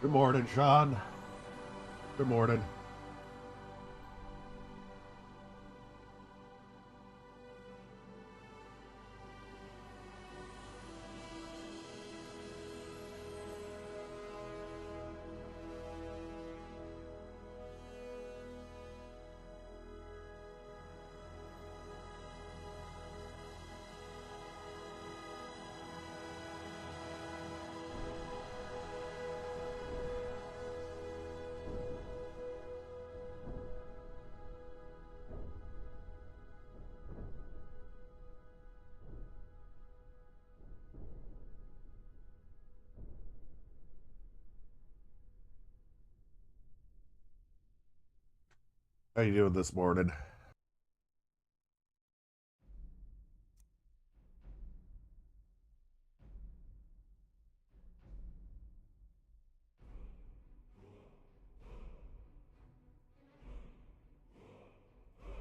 Good morning, Sean. Good morning. How you doing this morning?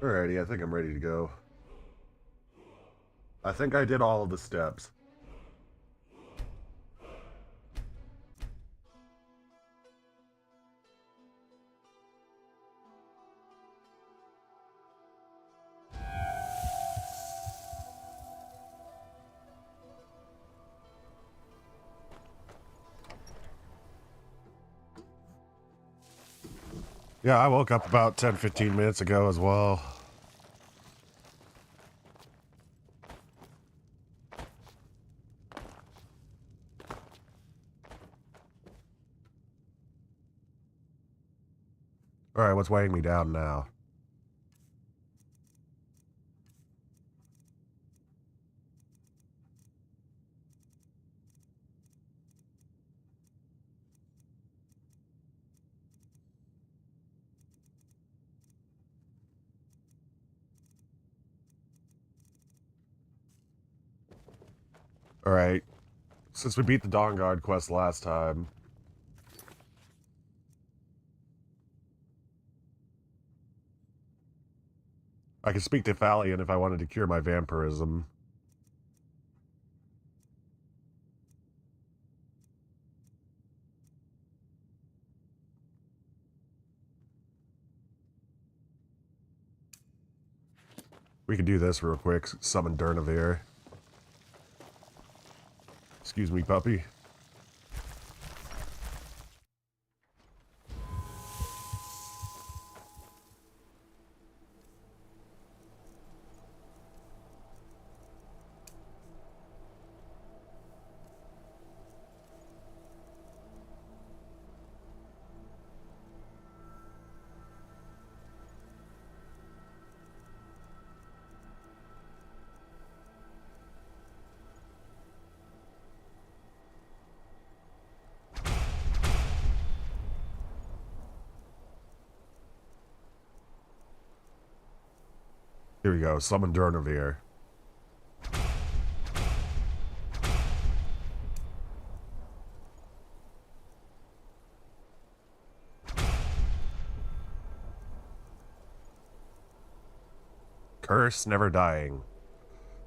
Alrighty, I think I'm ready to go. I think I did all of the steps. Yeah, I woke up about 10-15 minutes ago as well. Alright, what's weighing me down now? Alright, since we beat the Dawn Guard quest last time, I can speak to Thalion if I wanted to cure my vampirism. We can do this real quick. Summon Durnavir. Excuse me, puppy. Here we go. Summon Durnavir. Curse never dying.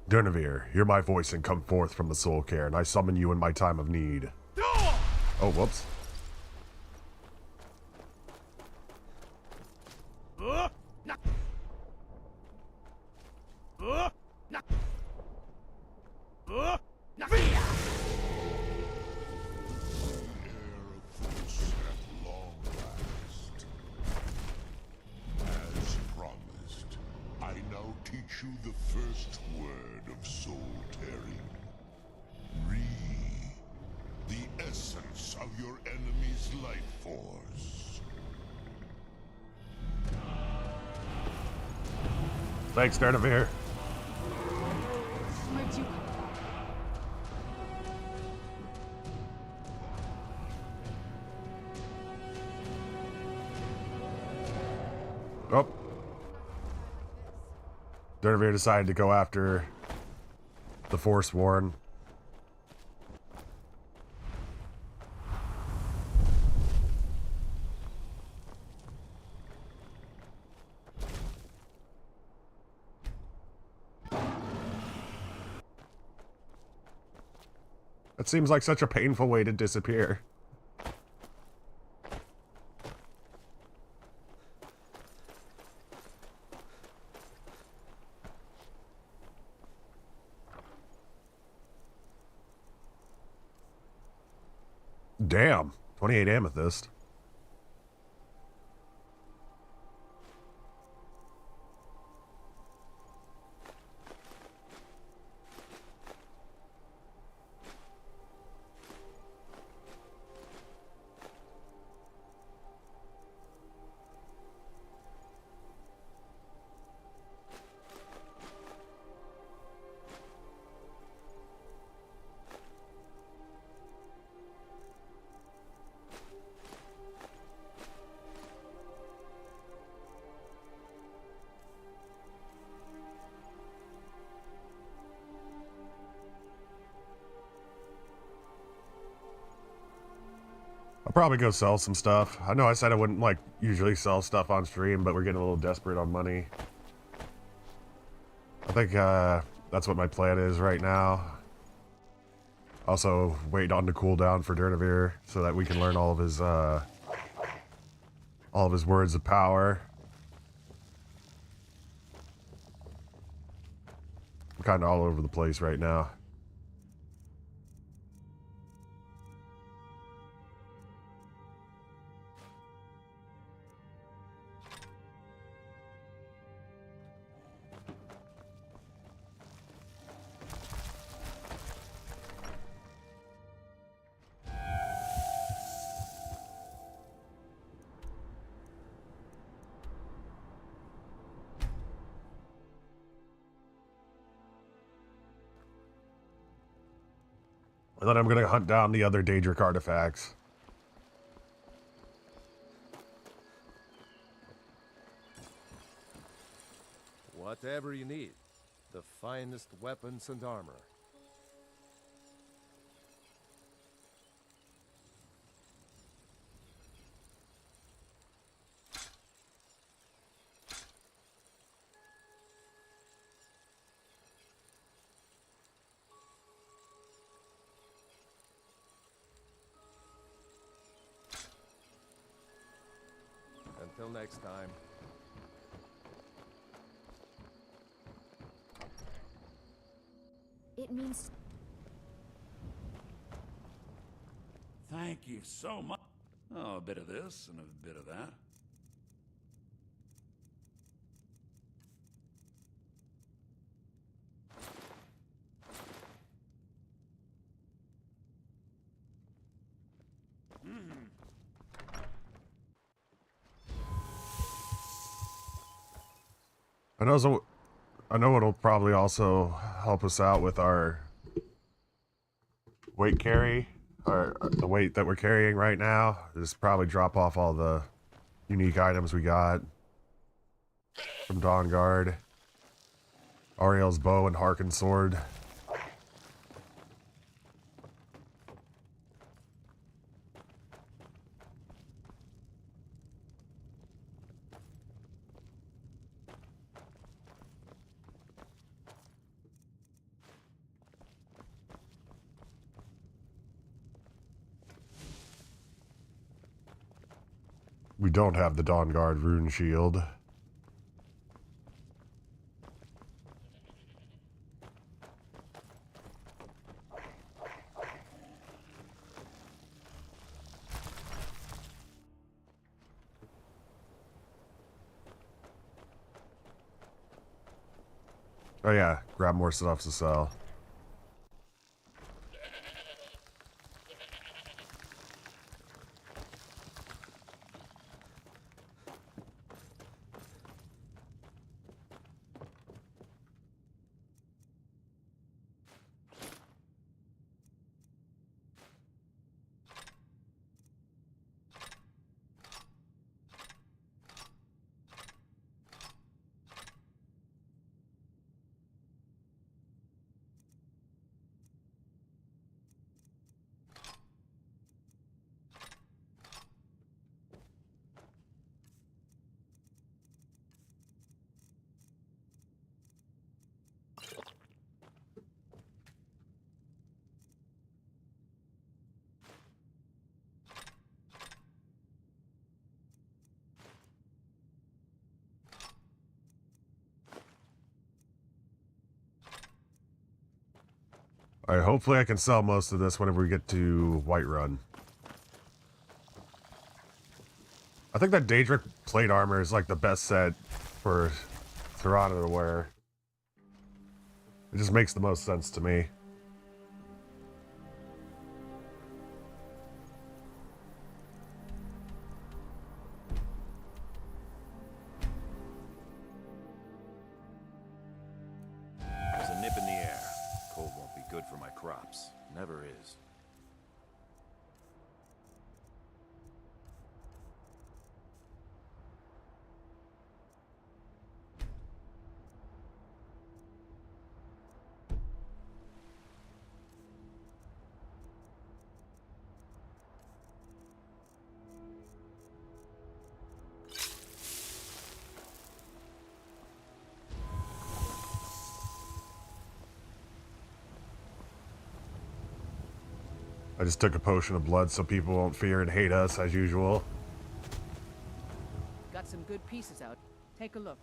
Durnavir, hear my voice and come forth from the soul cairn. I summon you in my time of need. Oh, whoops. Teach you the first word of soul tearing. Re, the essence of your enemy's life force. Thanks, Durnavir. Where'd you come from? Oh. Durnavir decided to go after the Forsworn. That seems like such a painful way to disappear. Damn. 28 amethyst. I'll probably go sell some stuff. I know I said I wouldn't, like, usually sell stuff on stream, but we're getting a little desperate on money. I think, that's what my plan is right now. Also, wait on the cooldown for Durnavir so that we can learn all of his words of power. I'm kind of all over the place right now. And then I'm gonna hunt down the other Daedric artifacts. Whatever you need. The finest weapons and armor. Until next time. It means... Thank you so much. Oh, a bit of this and a bit of that. I know it'll probably also help us out with our weight carry, or the weight that we're carrying right now. Just probably drop off all the unique items we got from Dawnguard. Ariel's bow and Harkin sword. We don't have the Dawnguard rune shield. Oh yeah, grab more stuff to sell. Alright, hopefully I can sell most of this whenever we get to Whiterun. I think that Daedric plate armor is like the best set for Tirana to wear. It just makes the most sense to me. There's a nip in the air. Cold won't be good for my crops. Never is. I just took a potion of blood so people won't fear and hate us as usual. Got some good pieces out. Take a look.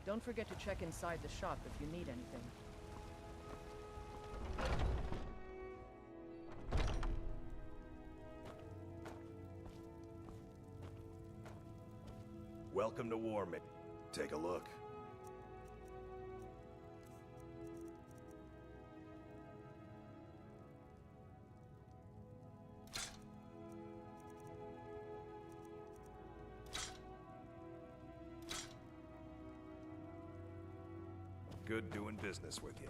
Don't forget to check inside the shop if you need anything. Welcome to Warmid. Take a look. Good doing business with you.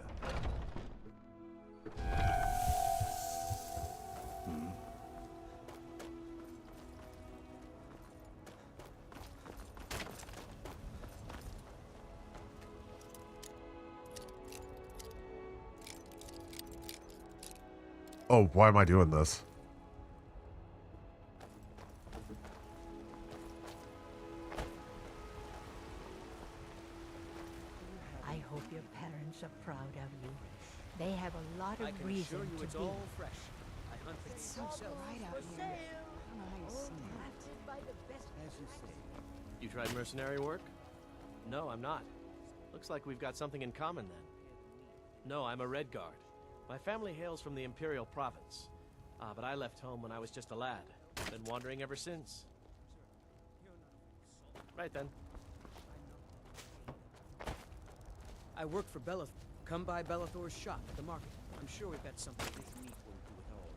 Oh, why am I doing this? I hope your parents are proud of you. They have a lot of reason to be. fresh. I hunt It's so bright out here. Nice. You tried mercenary work? No, I'm not. Looks like we've got something in common then. No, I'm a Red Guard. My family hails from the Imperial Province. But I left home when I was just a lad. Been wandering ever since. Right then. I work for Beleth. Come by Belethor's shop at the market. I'm sure we've got something this meat won't do at all.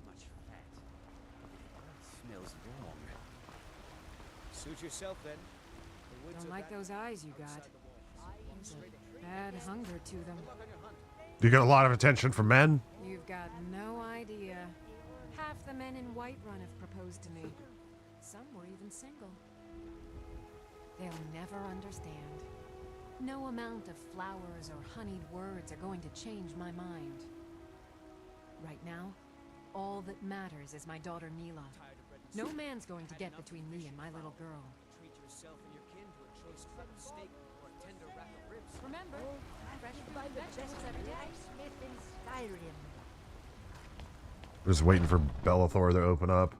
Much fat. Smells wrong. Suit yourself then. The woods Don't are like back those eyes you got. outside the walls. There's a bad hunger to them. Do you get a lot of attention from men? You've got no idea. Half the men in Whiterun have proposed to me. Some were even single. They'll never understand. No amount of flowers or honeyed words are going to change my mind. Right now, all that matters is my daughter Mila. No man's going to get between me and my little girl. Treat yourself and your kin to a choice cut steak or a tender rack of ribs. Remember, fresh fruit By and the vegetables best every day. blacksmith in Skyrim. Just waiting for Belethor to open up.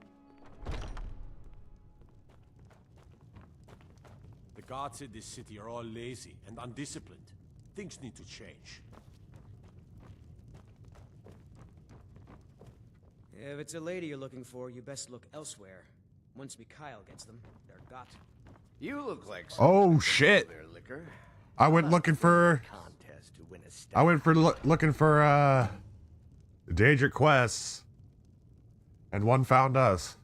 The guards in this city are all lazy and undisciplined. Things need to change. If it's a lady you're looking for, you best look elsewhere. Once Mikhail gets them, they're got. You look like Oh shit! their liquor. I went looking for. Contest to win a stake. I went for looking for Daedric quests, and one found us.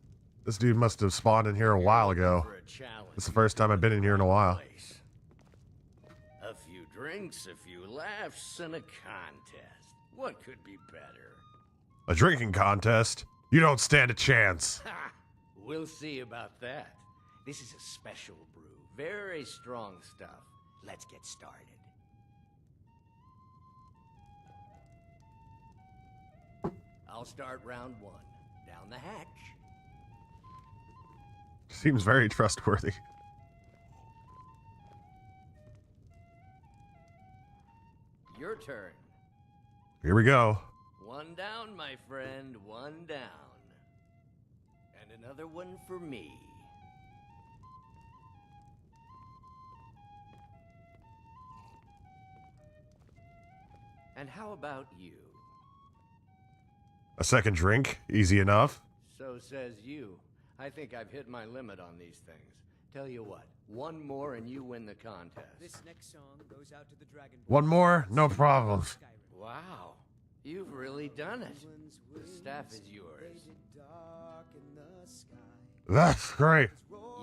This dude must have spawned in here a while ago. For a challenge. It's the first time I've been in here in a while. A few drinks, a few laughs, and a contest. What could be better? A drinking contest? You don't stand a chance. Ha! We'll see about that. This is a special brew. Very strong stuff. Let's get started. I'll start round one. Down the hatch. Seems very trustworthy. Your turn. Here we go. One down, my friend, one down. And another one for me. And how about you? A second drink? Easy enough. So says you. I think I've hit my limit on these things. Tell you what, one more and you win the contest. This next song goes out to the Dragon. One more? No problem. Skyrim. Wow, you've really done it. The staff is yours. That's great.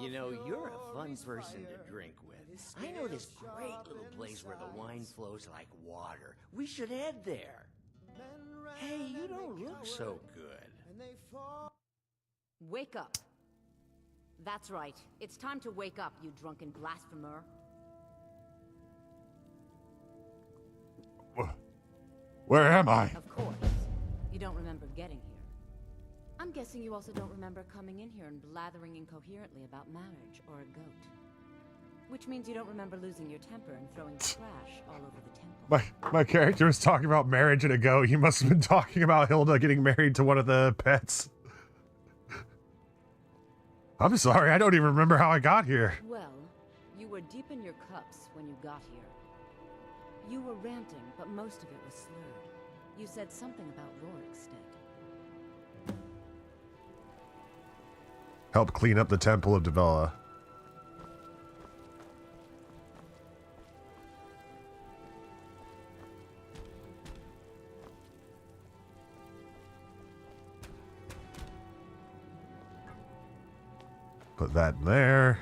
You know, you're a fun person to drink with. I know this great little place where the wine flows like water. We should head there. Hey, you don't look so good. Wake up. That's right. It's time to wake up, you drunken blasphemer. Where am I? Of course. You don't remember getting here. I'm guessing you also don't remember coming in here and blathering incoherently about marriage or a goat. Which means you don't remember losing your temper and throwing trash all over the temple. My character was talking about marriage and a goat. He must have been talking about Hilda getting married to one of the pets. I'm sorry, I don't even remember how I got here. Well, you were deep in your cups when you got here. You were ranting, but most of it was slurred. You said something about Rorikstead. Help clean up the Temple of Davila. Put that in there.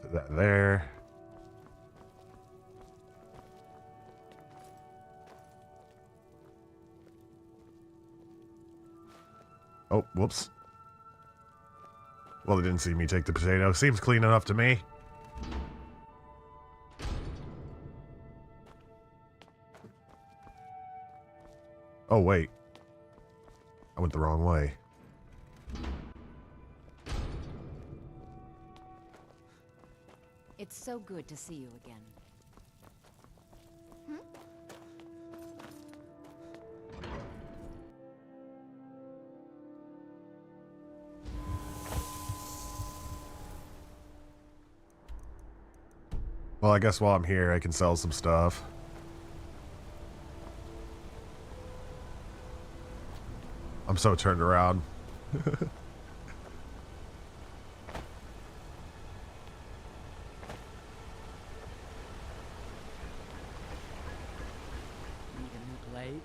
Put that there. Oh, whoops. Well, they didn't see me take the potato. Seems clean enough to me. Oh, wait. I went the wrong way. It's so good to see you again. Well, I guess while I'm here, I can sell some stuff. I'm so turned around. Need a new blade?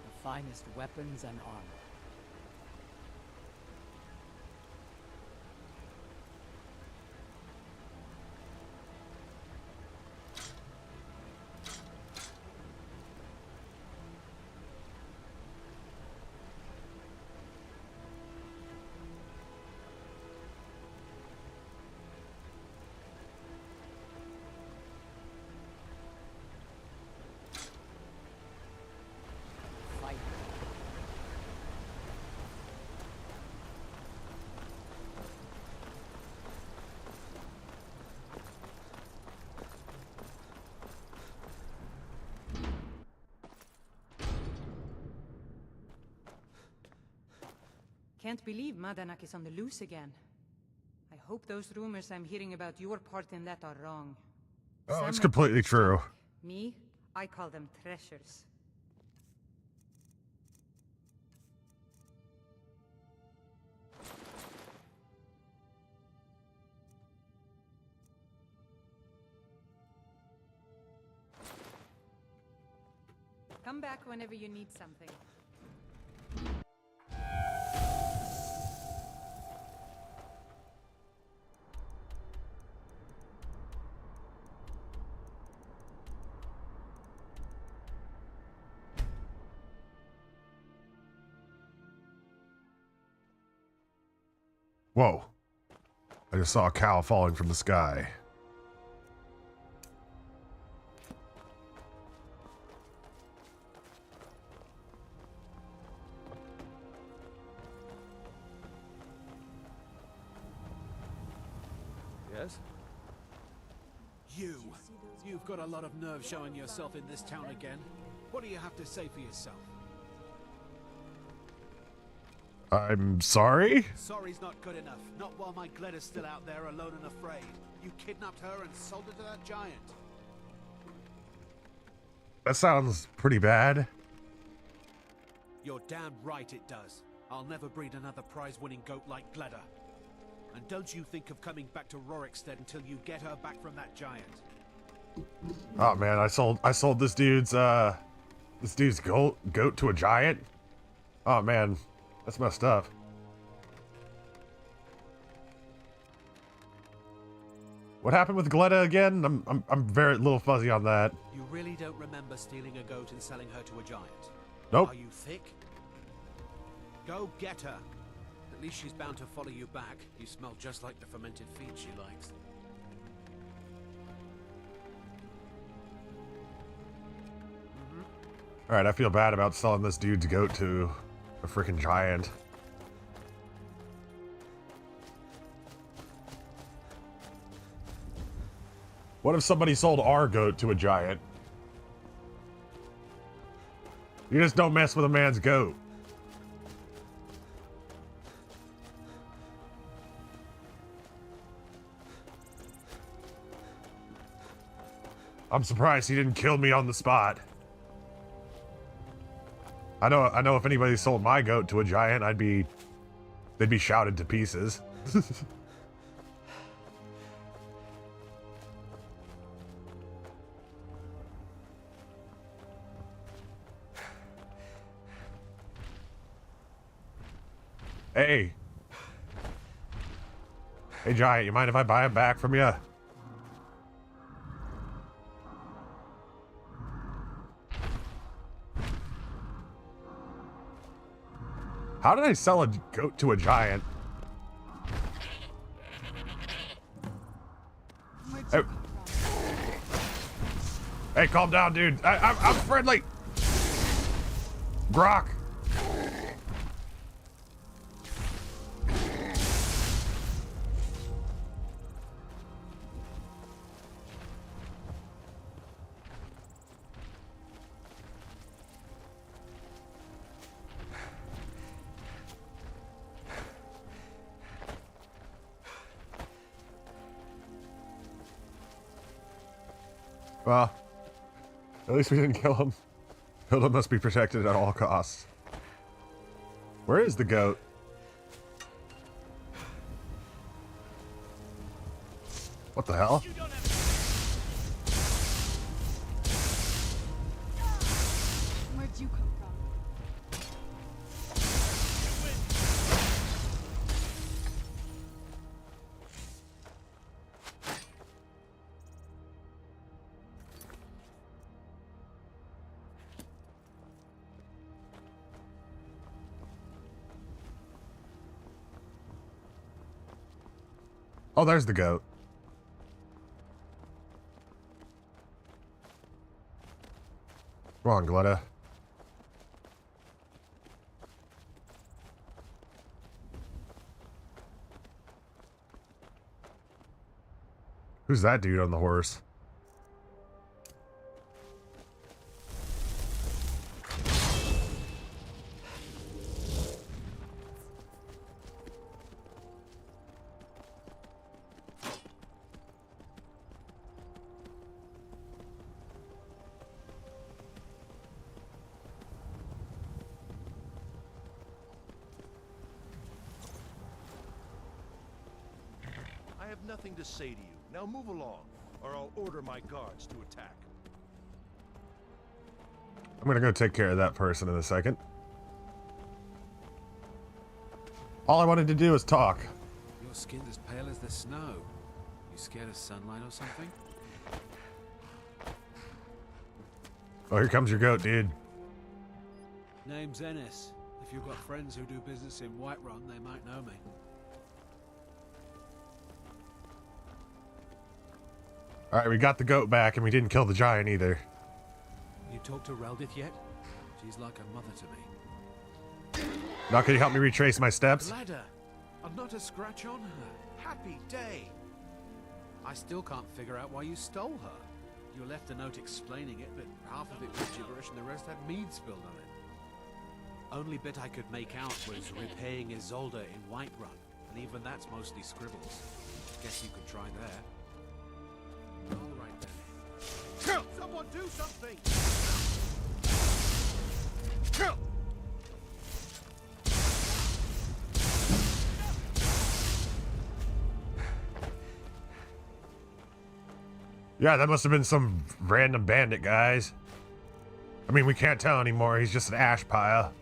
The finest weapons and armor. Can't believe Madanak is on the loose again. I hope those rumors I'm hearing about your part in that are wrong. Oh, it's Some completely are true. junk. Me, I call them treasures. Come back whenever you need something. Whoa. I just saw a cow falling from the sky. Yes? You've got a lot of nerve showing yourself in this town again. What do you have to say for yourself? I'm sorry? Sorry's not good enough. Not while my Gleda's still out there alone and afraid. You kidnapped her and sold her to that giant. That sounds pretty bad. You're damn right it does. I'll never breed another prize-winning goat like Gleda. And don't you think of coming back to Rorikstead until you get her back from that giant. Oh man, I sold this dude's goat to a giant. Oh man, that's messed up. What happened with Gleda again? I'm very little fuzzy on that. You really don't remember stealing a goat and selling her to a giant? Nope. Are you thick? Go get her. At least she's bound to follow you back. You smell just like the fermented feed she likes. Alright, I feel bad about selling this dude's goat to a freaking giant. What if somebody sold our goat to a giant? You just don't mess with a man's goat. I'm surprised he didn't kill me on the spot. I know if anybody sold my goat to a giant, they'd be shouted to pieces. Hey. Hey, giant, you mind if I buy him back from you? How did I sell a goat to a giant? Hey, calm down, dude. I'm friendly. Grok. Well, at least we didn't kill him. Hilda must be protected at all costs. Where is the goat? What the hell? Where'd you come from? Oh, there's the goat. Come on, Gleda. Who's that dude on the horse? I have nothing to say to you. Now move along, or I'll order my guards to attack. I'm gonna go take care of that person in a second. All I wanted to do was talk. Your skin's as pale as the snow. You scared of sunlight or something? Oh, here comes your goat, dude. Name's Ennis. If you've got friends who do business in Whiterun, they might know me. Alright, we got the goat back and we didn't kill the giant either. You talked to Reldith yet? She's like a mother to me. Now can you help me retrace my steps? Gleda! And not a scratch on her. Happy day! I still can't figure out why you stole her. You left a note explaining it, but half of it was gibberish and the rest had mead spilled on it. Only bit I could make out was repaying Isolde in Whiterun, and even that's mostly scribbles. Guess you could try there. All right then. Someone do something! Yeah, that must have been some random bandit, guys. I mean, we can't tell anymore. He's just an ash pile.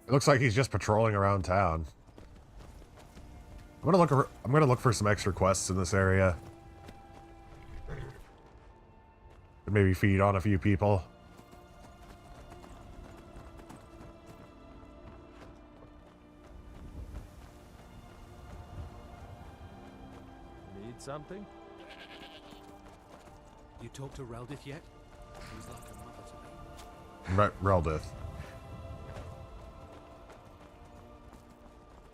It looks like he's just patrolling around town. I'm gonna look for some extra quests in this area. And maybe feed on a few people. Need something? You talked to Reldith yet? He's like a mother to me. Reldith.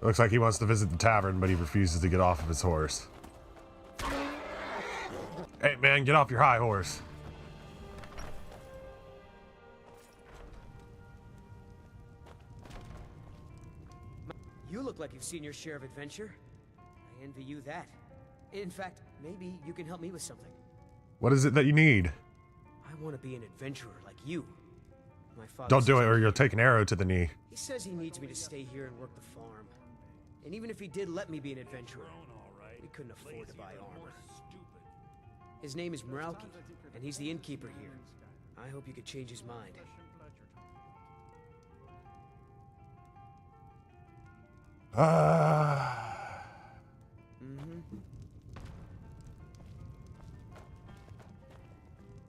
It looks like he wants to visit the tavern, but he refuses to get off of his horse. Hey man, get off your high horse. You look like you've seen your share of adventure. I envy you that. In fact, maybe you can help me with something. What is it that you need? I want to be an adventurer like you. My father Don't do says it or you'll take an arrow to the knee. He says he needs me to stay here and work the farm. And even if he did let me be an adventurer, we couldn't afford to buy armor. His name is Meralki, and he's the innkeeper here. I hope you could change his mind.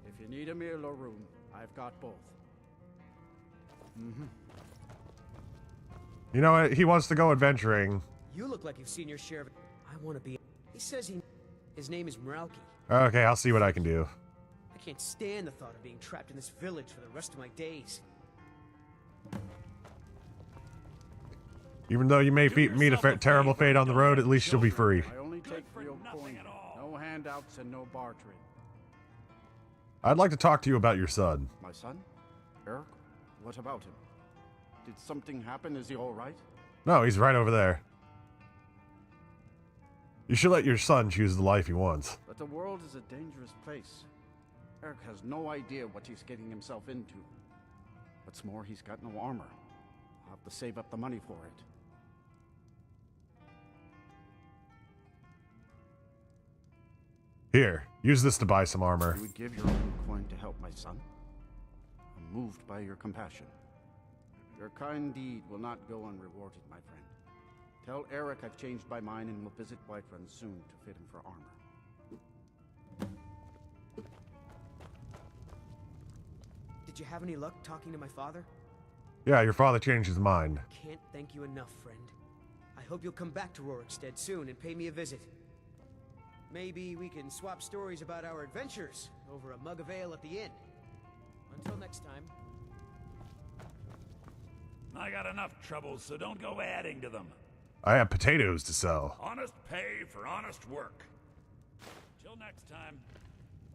If you need a meal or room, I've got both. You know what? He wants to go adventuring. You look like you've seen your share of it. I want to be... He says his name is Meralki. Okay, I'll see what I can do. I can't stand the thought of being trapped in this village for the rest of my days. Even though you may meet a terrible fate on the road, at least you'll be free. I only take real coin. No handouts and no bartering. I'd like to talk to you about your son. My son? Eric? What about him? Did something happen? Is he all right? No, he's right over there. You should let your son choose the life he wants. But the world is a dangerous place. Eric has no idea what he's getting himself into. What's more, he's got no armor. I'll have to save up the money for it. Here, use this to buy some armor. You would give your own coin to help my son? I'm moved by your compassion. Your kind deed will not go unrewarded, my friend. Tell Eric I've changed my mind and will visit Whiterun soon to fit him for armor. Did you have any luck talking to my father? Yeah, your father changed his mind. Can't thank you enough, friend. I hope you'll come back to Rorikstead soon and pay me a visit. Maybe we can swap stories about our adventures over a mug of ale at the inn. Until next time. I got enough troubles, so don't go adding to them. I have potatoes to sell. Honest pay for honest work. Till next time.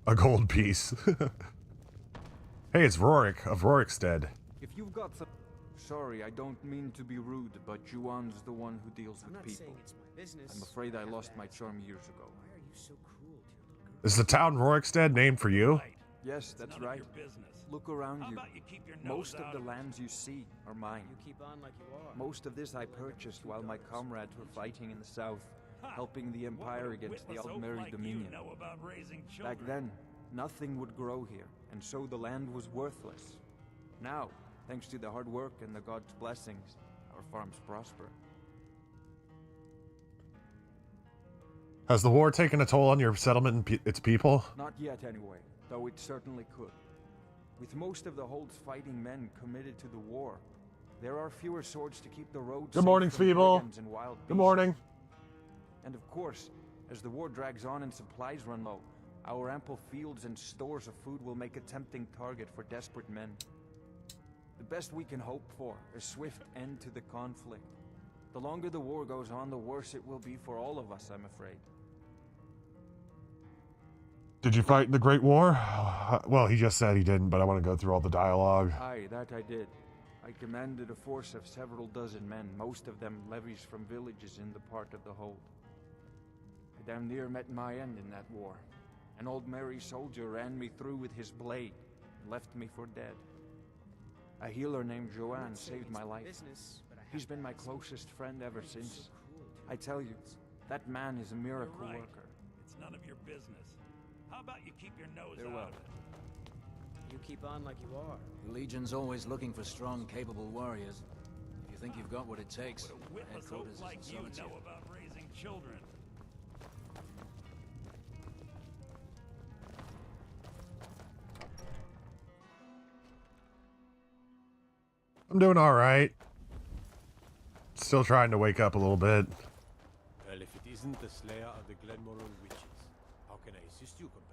A gold piece. Hey, it's Rorik of Rorikstead. If you've got some... Sorry, I don't mean to be rude, but Juan's the one who deals with people. I'm afraid I lost my charm years ago. Why are you so cruel to your little girl? Is the town Rorikstead named for you? Yes, that's right. Look around you. Most of the lands you see are mine. You keep on like you are. Most of this I purchased while my comrades were fighting in the south, helping the Empire against the Aldmeri Dominion. Back then, nothing would grow here, and so the land was worthless. Now, thanks to the hard work and the gods' blessings, our farms prosper. Has the war taken a toll on your settlement and its people? Not yet, anyway, though it certainly could. With most of the Hold's fighting men committed to the war, there are fewer swords to keep the roads Good morning, safe from Feeble. brigands and wild Good beasts. morning. And of course, as the war drags on and supplies run low, our ample fields and stores of food will make a tempting target for desperate men. The best we can hope for is a swift end to the conflict. The longer the war goes on, the worse it will be for all of us, I'm afraid. Did you fight in the Great War? Well, he just said he didn't, but I want to go through all the dialogue. Aye, that I did. I commanded a force of several dozen men, most of them levies from villages in the part of the Hold. I damn near met my end in that war. An old merry soldier ran me through with his blade and left me for dead. A healer named Joanne saved my life. He's been my closest friend ever since. I tell you, that man is a miracle worker. It's none of your business. How about you keep your nose Farewell. out of it? You keep on like you are. The Legion's always looking for strong, capable warriors. If you think you've got what it takes, What a witless oaf headquarters like isn't you so know about raising children. I'm doing all right. Still trying to wake up a little bit. Well, if it isn't the slayer of the Glenmoral witches, how can I assist you, companion?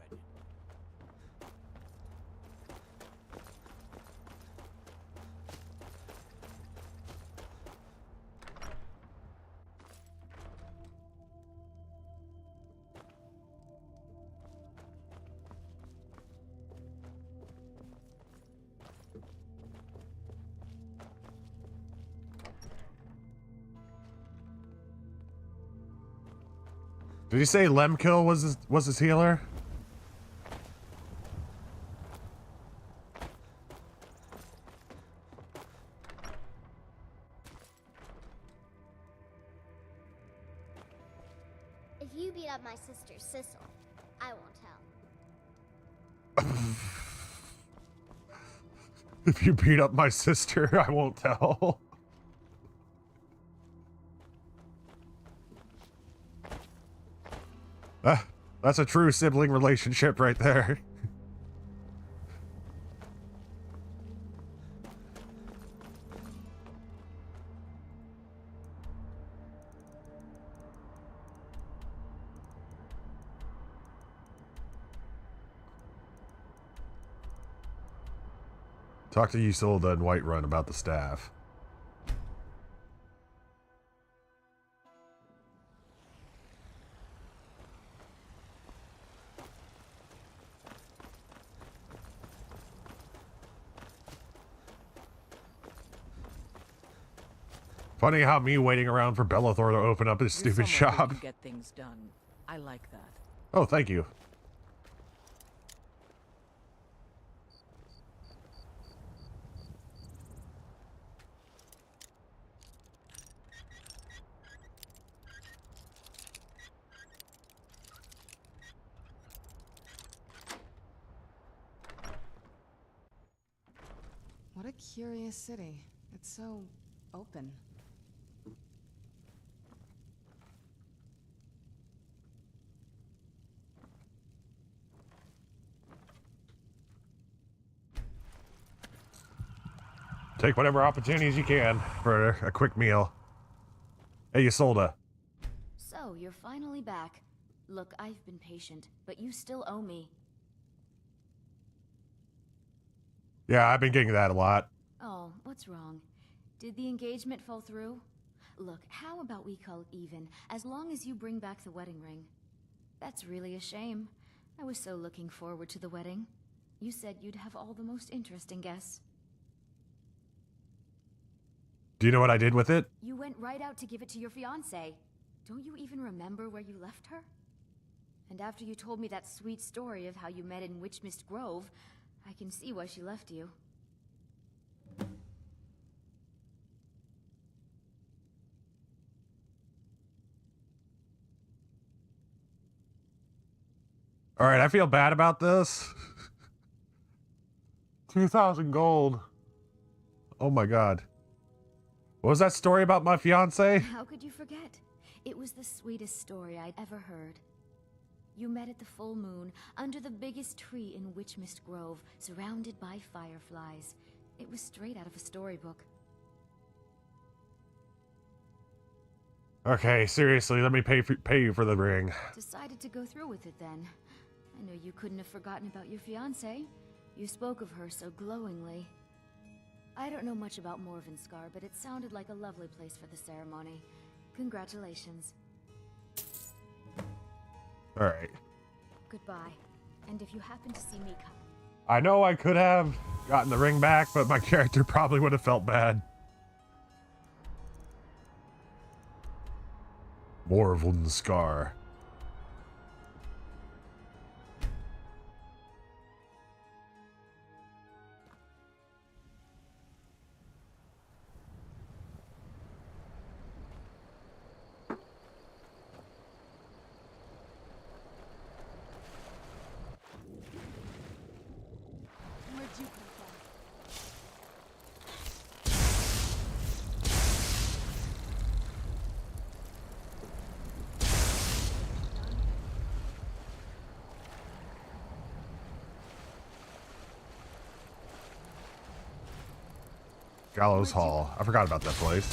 Did he say Lemkill was his healer? If you beat up my sister, Sissel, I won't tell. If you beat up my sister, I won't tell. That's a true sibling relationship right there. Talk to Isolde and Whiterun about the staff. Funny how me waiting around for Bellathor to open up his You're stupid someone who shop. can get things done. I like that. Oh, thank you. What a curious city. It's so open. Take whatever opportunities you can for a quick meal. Hey, Isolde. So, you're finally back. Look, I've been patient, but you still owe me. Yeah, I've been getting that a lot. Oh, what's wrong? Did the engagement fall through? Look, how about we call it even, as long as you bring back the wedding ring? That's really a shame. I was so looking forward to the wedding. You said you'd have all the most interesting guests. Do you know what I did with it? You went right out to give it to your fiancée. Don't you even remember where you left her? And after you told me that sweet story of how you met in Witchmist Grove, I can see why she left you. All right, I feel bad about this. 2,000 gold. Oh my god. What was that story about my fiance? How could you forget? It was the sweetest story I'd ever heard. You met at the full moon, under the biggest tree in Witchmist Grove, surrounded by fireflies. It was straight out of a storybook. Okay, seriously, let me pay you for the ring. Decided to go through with it then. I know you couldn't have forgotten about your fiancée. You spoke of her so glowingly. I don't know much about Morvenskar, but it sounded like a lovely place for the ceremony. Congratulations. Alright. Goodbye. And if you happen to see me come... I know I could have gotten the ring back, but my character probably would have felt bad. Morvenskar. Where'd you come from? Gallows Hall. I forgot about that place.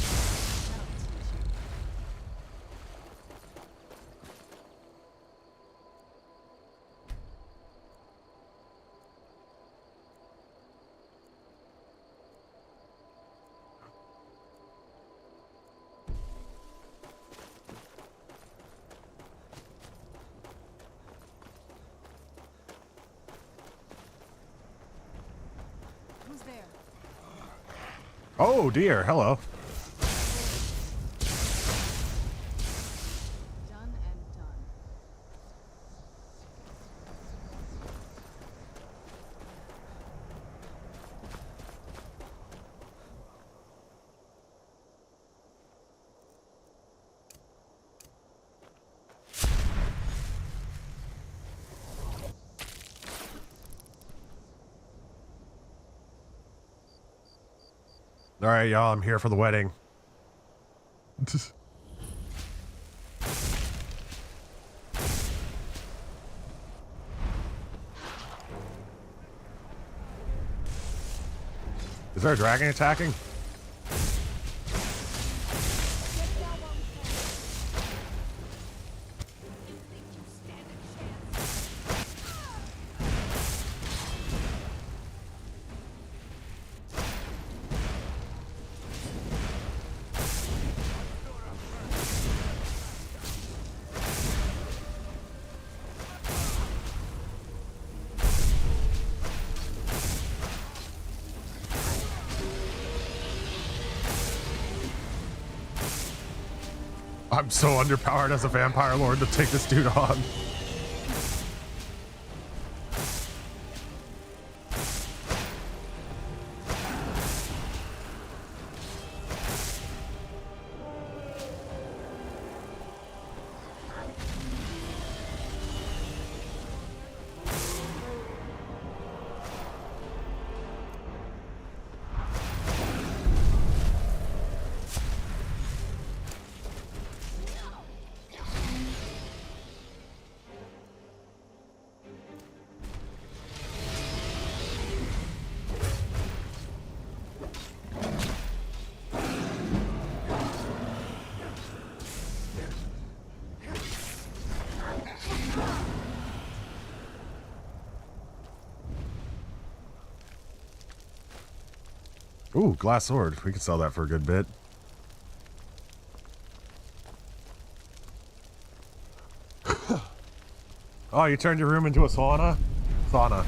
Who's there? Oh dear, hello. Done and done. All right, y'all, I'm here for the wedding. Is there a dragon attacking? I'm so underpowered as a vampire lord to take this dude on. Ooh, glass sword. We could sell that for a good bit. Oh, you turned your room into a sauna? Sauna.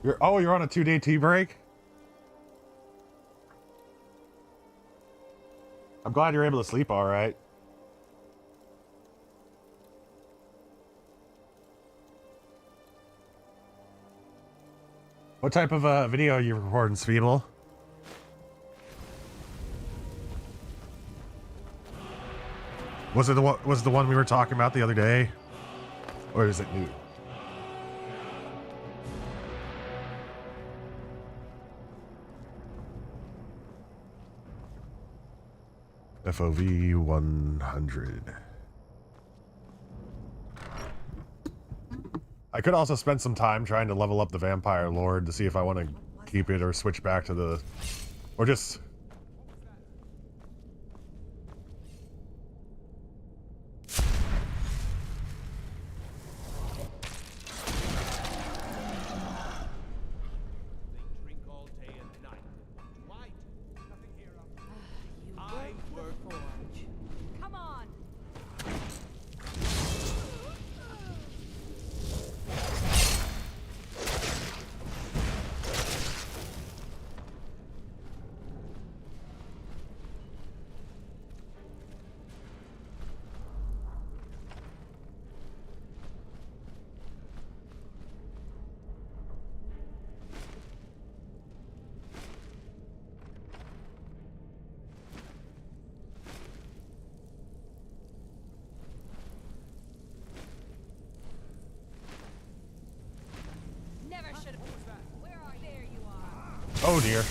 You're on a 2-day tea break? I'm glad you're able to sleep all right. What type of video are you recording, Sweeble? Was it the one we were talking about the other day? Or is it new? FOV 100. I could also spend some time trying to level up the Vampire Lord to see if I want to keep it or switch back to the... Or just... Come on! Never should have. Where are you? There you are. Oh dear.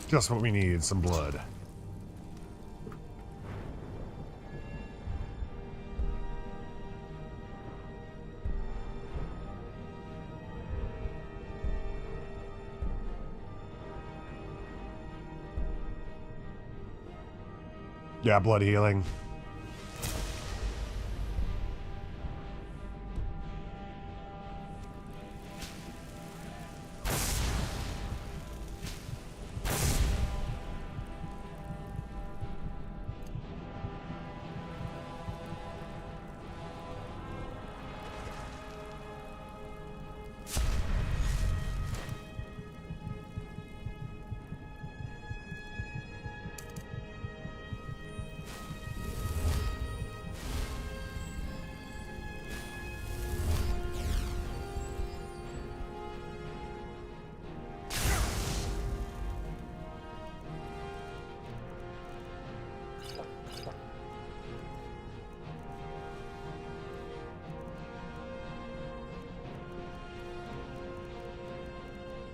Just what we need, some blood. Yeah, blood healing.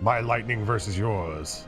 My lightning versus yours.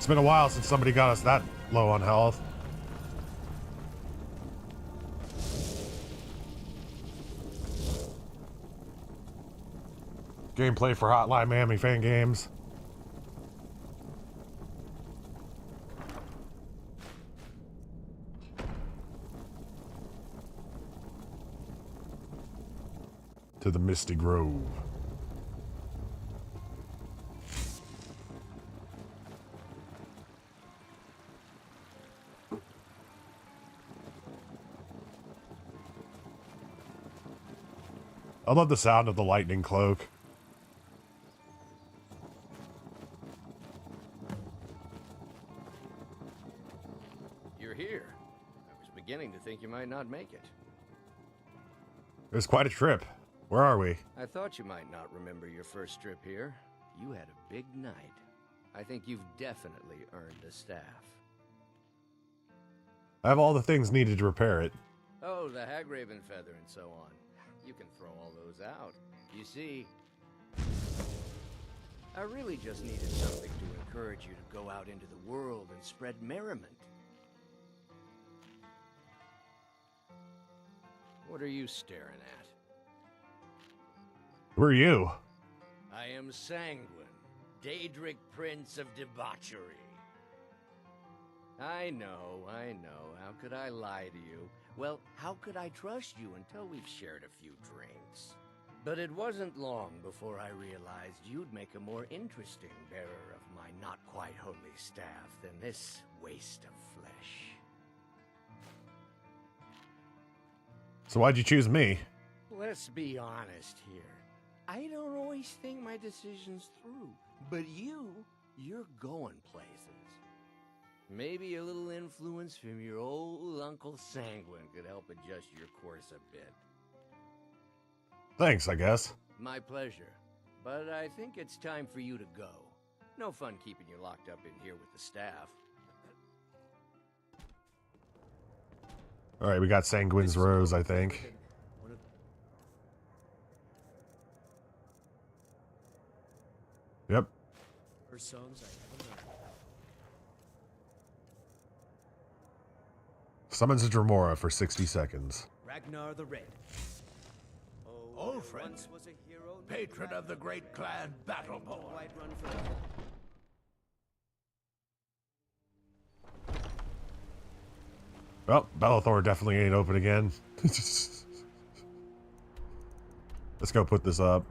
It's been a while since somebody got us that low on health. Gameplay for Hotline Miami fan games. To the Misty Grove. I love the sound of the lightning cloak. You're here. I was beginning to think you might not make it. It was quite a trip. Where are we? I thought you might not remember your first trip here. You had a big night. I think you've definitely earned a staff. I have all the things needed to repair it. Oh, the Hagraven feather and so on. You can throw all those out. You see, I really just needed something to encourage you to go out into the world and spread merriment. What are you staring at? Who are you? I am Sanguine, Daedric Prince of Debauchery. I know. How could I lie to you? Well, how could I trust you until we've shared a few drinks? But it wasn't long before I realized you'd make a more interesting bearer of my not-quite-holy staff than this waste of flesh. So why'd you choose me? Let's be honest here. I don't always think my decisions through, but you're going places. Maybe a little influence from your old Uncle Sanguine could help adjust your course a bit. Thanks, I guess. My pleasure. But I think it's time for you to go. No fun keeping you locked up in here with the staff. Alright, we got Sanguine's Rose, I think. Yep. First songs I ever learned. Summons a Dremora for 60 seconds. Ragnar the Red. Old friend, patron of the great clan Battleborn. Well, Bellathor definitely ain't open again. Let's go put this up.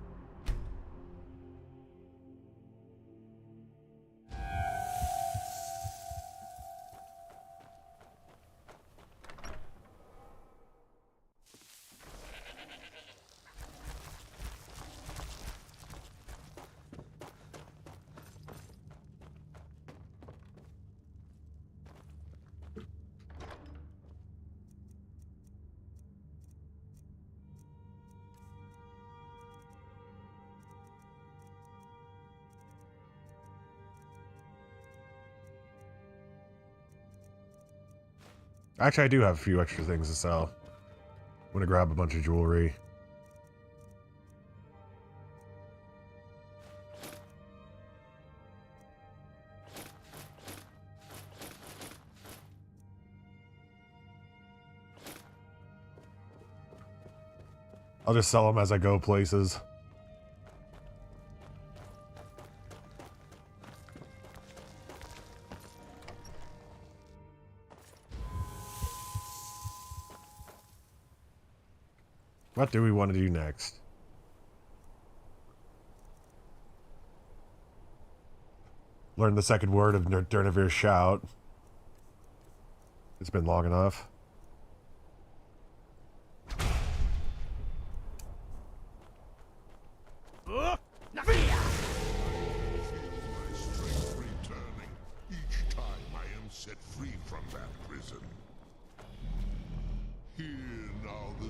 Actually, I do have a few extra things to sell. I'm gonna grab a bunch of jewelry. I'll just sell them as I go places. What do we want to do next? Learn the second word of Dernavir's shout. It's been long enough.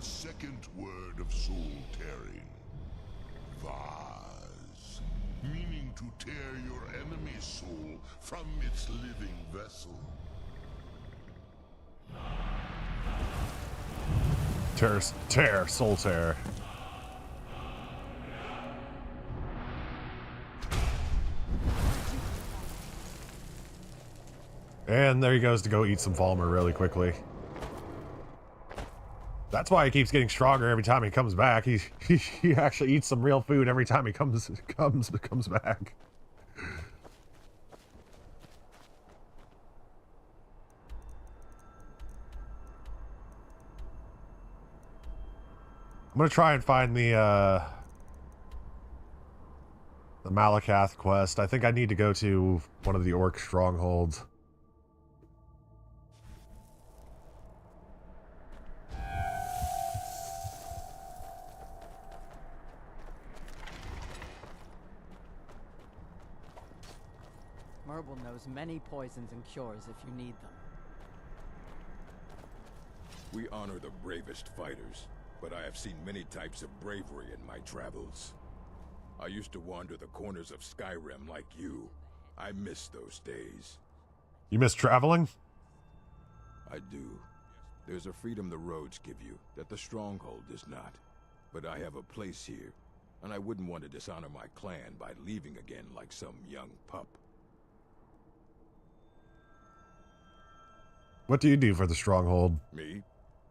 Second word of soul tearing. Vaz. Meaning to tear your enemy's soul from its living vessel. Tear, soul tear. And there he goes to go eat some Falmer really quickly. That's why he keeps getting stronger every time he comes back. He actually eats some real food every time he comes back. I'm gonna try and find the Malakath quest. I think I need to go to one of the orc strongholds. Merble knows many poisons and cures if you need them. We honor the bravest fighters, but I have seen many types of bravery in my travels. I used to wander the corners of Skyrim like you. I miss those days. You miss traveling? I do. There's a freedom the roads give you that the Stronghold does not. But I have a place here, and I wouldn't want to dishonor my clan by leaving again like some young pup. What do you do for the Stronghold? Me?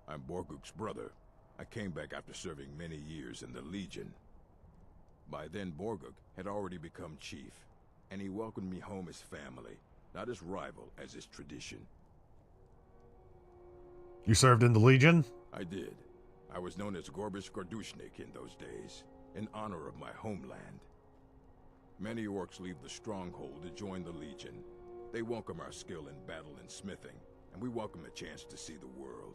I'm Borguk's brother. I came back after serving many years in the Legion. By then, Borguk had already become chief, and he welcomed me home as family, not as rival as is tradition. You served in the Legion? I did. I was known as Gorbish Gordushnik in those days, in honor of my homeland. Many orcs leave the Stronghold to join the Legion. They welcome our skill in battle and smithing, and we welcome a chance to see the world.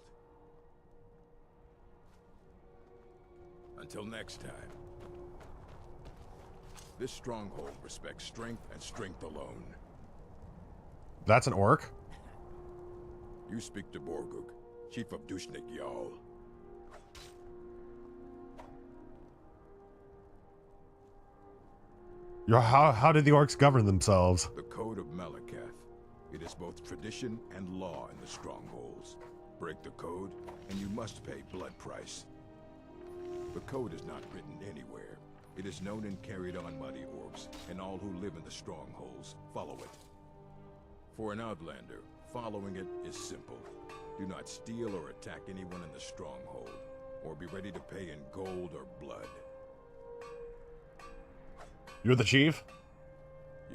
Until next time. This stronghold respects strength and strength alone. That's an orc? You speak to Borguk, Chief of Dushnik Jarl. How did the orcs govern themselves? The Code of Malakath. It is both tradition and law in the strongholds. Break the code, and you must pay blood price. The code is not written anywhere. It is known and carried on by the orcs, and all who live in the strongholds follow it. For an outlander, following it is simple. Do not steal or attack anyone in the stronghold, or be ready to pay in gold or blood. You're the chief?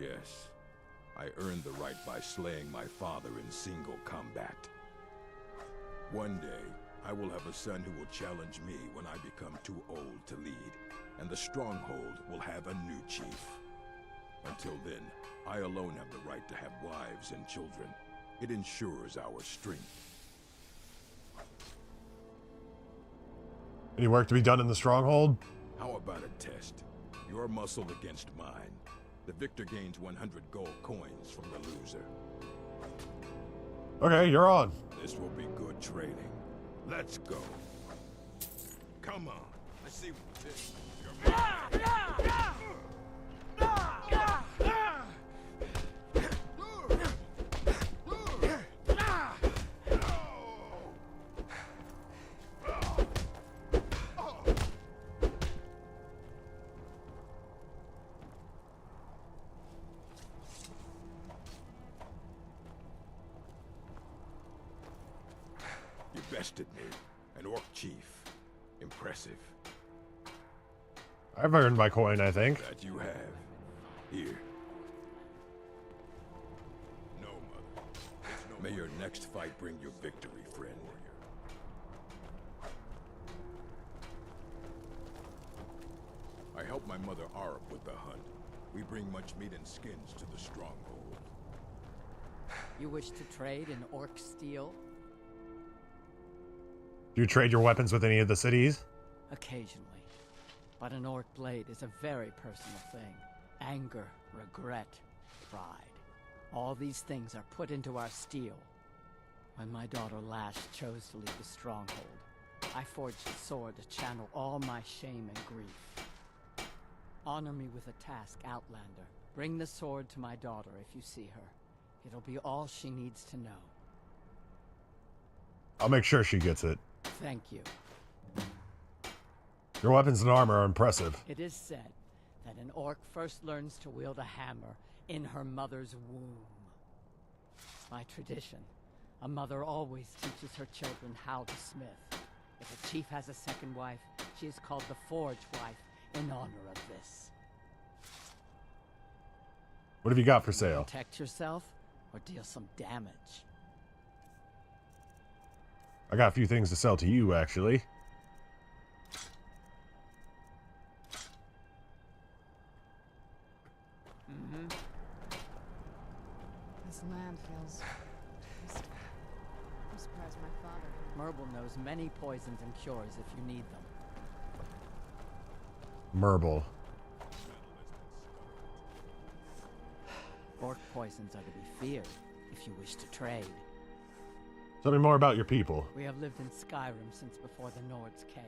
Yes. I earned the right by slaying my father in single combat. One day, I will have a son who will challenge me when I become too old to lead, and the stronghold will have a new chief. Until then, I alone have the right to have wives and children. It ensures our strength. Any work to be done in the Stronghold? How about a test? Your muscle against mine. The victor gains 100 gold coins from the loser. Okay, you're on. This will be good training. Let's go. Come on. Let's see what this. You bested me, an orc chief. Impressive. I've earned my coin, I think. That you have. Here. No, Mother. May your next fight bring you victory, friend. I help my mother Arup with the hunt. We bring much meat and skins to the stronghold. You wish to trade in orc steel? Do you trade your weapons with any of the cities? Occasionally. But an orc blade is a very personal thing. Anger, regret, pride. All these things are put into our steel. When my daughter Lash chose to leave the stronghold, I forged a sword to channel all my shame and grief. Honor me with a task, Outlander. Bring the sword to my daughter if you see her. It'll be all she needs to know. I'll make sure she gets it. Thank you. Your weapons and armor are impressive. It is said that an orc first learns to wield a hammer in her mother's womb. By tradition, a mother always teaches her children how to smith. If a chief has a second wife, she is called the Forge Wife in honor of this. What have you got for sale? Protect yourself or deal some damage. I got a few things to sell to you, actually. This land feels twisted. I'm surprised my father. Merble knows many poisons and cures if you need them. Merble. Orc poisons are to be feared if you wish to trade. Tell me more about your people. We have lived in Skyrim since before the Nords came.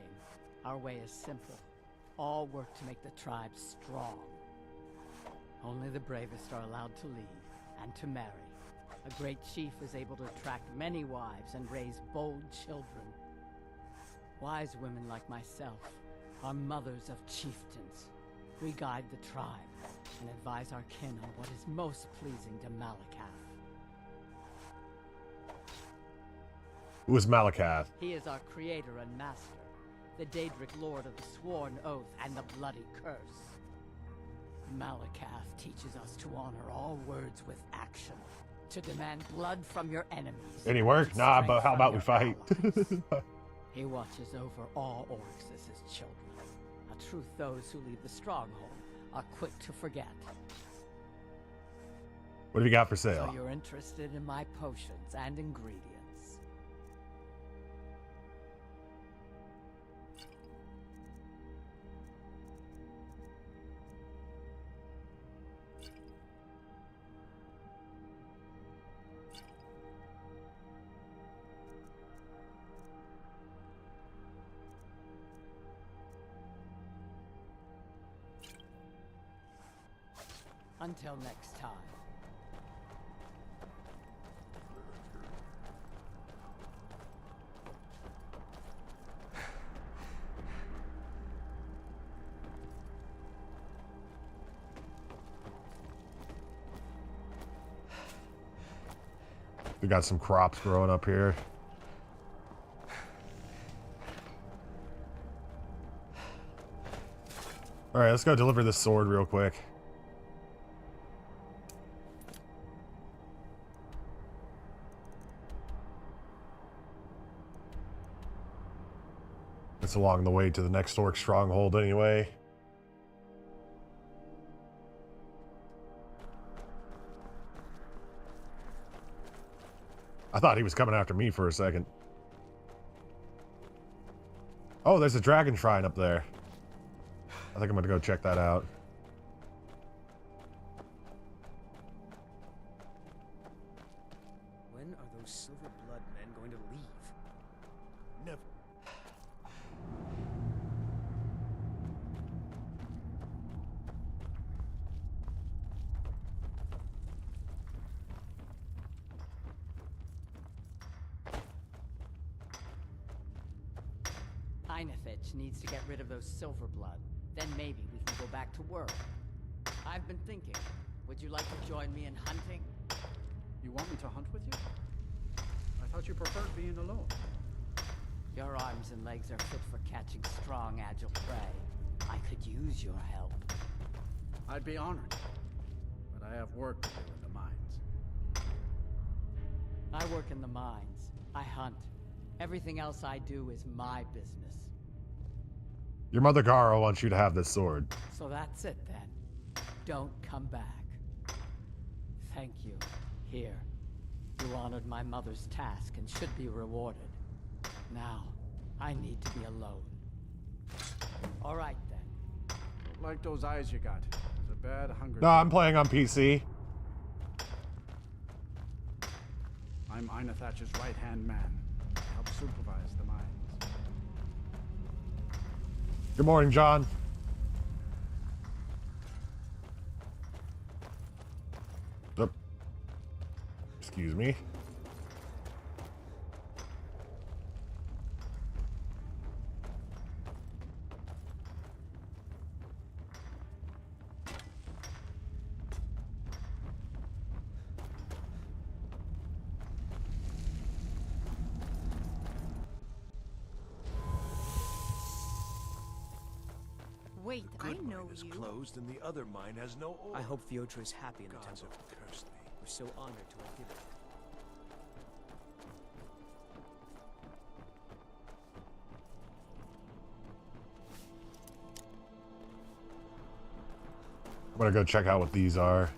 Our way is simple. All work to make the tribe strong. Only the bravest are allowed to lead and to marry. A great chief is able to attract many wives and raise bold children. Wise women like myself are mothers of chieftains. We guide the tribe and advise our kin on what is most pleasing to Malakath. Who is Malakath? He is our creator and master, the Daedric Lord of the Sworn Oath and the Bloody Curse. Malakath teaches us to honor all words with action, to demand blood from your enemies. Any work? Nah, but how about we fight? He watches over all orcs as his children, a truth those who leave the stronghold are quick to forget. What have you got for sale? So you're interested in my potions and ingredients? Until next time. We got some crops growing up here. All right, let's go deliver this sword real quick. It's along the way to the next orc stronghold anyway. I thought he was coming after me for a second. Oh, there's a dragon shrine up there. I think I'm gonna go check that out. When are those silver blood men going to leave? Never. Einefitch needs to get rid of those silver blood. Then maybe we can go back to work. I've been thinking, would you like to join me in hunting? You want me to hunt with you? I thought you preferred being alone. Your arms and legs are fit for catching strong, agile prey. I could use your help. I'd be honored. But I have work to do in the mines. I work in the mines. I hunt. Everything else I do is my business. Your mother Garo wants you to have this sword. So that's it then. Don't come back. Thank you. Here. You honored my mother's task and should be rewarded. Now, I need to be alone. All right then. Don't like those eyes you got. There's a bad hunger. No, I'm playing on PC. I'm Einethach's right-hand man. I help supervise the mines. Good morning, John. Oh. Excuse me. Wait, I Good know mine is you. closed and the other mine has no ore. I hope Fiotra is happy in the Gods temple. have cursed me. We're so honored to have given it. I'm gonna go check out what these are.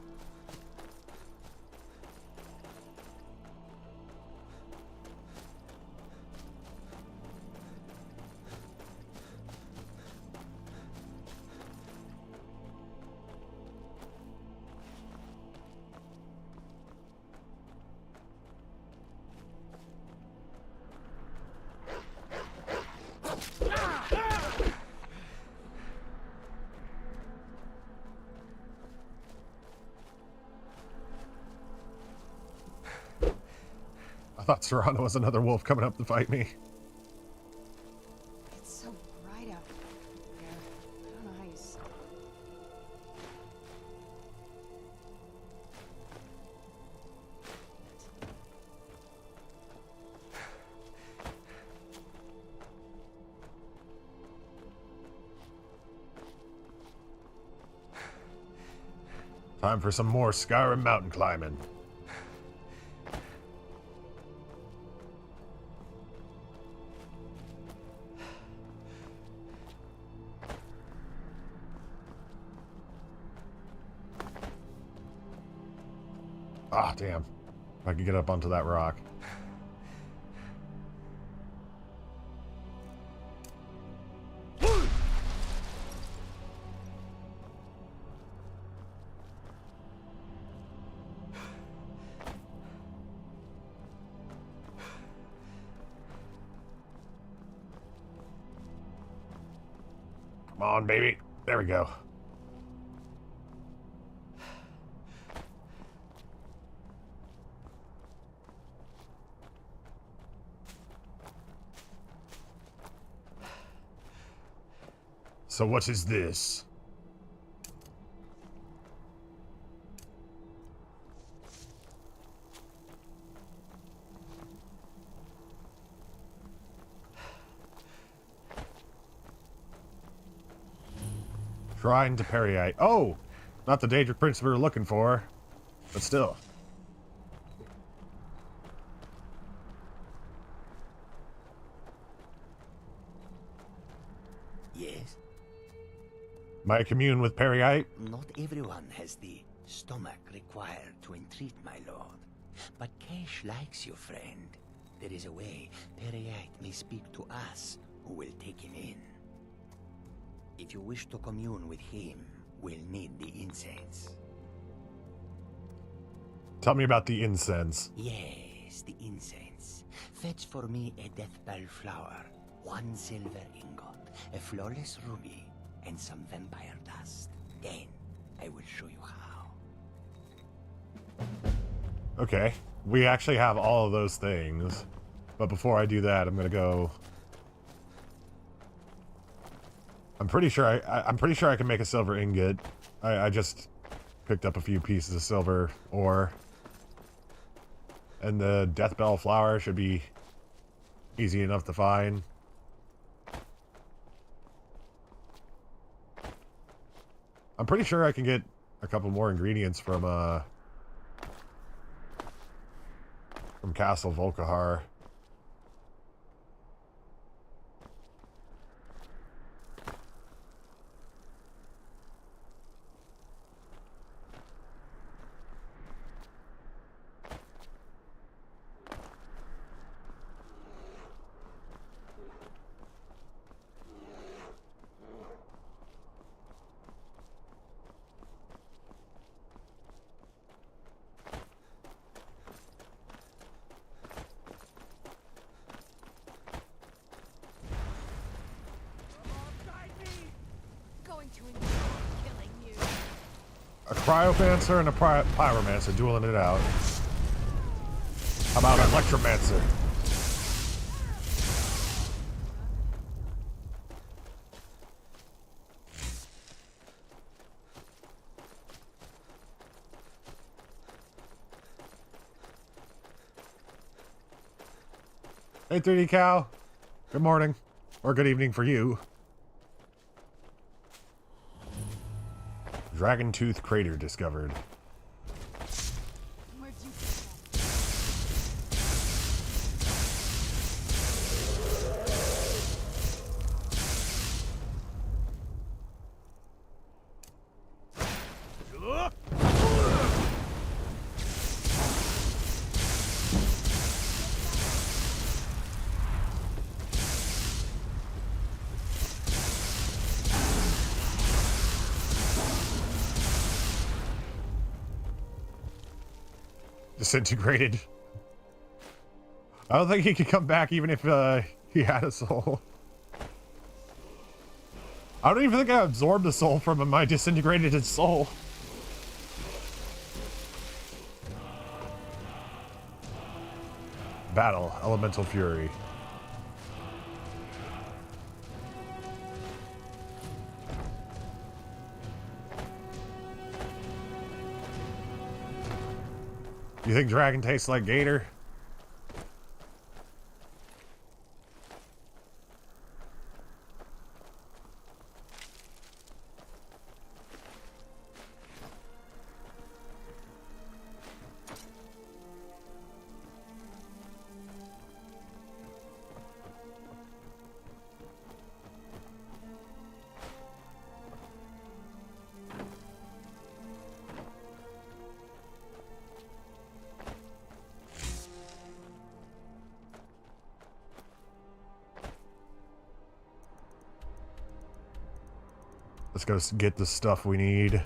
I thought Serrano was another wolf coming up to fight me. It's so bright out. Time for some more Skyrim mountain climbing. Ah, damn. If I could get up onto that rock. Come on, baby. There we go. So what is this? Shrine to Periite. Oh! Not the Daedric Prince we were looking for. But still. Yes? May I commune with Periite? Not everyone has the stomach required to entreat my lord. But Kesh likes you, friend. There is a way Periite may speak to us who will take him in. If you wish to commune with him, we'll need the incense. Tell me about the incense. Yes, the incense. Fetch for me a deathbell flower, 1 silver ingot, a flawless ruby, and some vampire dust. Then I will show you how. Okay. We actually have all of those things. But before I do that, I'm gonna go... I'm pretty sure I can make a silver ingot. I just picked up a few pieces of silver ore. And the deathbell flower should be easy enough to find. I'm pretty sure I can get a couple more ingredients from Castle Volkihar. A cryomancer and a pyromancer dueling it out. How about an electromancer? Hey 3D Cow. Good morning. Or good evening for you. Dragon Tooth Crater discovered. Disintegrated. I don't think he could come back even if he had a soul. I don't even think I absorbed the soul from him. I disintegrated his soul. Battle, Elemental Fury. You think dragon tastes like gator? Let's go get the stuff we need.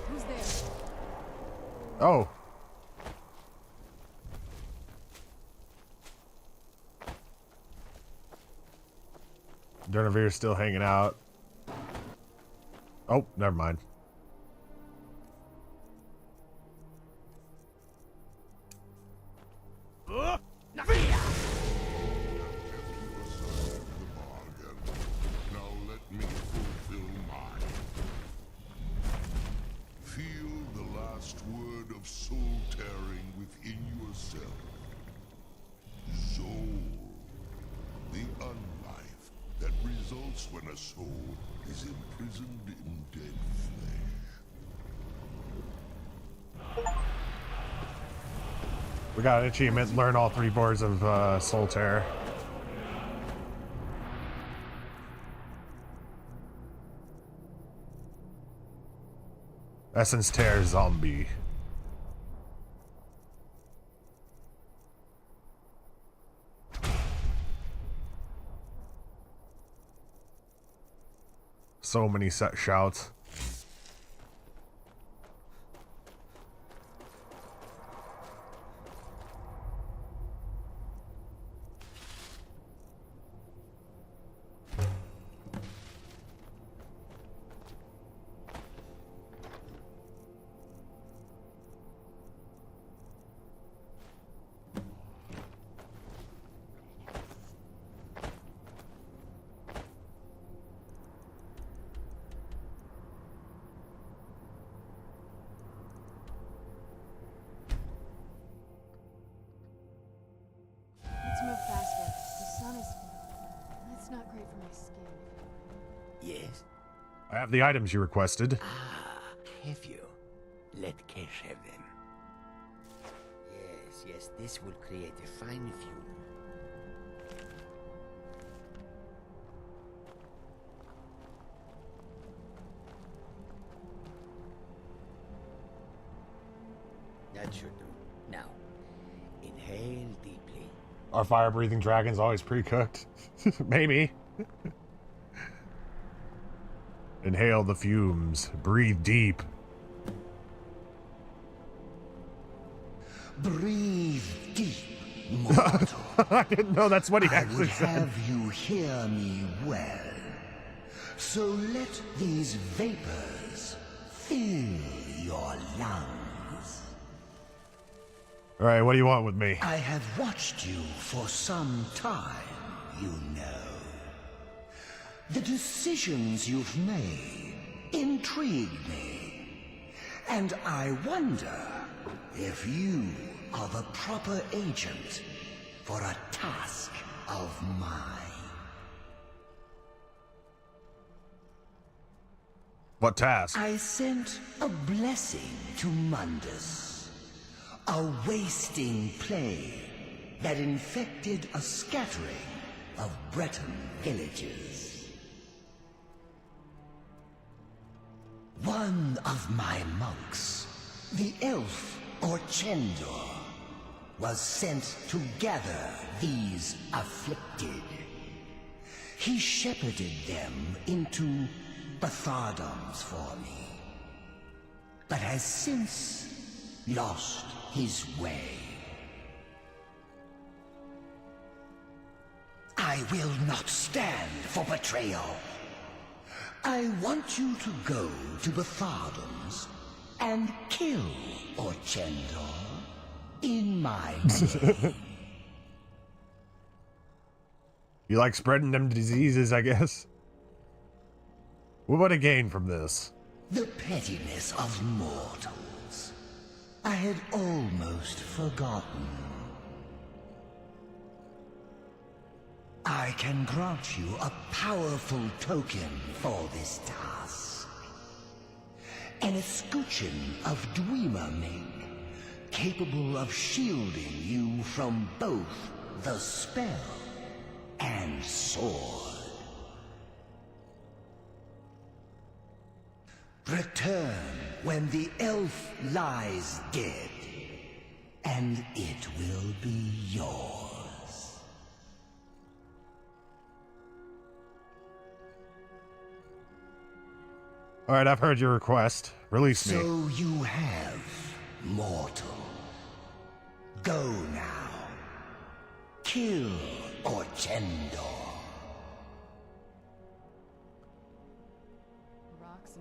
Who's there? Oh. Dernavir's still hanging out. Oh, never mind. Now let me fulfill mine. Feel the last word of soul tearing within yourself. Soul. The unlife that results when a soul is imprisoned in dead flesh. We got an achievement, learn all 3 boards of Soul Terror. Essence Tear Zombie. So many set shouts. Let's move faster. The sun is... That's not great for my skin. Yes? I have the items you requested. Have you? Let Kesh have them. Yes, this will create a fine view. That should do. Now, inhale deeply. Are fire-breathing dragons always pre-cooked? Maybe. Inhale the fumes. Breathe deep. Breathe deep, mortal. I didn't know that's what he I actually would said. have you hear me well. So let these vapors fill your lungs. Alright, what do you want with me? I have watched you for some time, you know. The decisions you've made intrigue me. And I wonder if you are the proper agent for a task of mine. What task? I sent a blessing to Mundus. A wasting plague that infected a scattering of Breton villages. One of my monks, the elf Orchendor, was sent to gather these afflicted. He shepherded them into Bathardums for me, but has since lost his way. I will not stand for betrayal. I want you to go to Bathardums and kill Orchendor in my name. You like spreading them diseases, I guess? What would I gain from this? The pettiness of mortals. I had almost forgotten. I can grant you a powerful token for this task. An escutcheon of Dwemer capable of shielding you from both the spell and sword. Return when the elf lies dead, and it will be yours. All right, I've heard your request. Release me. So you have, mortal. Go now. Kill Orchendor. Rocks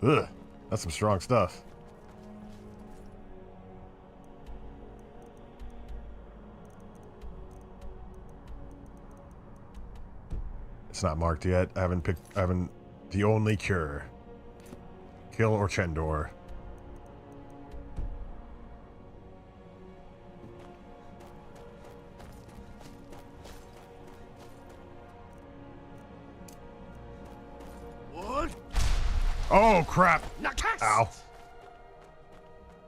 and Ugh, that's some strong stuff. It's not marked yet. I haven't picked. I haven't. The only cure. Kill Orchendor. What? Oh crap! Ow!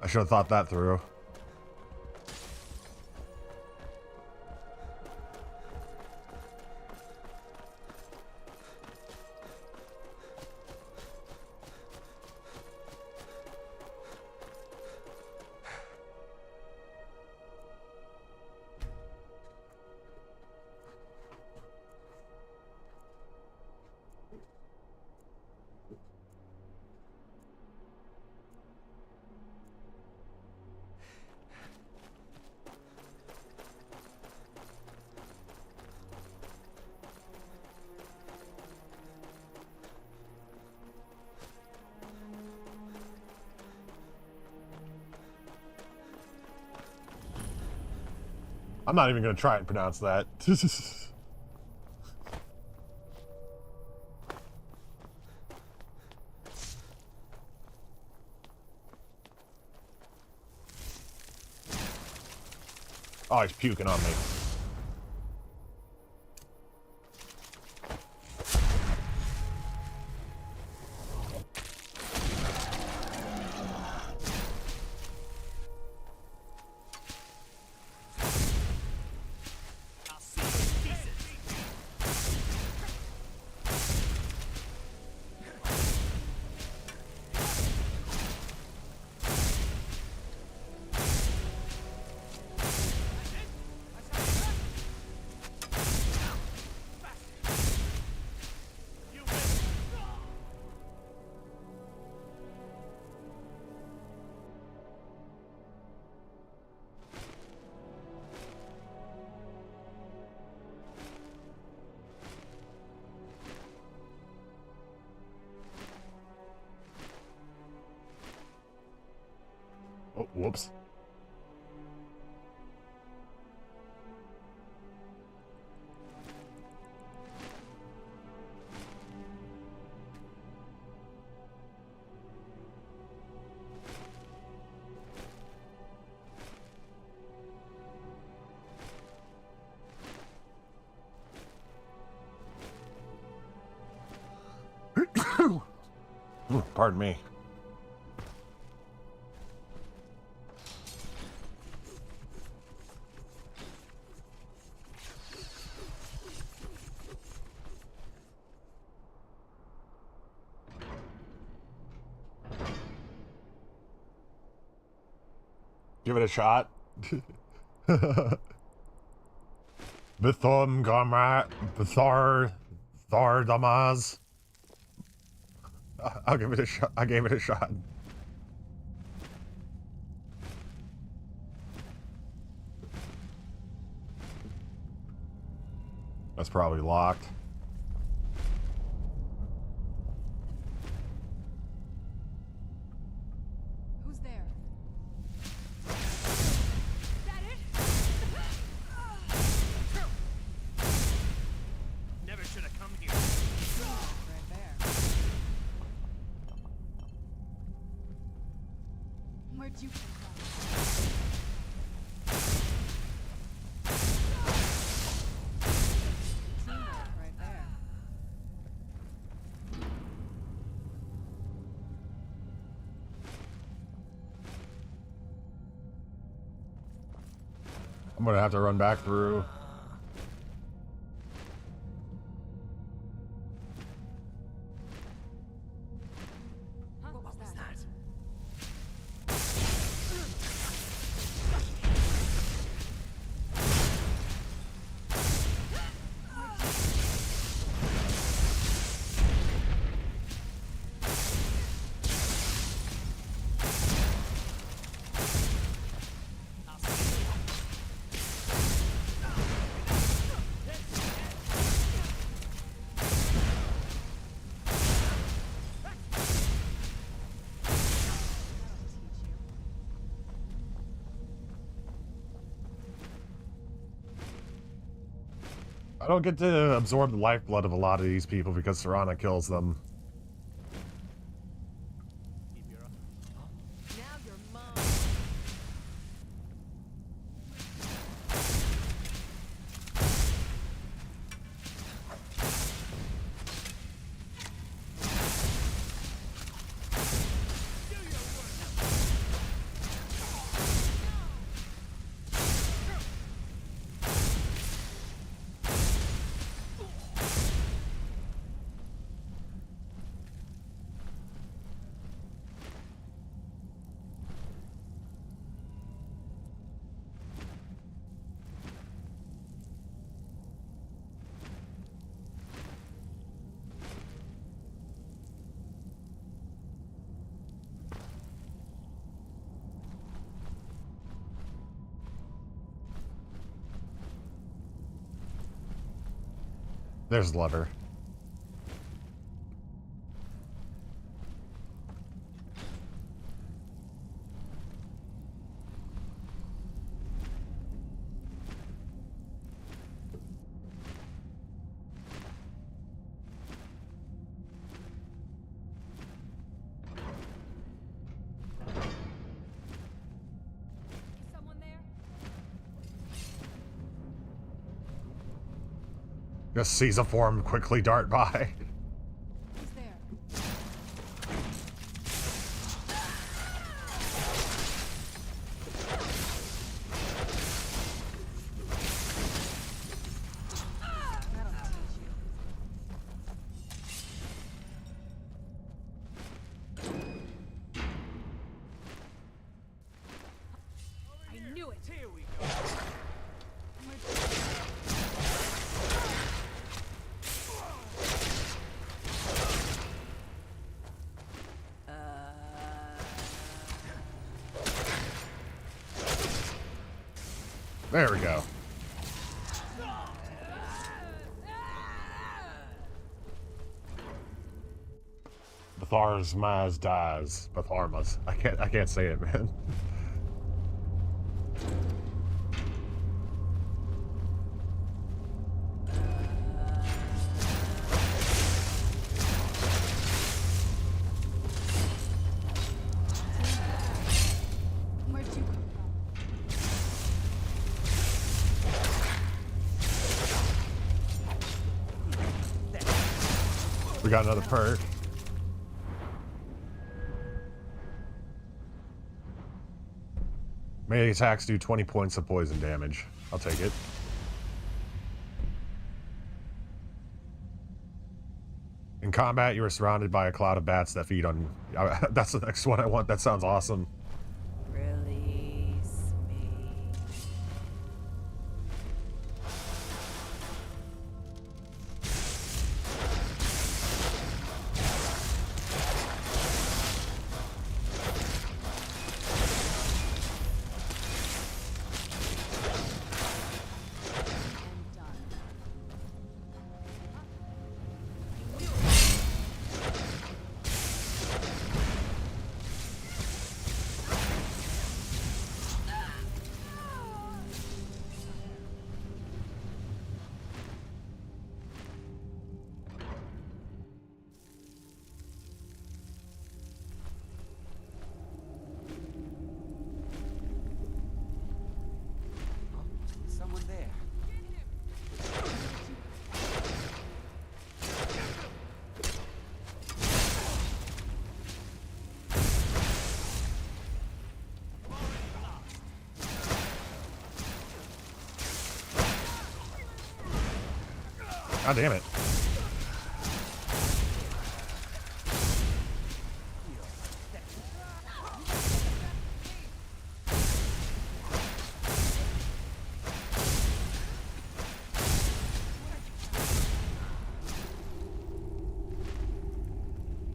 I should have thought that through. I'm not even going to try and pronounce that. Oh, he's puking on me. Oh, whoops. Pardon me. Give it a shot. Bithom Gamrat Thar Damaz. I'll give it a shot. I gave it a shot. That's probably locked. Who's there? Never should have come here. Right there. Where'd you come from? Teamwork right there. I'm gonna have to run back through. What was that? I don't get to absorb the lifeblood of a lot of these people because Serana kills them. There's the lever. Just sees a form quickly dart by. He's there. I knew it. Here we go. There we go. Bathar's Maz dies. Batharmas. I can't say it, man. Where'd you come from? We got another perk. Melee attacks do 20 points of poison damage. I'll take it. In combat, you are surrounded by a cloud of bats that feed on... That's the next one I want. That sounds awesome. Release me. Someone there. God damn it.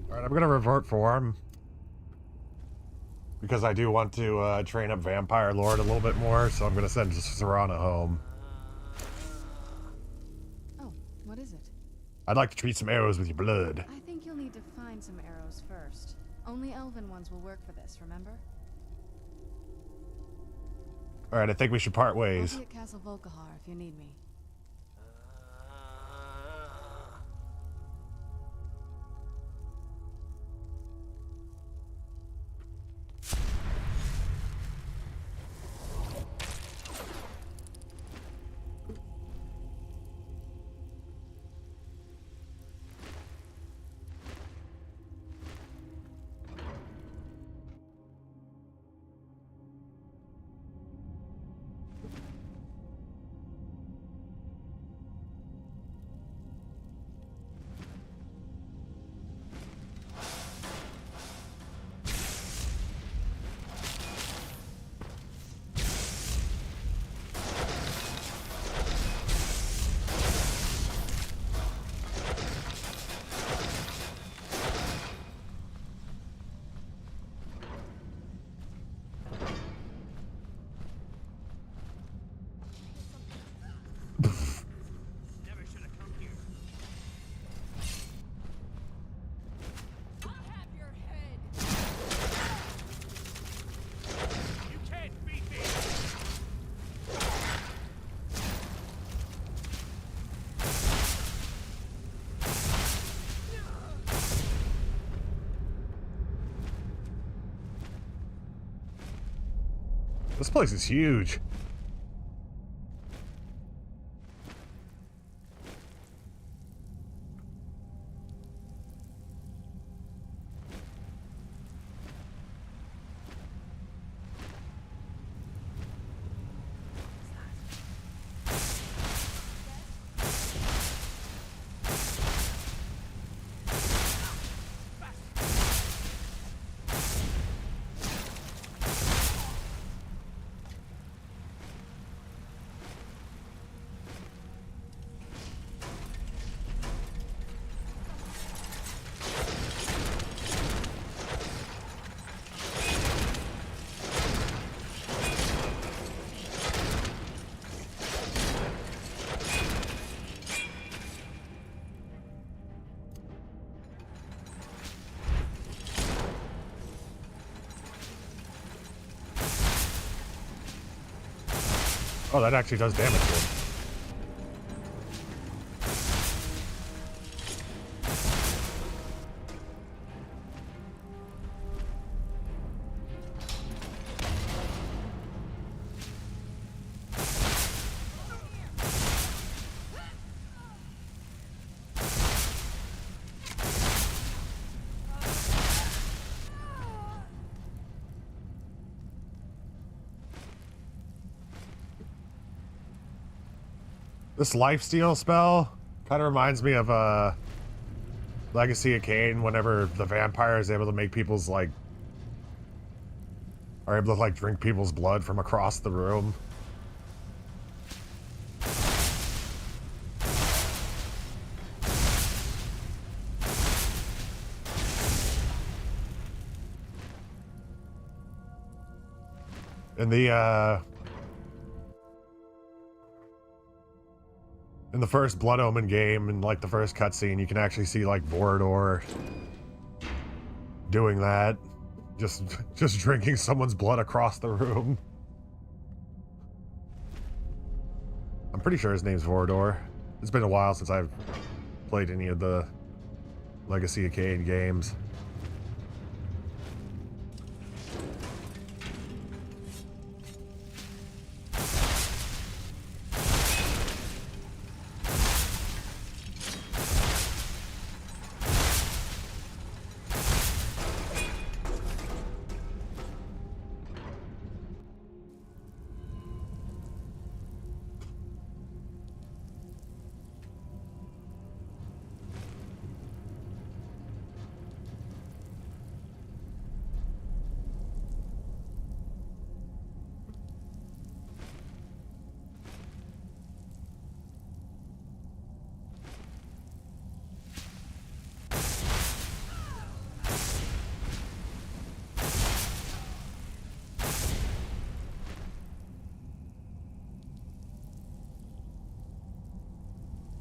Alright, I'm gonna revert form. Because I do want to train up Vampire Lord a little bit more, so I'm gonna send Serana home. Oh, what is it? I'd like to treat some arrows with your blood. I think you'll need to find some arrows first. Only elven ones will work for this, remember? Alright, I think we should part ways. I'll be at Castle Volkihar if you need me. This place is huge. Oh, that actually does damage to him. This lifesteal spell kind of reminds me of Legacy of Kain, whenever the vampire is able to make people's are able to drink people's blood from across the room. In the first Blood Omen game, in the first cutscene, you can actually see Vorador doing that, just drinking someone's blood across the room. I'm pretty sure his name's Vorador. It's been a while since I've played any of the Legacy of Kain games.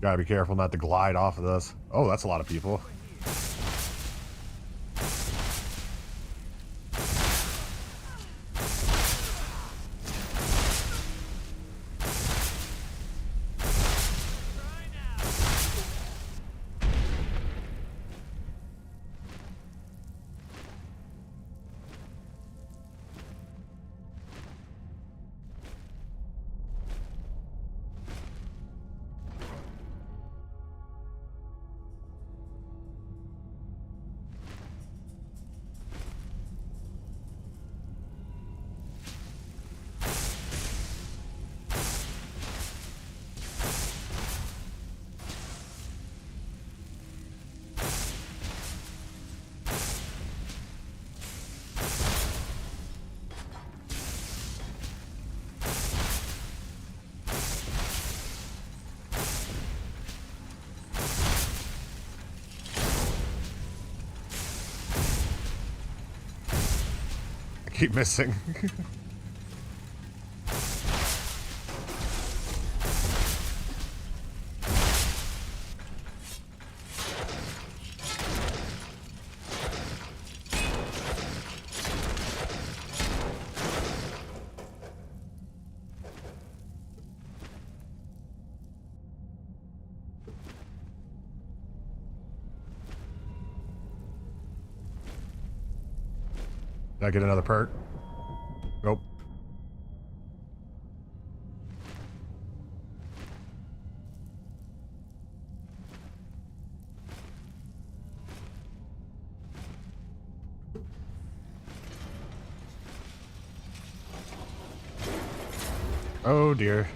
Gotta be careful not to glide off of this. Oh, that's a lot of people. Keep missing. Did I get another perk? Nope. Oh dear.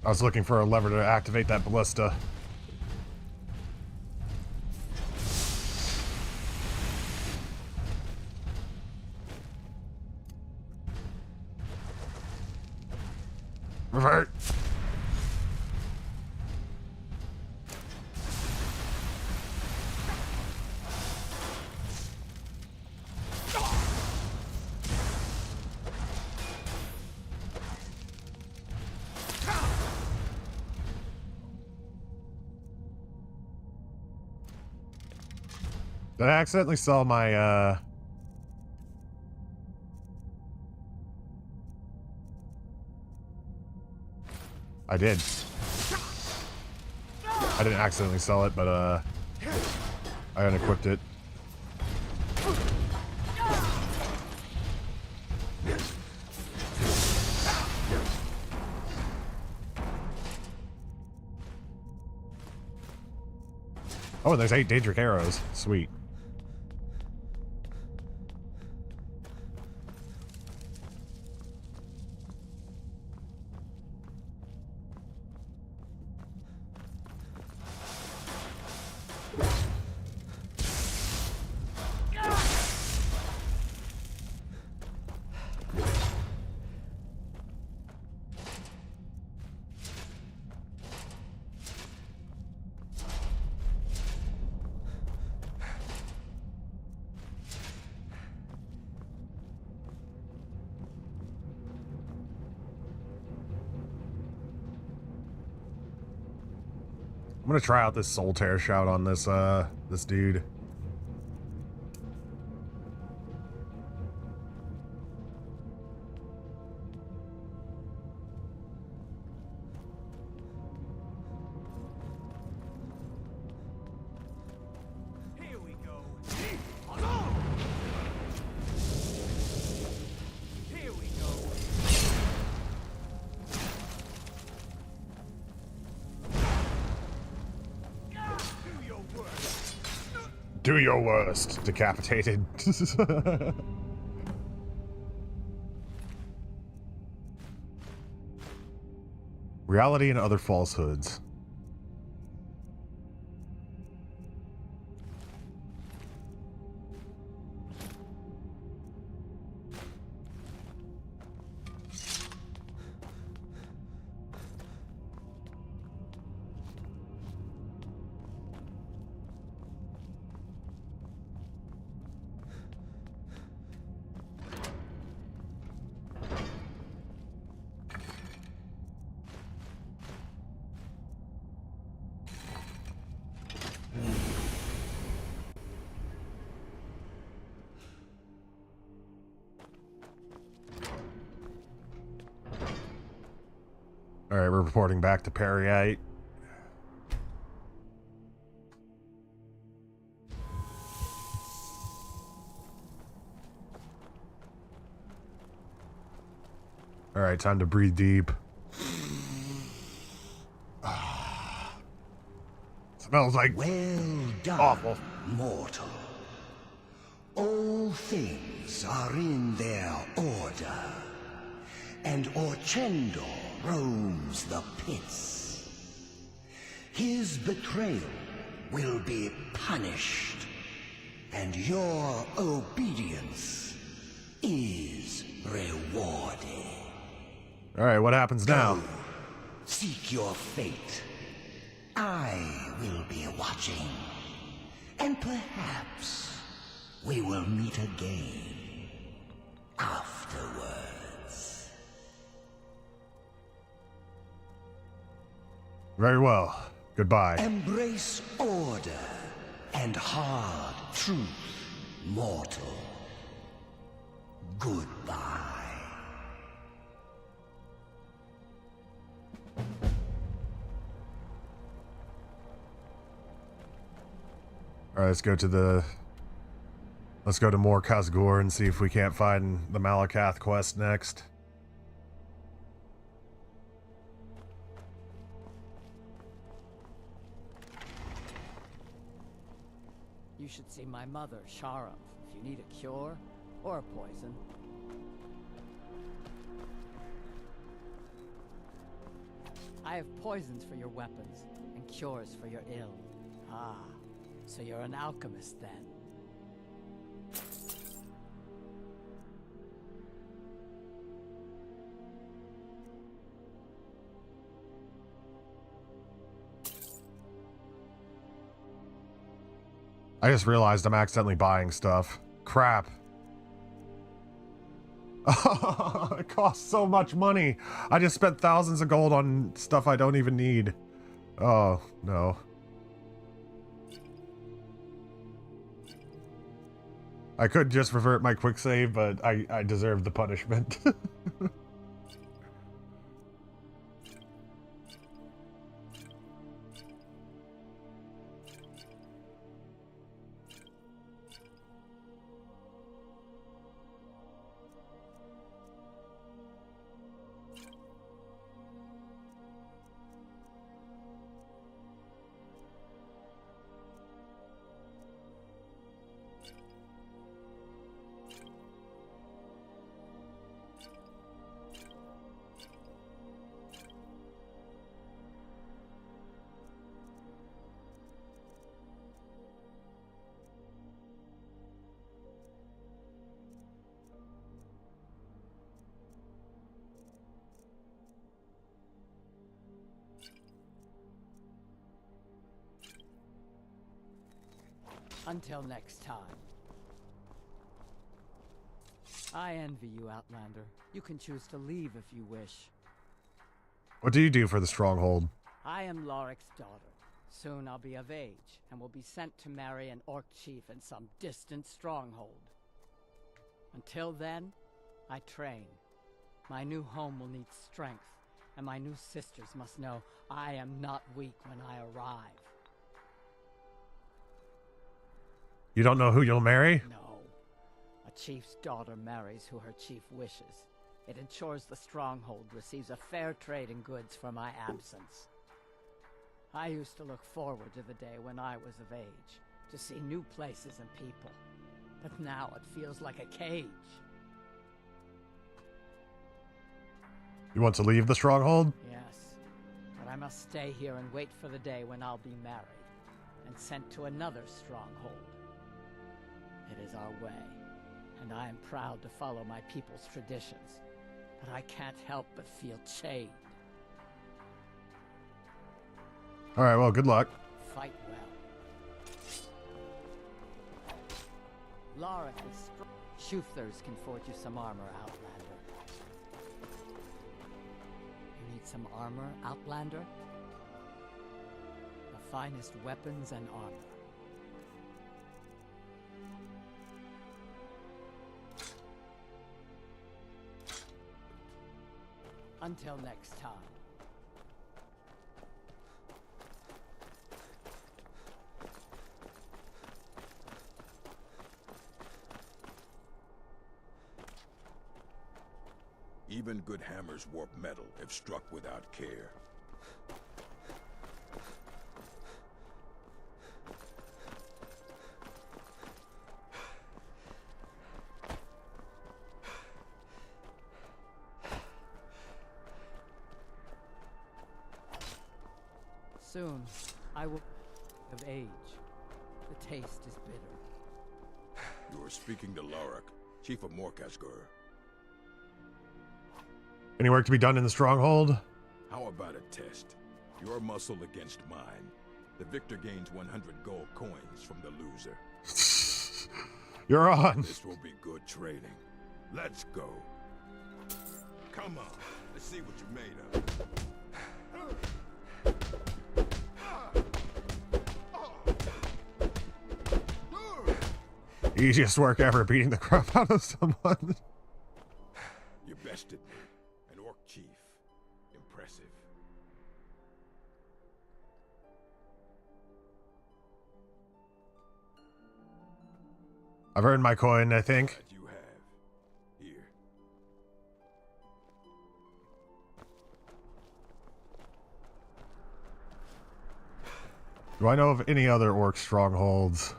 I was looking for a lever to activate that ballista. Revert. Did I accidentally sell my, I did. I didn't accidentally sell it, but, I unequipped it. Oh, there's 8 Daedric arrows. Sweet. I'm gonna try out this Soul Tear shout on this this dude. Here we go. Here we go. Do your worst. Decapitated. Reality and other falsehoods. Alright, we're reporting back to Perryite. Alright, time to breathe deep. Smells like well done, awful. Mortal. All things are in their order, and Orchendor roams the pits. His betrayal will be punished, and your obedience is rewarded. Alright, what happens now? Seek your fate. I will be watching, and perhaps we will meet again afterwards. Very well. Goodbye. Embrace order and hard truth, mortal. Goodbye. Alright, let's go to more Khazgor and see if we can't find the Malakath quest next. You should see my mother, Sharam, if you need a cure or a poison. I have poisons for your weapons and cures for your ill. Ah, so you're an alchemist then. I just realized I'm accidentally buying stuff. Crap. It costs so much money. I just spent thousands of gold on stuff I don't even need. Oh, no. I could just revert my quick save, but I deserve the punishment. Until next time. I envy you, Outlander. You can choose to leave if you wish. What do you do for the stronghold? I am Lorik's daughter. Soon I'll be of age, and will be sent to marry an orc chief in some distant stronghold. Until then, I train. My new home will need strength, and my new sisters must know I am not weak when I arrive. You don't know who you'll marry? No. A chief's daughter marries who her chief wishes. It ensures the stronghold receives a fair trade in goods for my absence. I used to look forward to the day when I was of age, to see new places and people. But now it feels like a cage. You want to leave the stronghold? Yes, but I must stay here and wait for the day when I'll be married, and sent to another stronghold. It is our way, and I am proud to follow my people's traditions, but I can't help but feel chained. Alright, well, good luck. Fight well. Lorik is strong. Shoofters can forge you some armor, Outlander. You need some armor, Outlander? The finest weapons and armor. Until next time. Even good hammers warp metal if struck without care. Soon, I will be of age. The taste is bitter. You are speaking to Lorik, Chief of Morkasgur. Any work to be done in the stronghold? How about a test? Your muscle against mine. The victor gains 100 gold coins from the loser. You're on. This will be good training. Let's go. Come on, let's see what you're made of. Easiest work ever, beating the crap out of someone. You bested me. An orc chief. Impressive. I've earned my coin, I think. That you have. Here. Do I know of any other orc strongholds?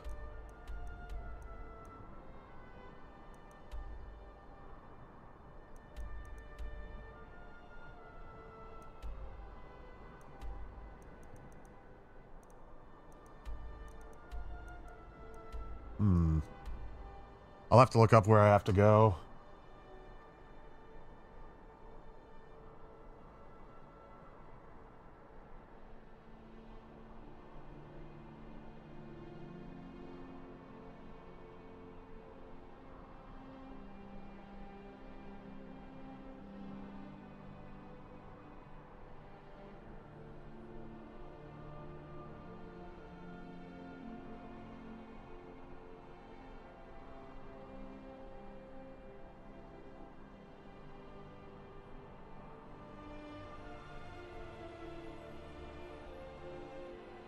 I'll have to look up where I have to go.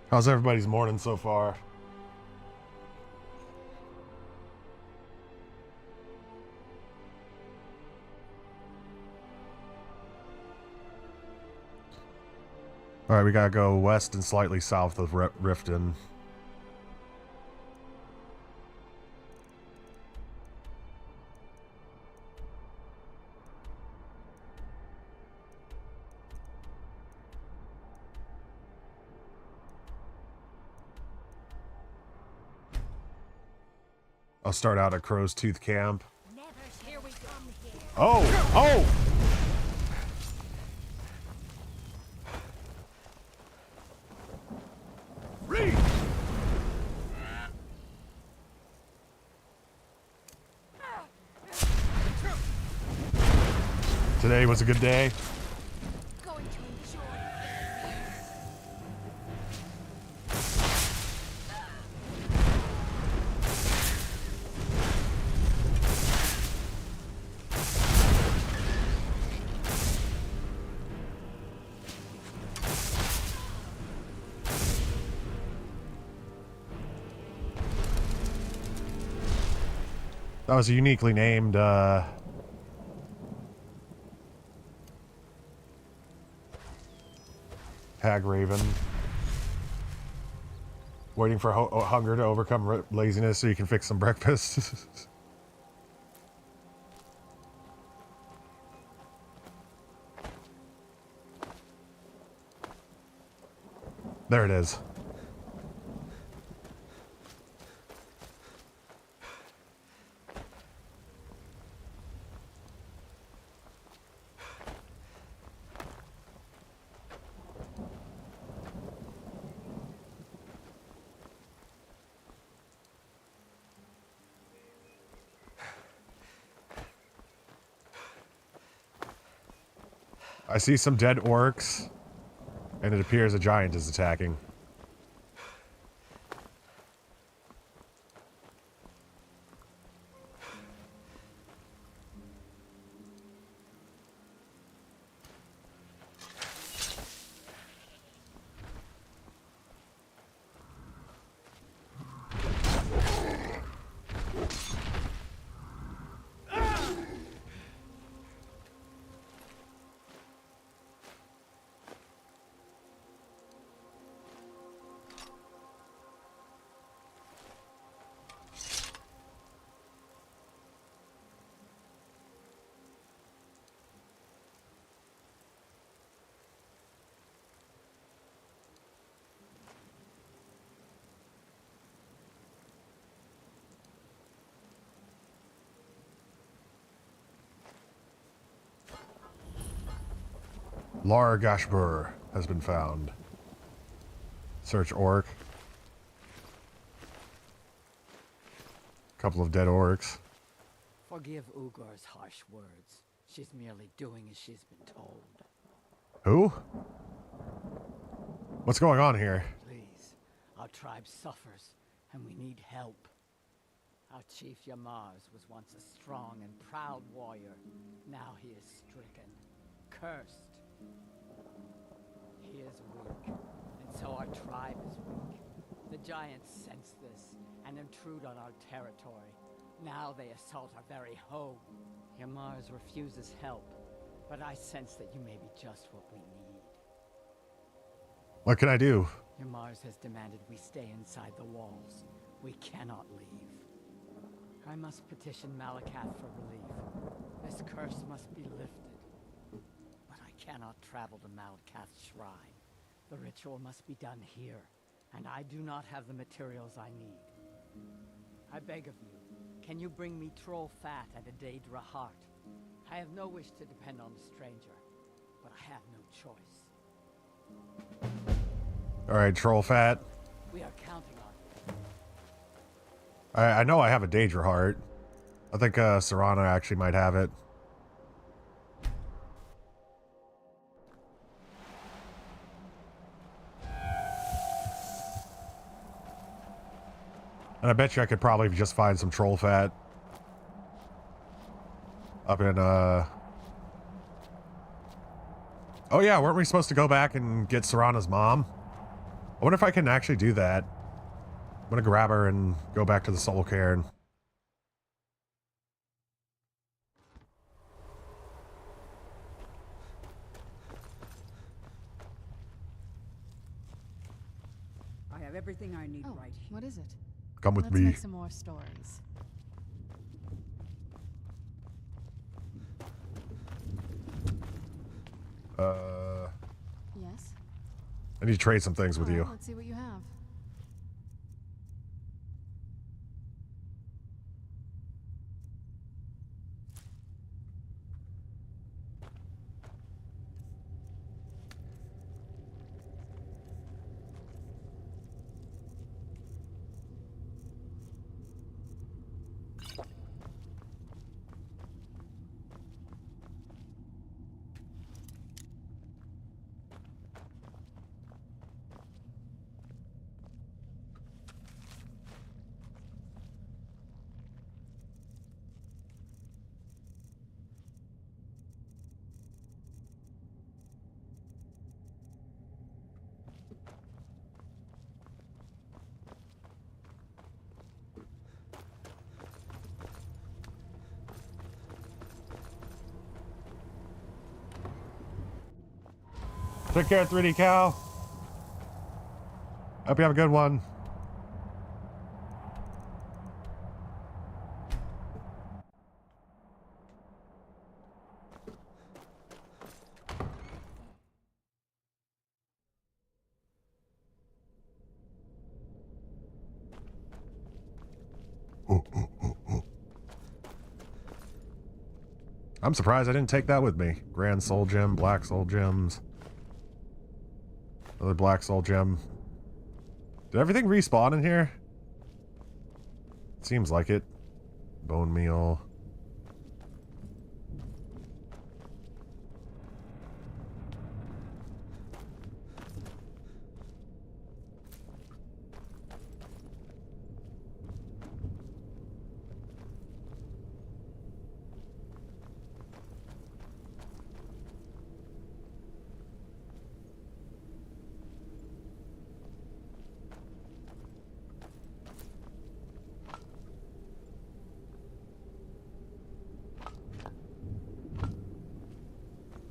How's everybody's morning so far? Alright, we gotta go west and slightly south of Riften. I'll start out at Crow's Tooth Camp. Oh! Oh! Read! Today was a good day. That was a uniquely named, Hag Raven. Waiting for hunger to overcome laziness so you can fix some breakfast. There it is. I see some dead orcs, and it appears a giant is attacking. Largashbur has been found. Search orc. Couple of dead orcs. Forgive Ugar's harsh words. She's merely doing as she's been told. Who? What's going on here? Please, our tribe suffers, and we need help. Our chief Yamars was once a strong and proud warrior. Now he is stricken, cursed. He is weak, and so our tribe is weak. The giants sense this and intrude on our territory. Now they assault our very home. Yamars refuses help, but I sense that you may be just what we need. What can I do? Yamars has demanded we stay inside the walls. We cannot leave. I must petition Malakath for relief. This curse must be lifted. But I cannot travel to Malakath's shrine. The ritual must be done here, and I do not have the materials I need. I beg of you, can you bring me troll fat and a Daedra heart? I have no wish to depend on a stranger, but I have no choice. Alright, troll fat. We are counting on you. I know I have a Daedra heart. I think Serana actually might have it. And I bet you I could probably just find some troll fat up in, Oh yeah, weren't we supposed to go back and get Serana's mom? I wonder if I can actually do that. I'm gonna grab her and go back to the Soul Cairn. I have everything I need right here. What is it? Come with Let's me. make some more stories. Yes? I need to trade some things with All right, you. let's see what you have. Take care, 3D Cow. Hope you have a good one. I'm surprised I didn't take that with me. Grand Soul Gem, Black Soul Gems. Another Black Soul Gem. Did everything respawn in here? Seems like it. Bone meal.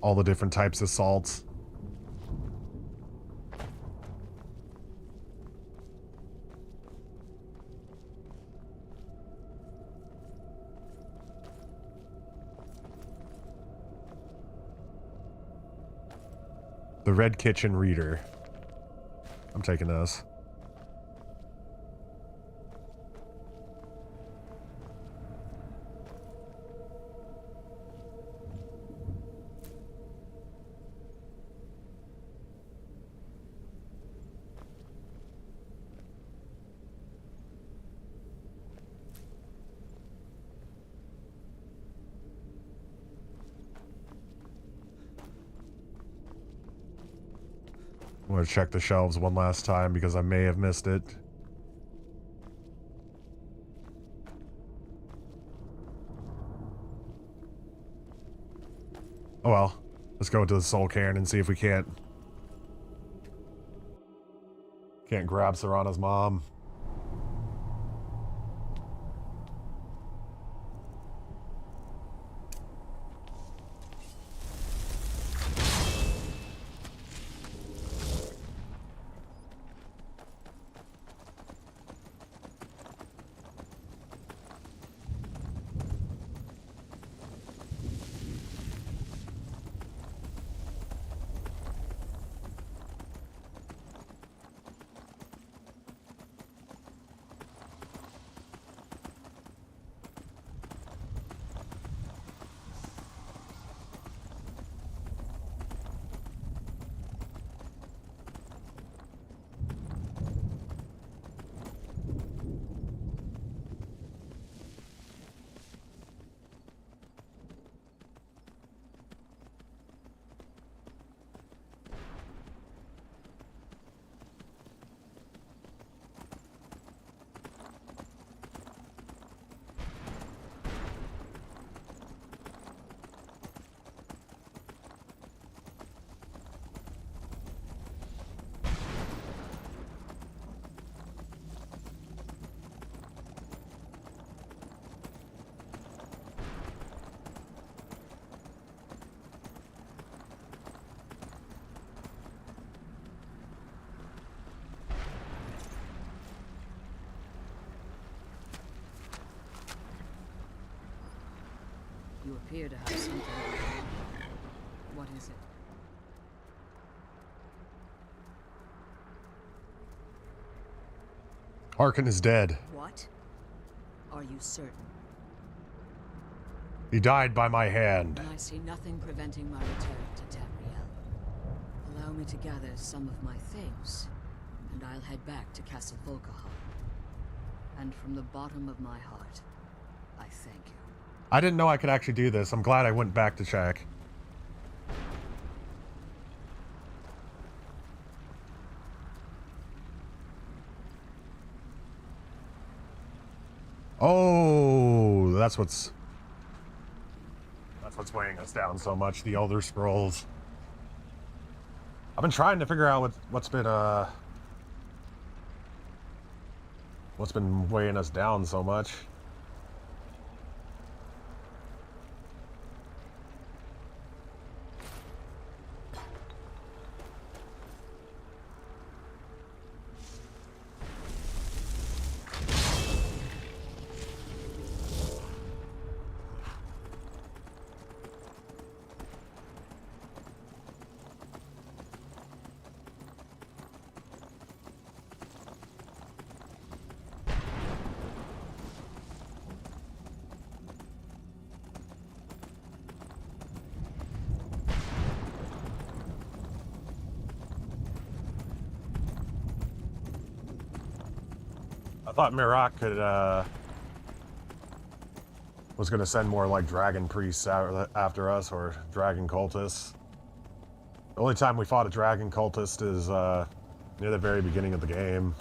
All the different types of salts. The Red Kitchen Reader. I'm taking this. I'm gonna check the shelves one last time because I may have missed it. Oh well. Let's go into the Soul Cairn and see if we can't grab Serana's mom. You appear to have something. What is it? Harkin is dead. What? Are you certain? He died by my hand. I see nothing preventing my return to Tamriel. Allow me to gather some of my things, and I'll head back to Castle Volkahar. And from the bottom of my heart, I thank you. I didn't know I could actually do this. I'm glad I went back to check. Oh, that's what's weighing us down so much, the Elder Scrolls. I've been trying to figure out what's been weighing us down so much. I thought Mirak could, was going to send more, like, dragon priests after us, or dragon cultists. The only time we fought a dragon cultist is, near the very beginning of the game.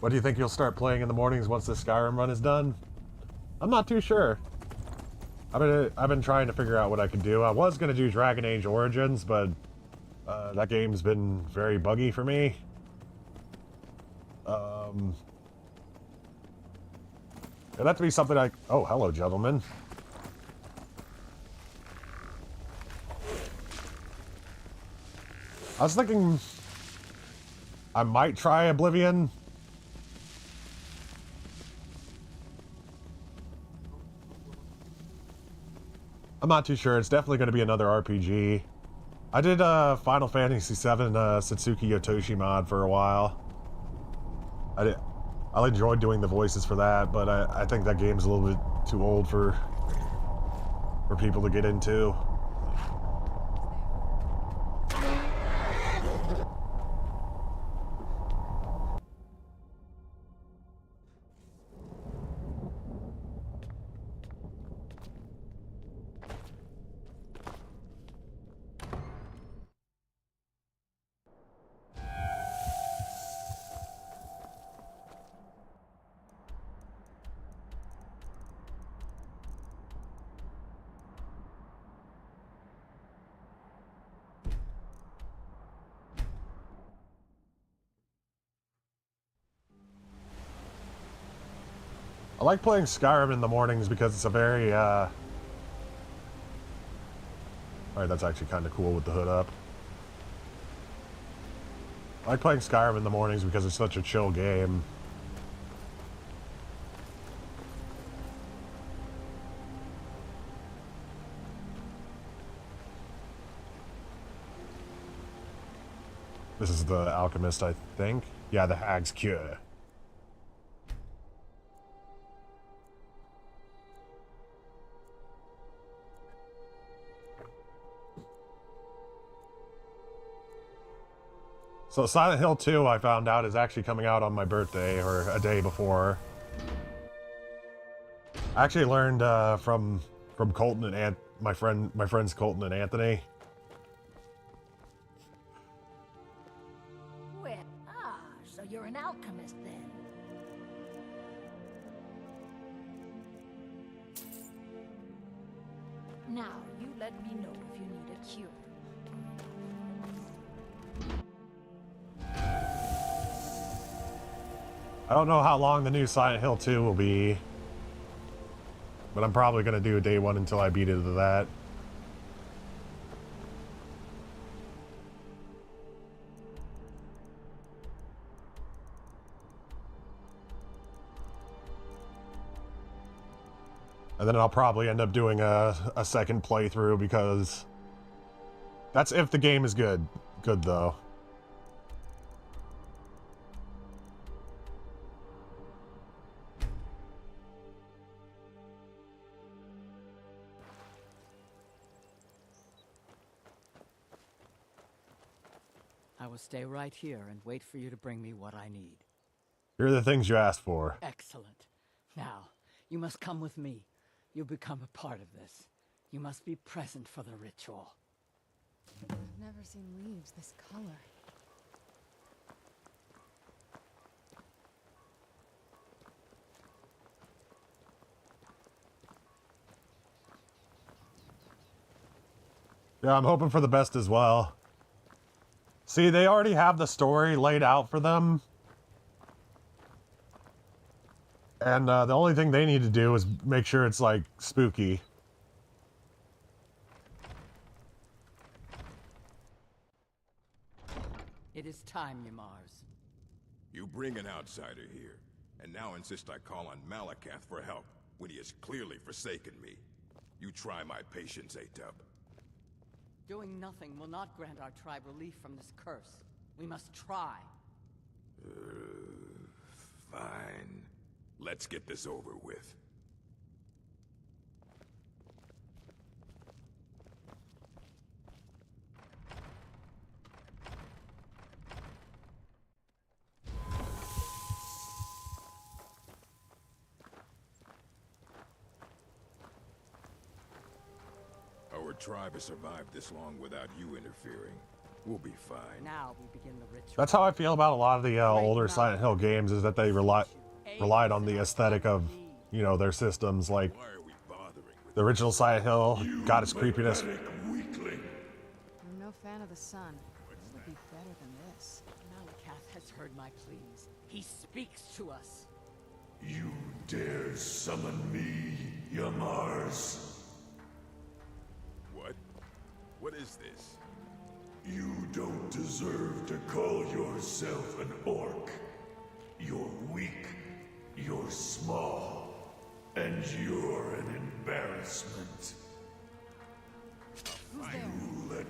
What do you think you'll start playing in the mornings once this Skyrim run is done? I'm not too sure. I've been trying to figure out what I could do. I was going to do Dragon Age Origins, but, that game's been very buggy for me. It'd have to be something like... Oh, hello, gentlemen. I was thinking... I might try Oblivion. I'm not too sure. It's definitely going to be another RPG. I did Final Fantasy VII Satsuki Yotoshi mod for a while. I enjoyed doing the voices for that, but I think that game's a little bit too old for people to get into. I like playing Skyrim in the mornings because it's a very, Alright, that's actually kind of cool with the hood up. I like playing Skyrim in the mornings because it's such a chill game. This is the Alchemist, I think. Yeah, the Hag's Cure. So Silent Hill 2, I found out, is actually coming out on my birthday, or a day before. I actually learned from Colton and my friends Colton and Anthony. Well, so you're an alchemist then. Now, you let me know if you need a cure. I don't know how long the new Silent Hill 2 will be, but I'm probably going to do a day one until I beat it to that. And then I'll probably end up doing a second playthrough because that's if the game is good. Good though. I will stay right here and wait for you to bring me what I need. Here are the things you asked for. Excellent. Now, you must come with me. You'll become a part of this. You must be present for the ritual. I've never seen leaves this color. Yeah, I'm hoping for the best as well. See, they already have the story laid out for them. And the only thing they need to do is make sure it's, like, spooky. It is time, Ymars. You bring an outsider here, and now insist I call on Malakath for help, when he has clearly forsaken me. You try my patience, Atub. Doing nothing will not grant our tribe relief from this curse. We must try. Fine. Let's get this over with. Our tribe has survived this long without you interfering. We'll be fine. Now we begin the ritual. That's how I feel about a lot of the older Silent Hill games, is that they relied on the aesthetic of, you know, their systems. Like, the original Silent Hill got its creepiness. I'm no fan of the sun. This would be better than this. Malakath has heard my pleas. He speaks to us. You dare summon me, Ymars? What? What is this? You don't deserve to call yourself an orc. You're weak, you're small, and you're an embarrassment. You let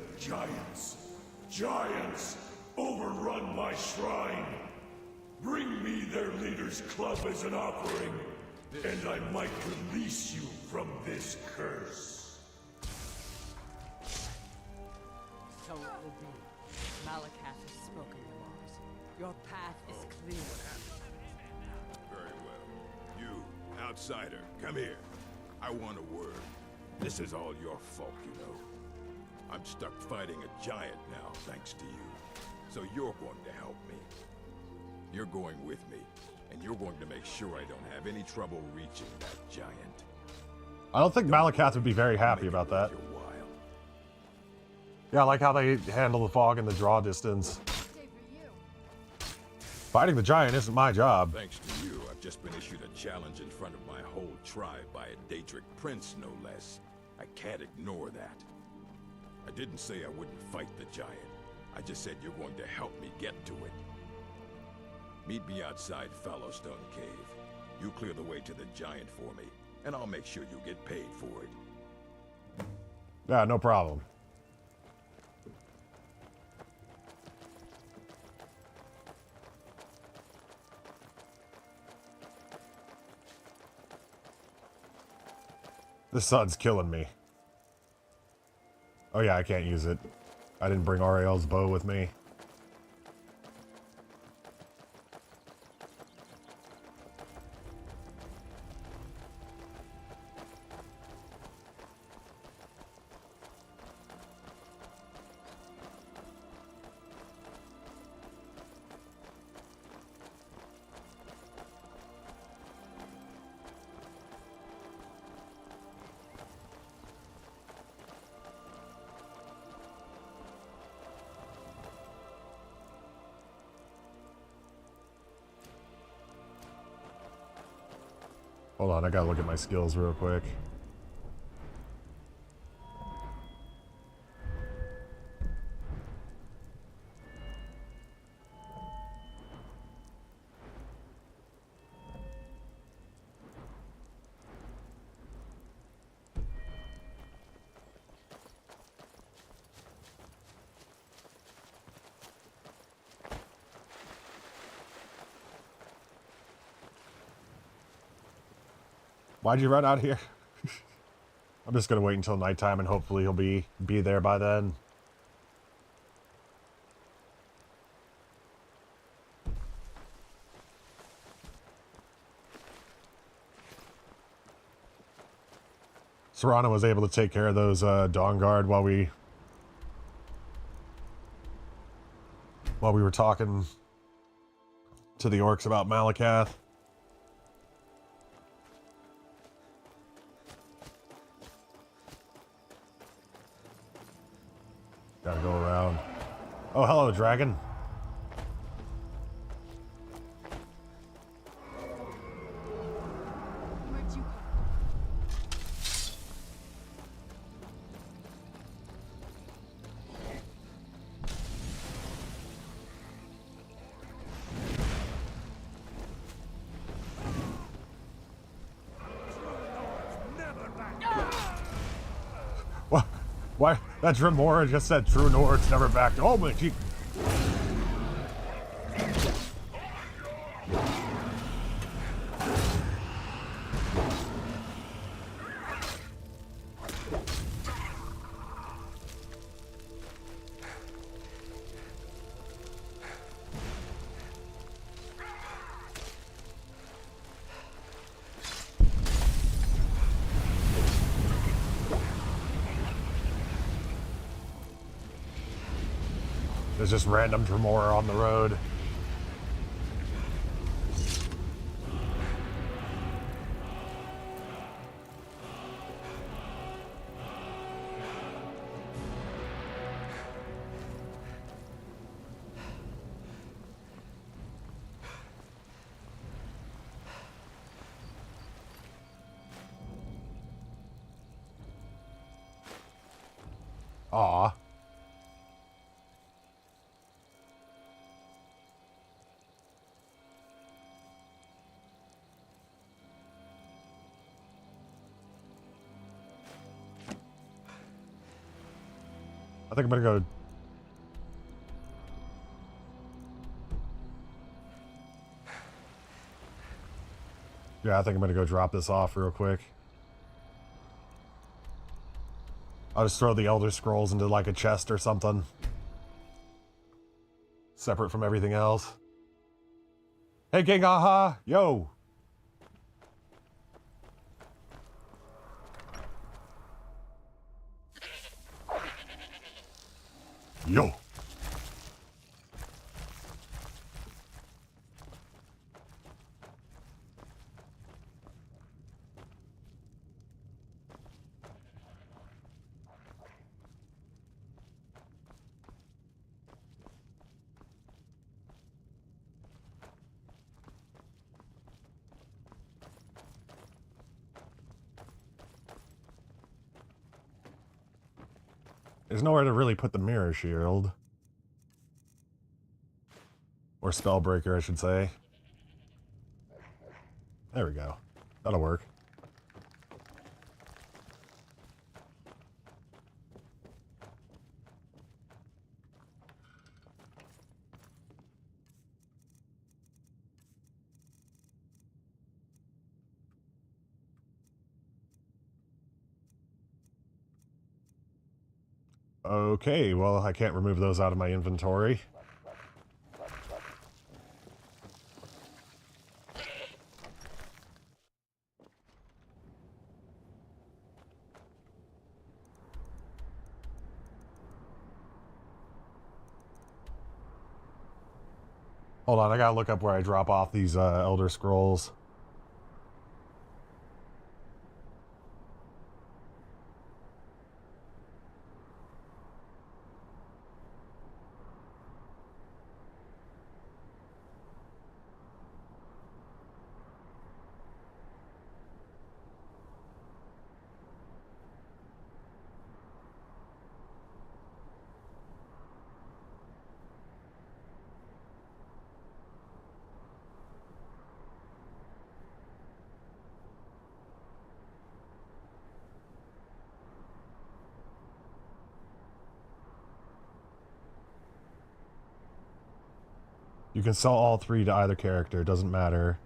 giants overrun my shrine. Bring me their leader's club as an offering, and I might release you from this curse. So it will be. Malakath has spoken, Ymars. Your path is clear. Very well. You, outsider, come here. I want a word. This is all your fault, you know. I'm stuck fighting a giant now, thanks to you. So you're going to help me. You're going with me, and you're going to make sure I don't have any trouble reaching that giant. I don't think Malakath would be very happy about that. Yeah, I like how they handle the fog and the draw distance. Fighting the giant isn't my job. Thanks to you, I've just been issued a challenge in front of my whole tribe by a Daedric prince, no less. I can't ignore that. I didn't say I wouldn't fight the giant. I just said you're going to help me get to it. Meet me outside Fallowstone Cave. You clear the way to the giant for me, and I'll make sure you get paid for it. Yeah, no problem. The sun's killing me. Oh yeah, I can't use it. I didn't bring Ariel's bow with me. Hold on, I gotta look at my skills real quick. Why'd you run out here? I'm just gonna wait until nighttime and hopefully he'll be there by then. Serrano was able to take care of those Dawn Guard while we were talking to the orcs about Malakath. Gotta go around. Oh, hello, dragon. Where'd you come? What? Why? That Dremora just said True North's never backed. Oh my gee. There's just random Dremora on the road. Aw. I think I'm gonna go. Yeah, I think I'm gonna go drop this off real quick. I'll just throw the Elder Scrolls into like a chest or something. Separate from everything else. Hey, King Aha! Yo! Yo! There's nowhere to really put the mirror shield. Or Spellbreaker, I should say. There we go. That'll work. Okay, well, I can't remove those out of my inventory. Hold on, I gotta look up where I drop off these Elder Scrolls. You can sell all three to either character, it doesn't matter.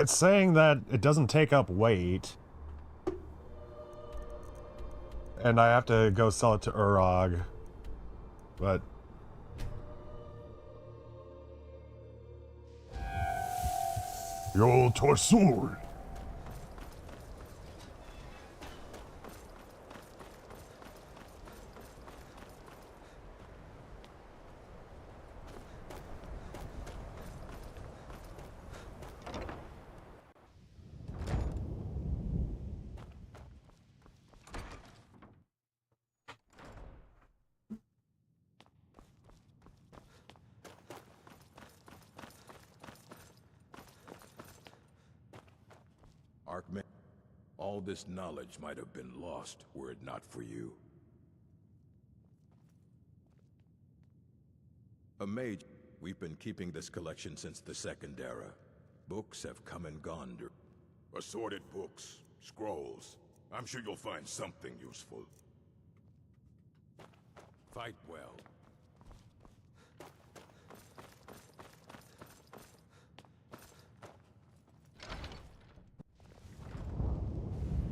It's saying that it doesn't take up weight. And I have to go sell it to Urog. But... Your torso. Arkman, all this knowledge might have been lost were it not for you. A mage, we've been keeping this collection since the Second Era. Books have come and gone. Assorted books, scrolls. I'm sure you'll find something useful. Fight well.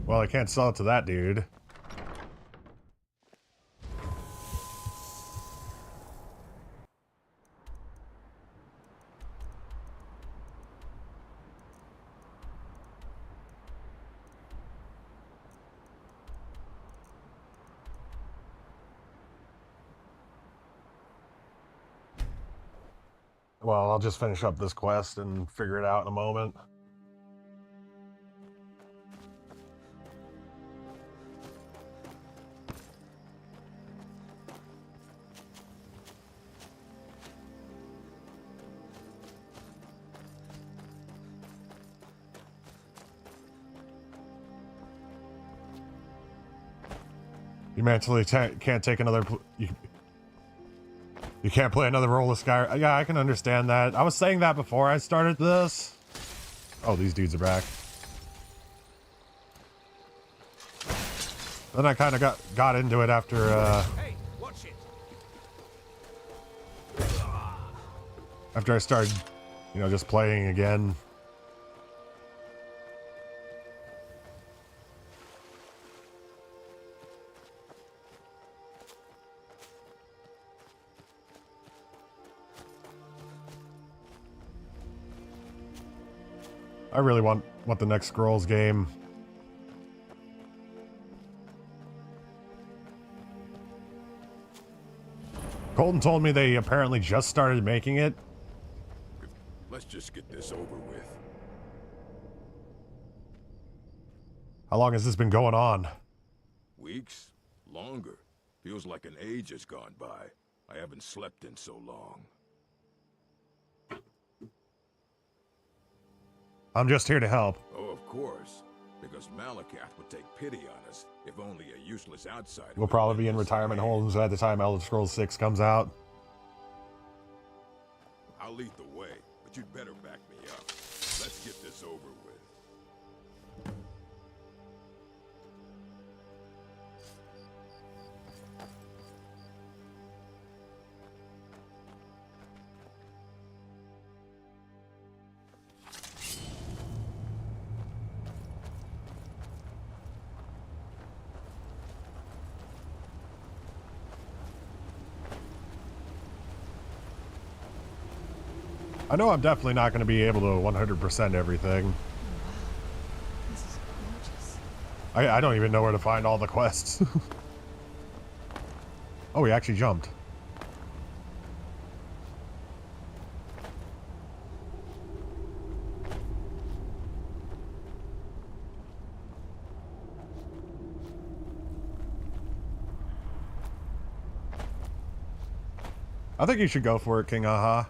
Well, I can't sell it to that dude. Well, I'll just finish up this quest and figure it out in a moment. You mentally can't take another... You can't play another role of Skyrim. Yeah, I can understand that. I was saying that before I started this. Oh, these dudes are back. Then I kind of got into it after, Hey, watch it. after I started, you know, just playing again. I really want the next Scrolls game. Colton told me they apparently just started making it. Let's just get this over with. How long has this been going on? Weeks? Longer. Feels like an age has gone by. I haven't slept in so long. I'm just here to help. Oh, of course. Because Malakath would take pity on us if only a useless outsider. We'll probably be in retirement homes at the time Elder Scrolls 6 comes out. I'll lead the way, but you'd better back me up. Let's get this over with. I know I'm definitely not going to be able to 100% everything. This is gorgeous. I don't even know where to find all the quests. Oh, he actually jumped. I think you should go for it, King Aha.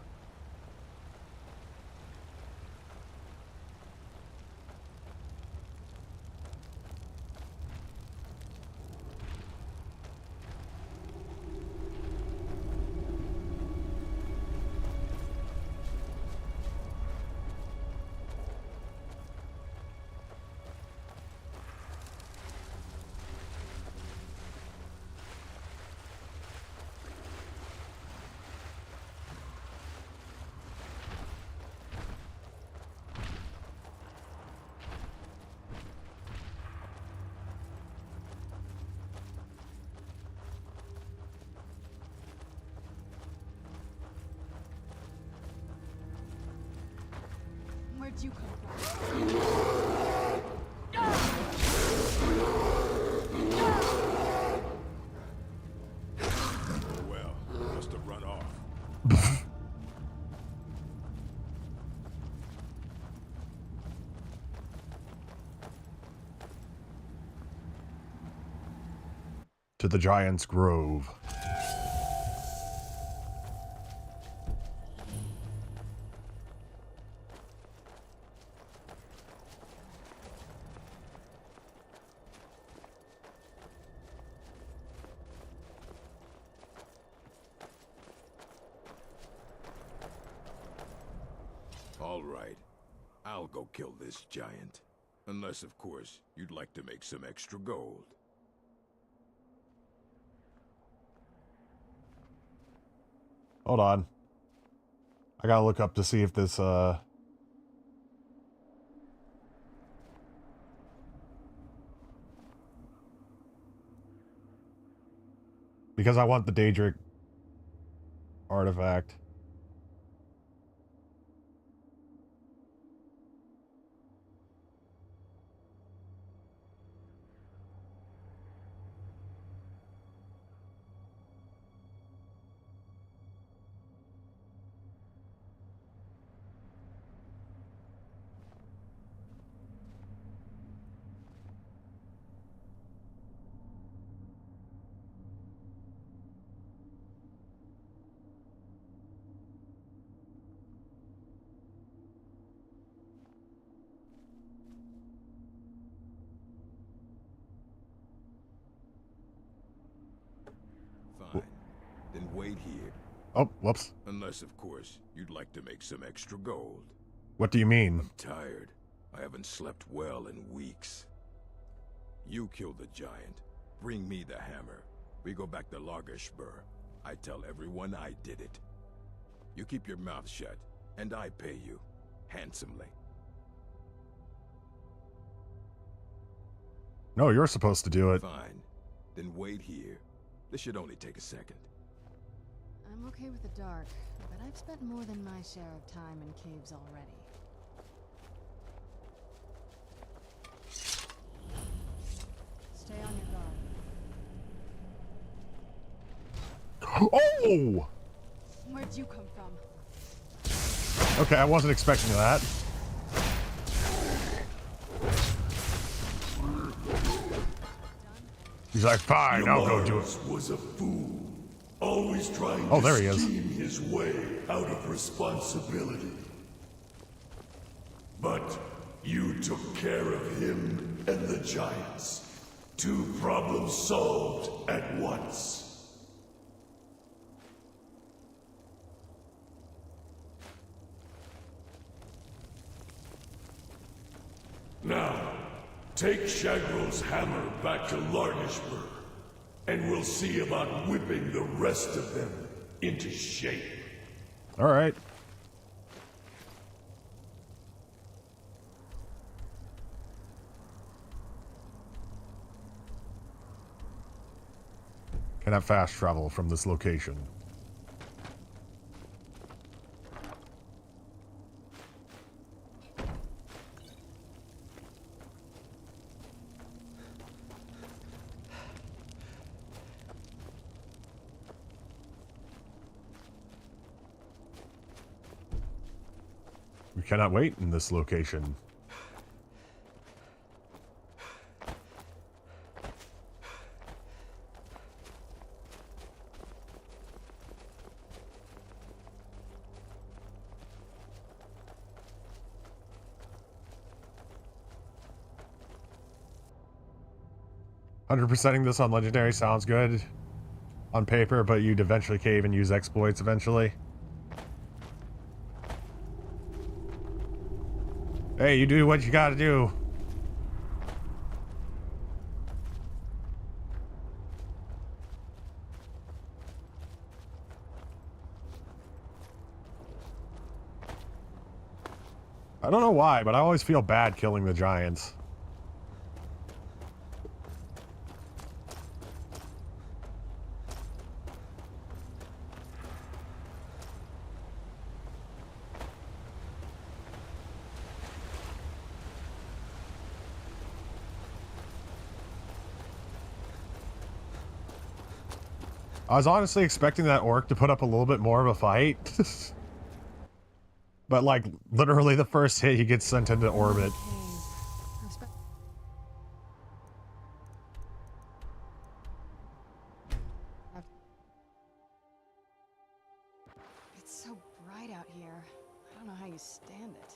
Where'd you come from? Well, must have run off. To the Giant's Grove. All right. I'll go kill this giant. Unless, of course, you'd like to make some extra gold. Hold on. I gotta look up to see if this, because I want the Daedric artifact. Fine. Then wait here. Oh, whoops. Unless, of course, you'd like to make some extra gold. What do you mean? I'm tired. I haven't slept well in weeks. You kill the giant. Bring me the hammer. We go back to Lagerspur. I tell everyone I did it. You keep your mouth shut, and I pay you. Handsomely. No, you're supposed to do it. Fine. Then wait here. This should only take a second. I'm okay with the dark, but I've spent more than my share of time in caves already. Stay on your guard. Oh! Where'd you come from? Okay, I wasn't expecting that. He's like, fine, I'll go do it. Was a fool, always trying Oh, to there he is. scheme his way out of responsibility. But you took care of him and the giants. 2 problems solved at once. Now, take Shagrel's hammer back to Larnishburg, and we'll see about whipping the rest of them into shape. All right. Can I fast travel from this location? We cannot wait in this location. %ing this on Legendary sounds good on paper, but you'd eventually cave and use exploits eventually. Hey, you do what you gotta do. I don't know why, but I always feel bad killing the giants. I was honestly expecting that orc to put up a little bit more of a fight. But like, literally the first hit, he gets sent into orbit. It's so bright out here. I don't know how you stand it.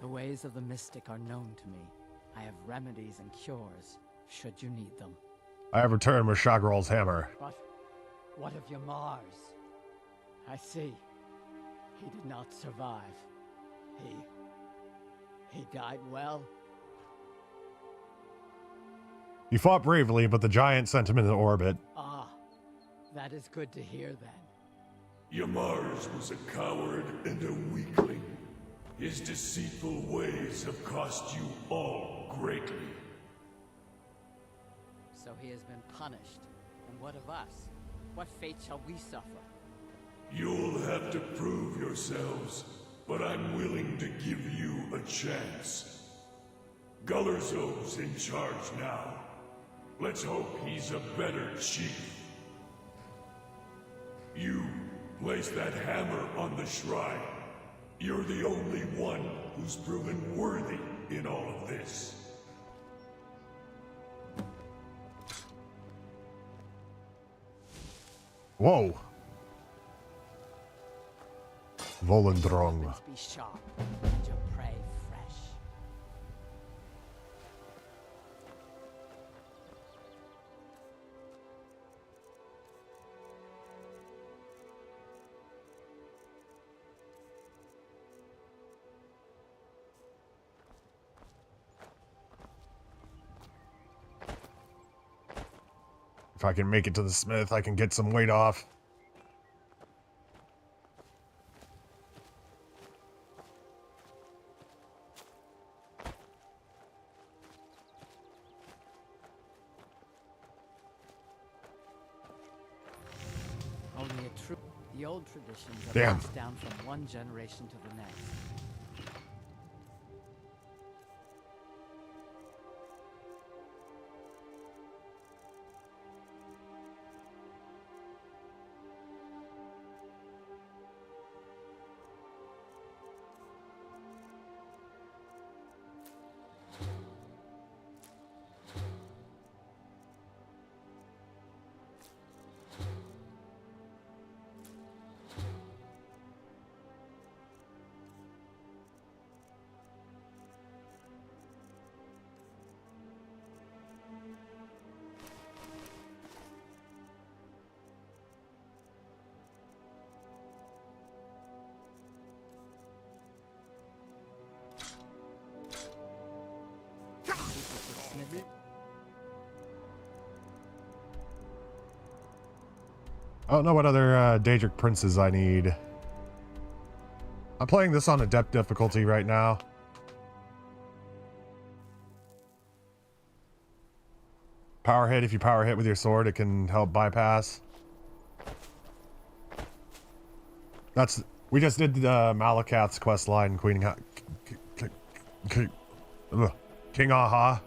The ways of the mystic are known to me. I have remedies and cures, should you need them. I have returned with Shagrol's hammer. But what of your Mars? I see. He did not survive. He died well. He fought bravely, but the giant sent him into orbit. Ah, that is good to hear then. Yamars was a coward and a weakling. His deceitful ways have cost you all greatly. So he has been punished. And what of us? What fate shall we suffer? You'll have to prove yourselves, but I'm willing to give you a chance. Gullerzov's in charge now. Let's hope he's a better chief. You place that hammer on the shrine. You're the only one who's proven worthy in all of this. Whoa. Volendrong. Be sharp and your prey fresh. If I can make it to the smith, I can get some weight off. Only a true. The old traditions are Damn. passed down from one generation to the next. I don't know what other Daedric princes I need. I'm playing this on adept difficulty right now. Power hit, if you power hit with your sword, it can help bypass. That's, we just did Malakath's quest line, King Aha.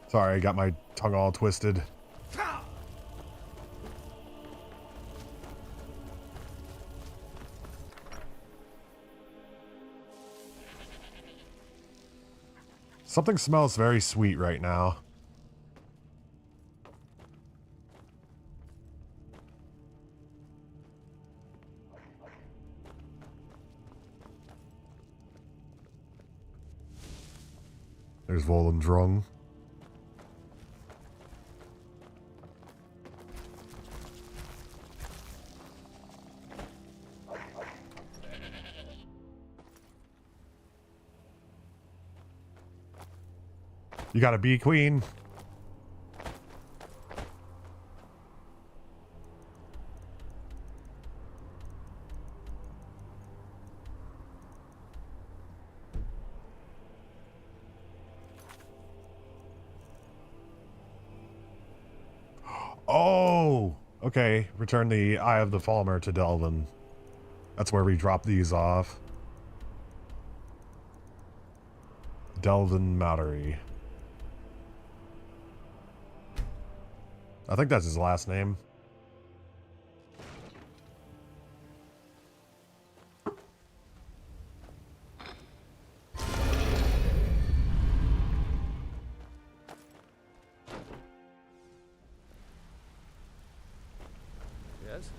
Sorry, I got my tongue all twisted. Something smells very sweet right now. There's Volendrong. You gotta be queen. Oh, okay. Return the Eye of the Falmer to Delvin. That's where we drop these off. Delvin Mallory. I think that's his last name. Yes?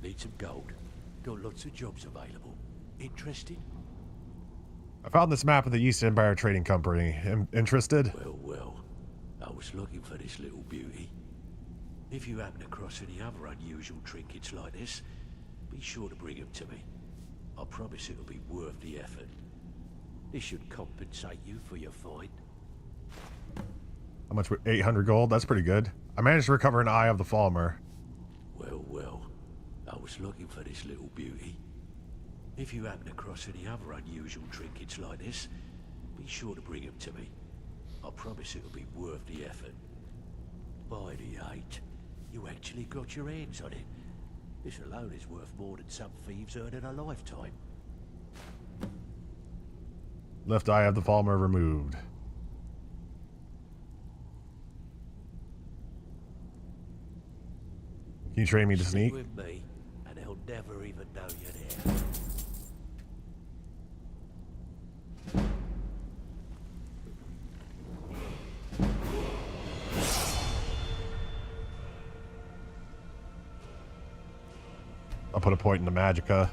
Need some gold. Got lots of jobs available. Interested? I found this map of the East Empire Trading Company. Interested? Well. I was looking for this little beauty. If you happen across any other unusual trinkets like this, be sure to bring them to me. I promise it'll be worth the effort. This should compensate you for your find. How much? 800 gold? That's pretty good. I managed to recover an Eye of the Falmer. Well. I was looking for this little beauty. If you happen across any other unusual trinkets like this, be sure to bring them to me. I promise it'll be worth the effort. By the 8, you actually got your hands on it. This alone is worth more than some thieves earn in a lifetime. Left Eye of the Falmer removed. Can you train me to sneak? With me, and they'll never even know you're there. I'll put a point into Magicka.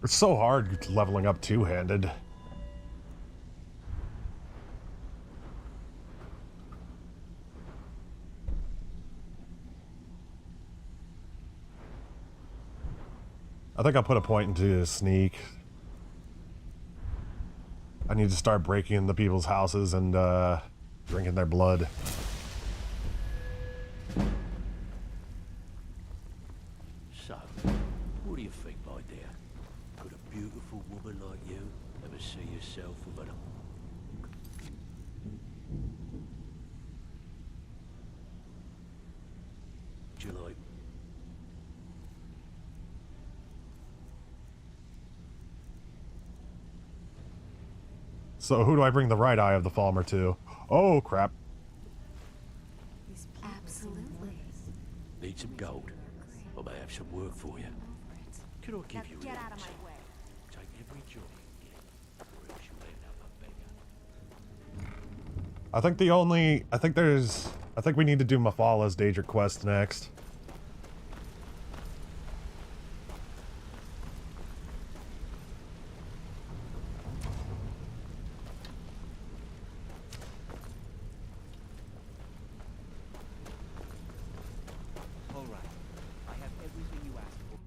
It's so hard leveling up two-handed. I think I'll put a point into sneak. I need to start breaking into people's houses and drinking their blood. So, what do you think, my dear? Could a beautiful woman like you ever see yourself with an... Do you like... So who do I bring the right Eye of the Falmer to? Oh, crap. Absolutely. Need some gold? I may have some work for you. Can I give you Get out of reins? my way. Take every job you can get, or else you'll end up a beggar. I think we need to do Mafala's Daedric quest next. All right. I have everything you asked for.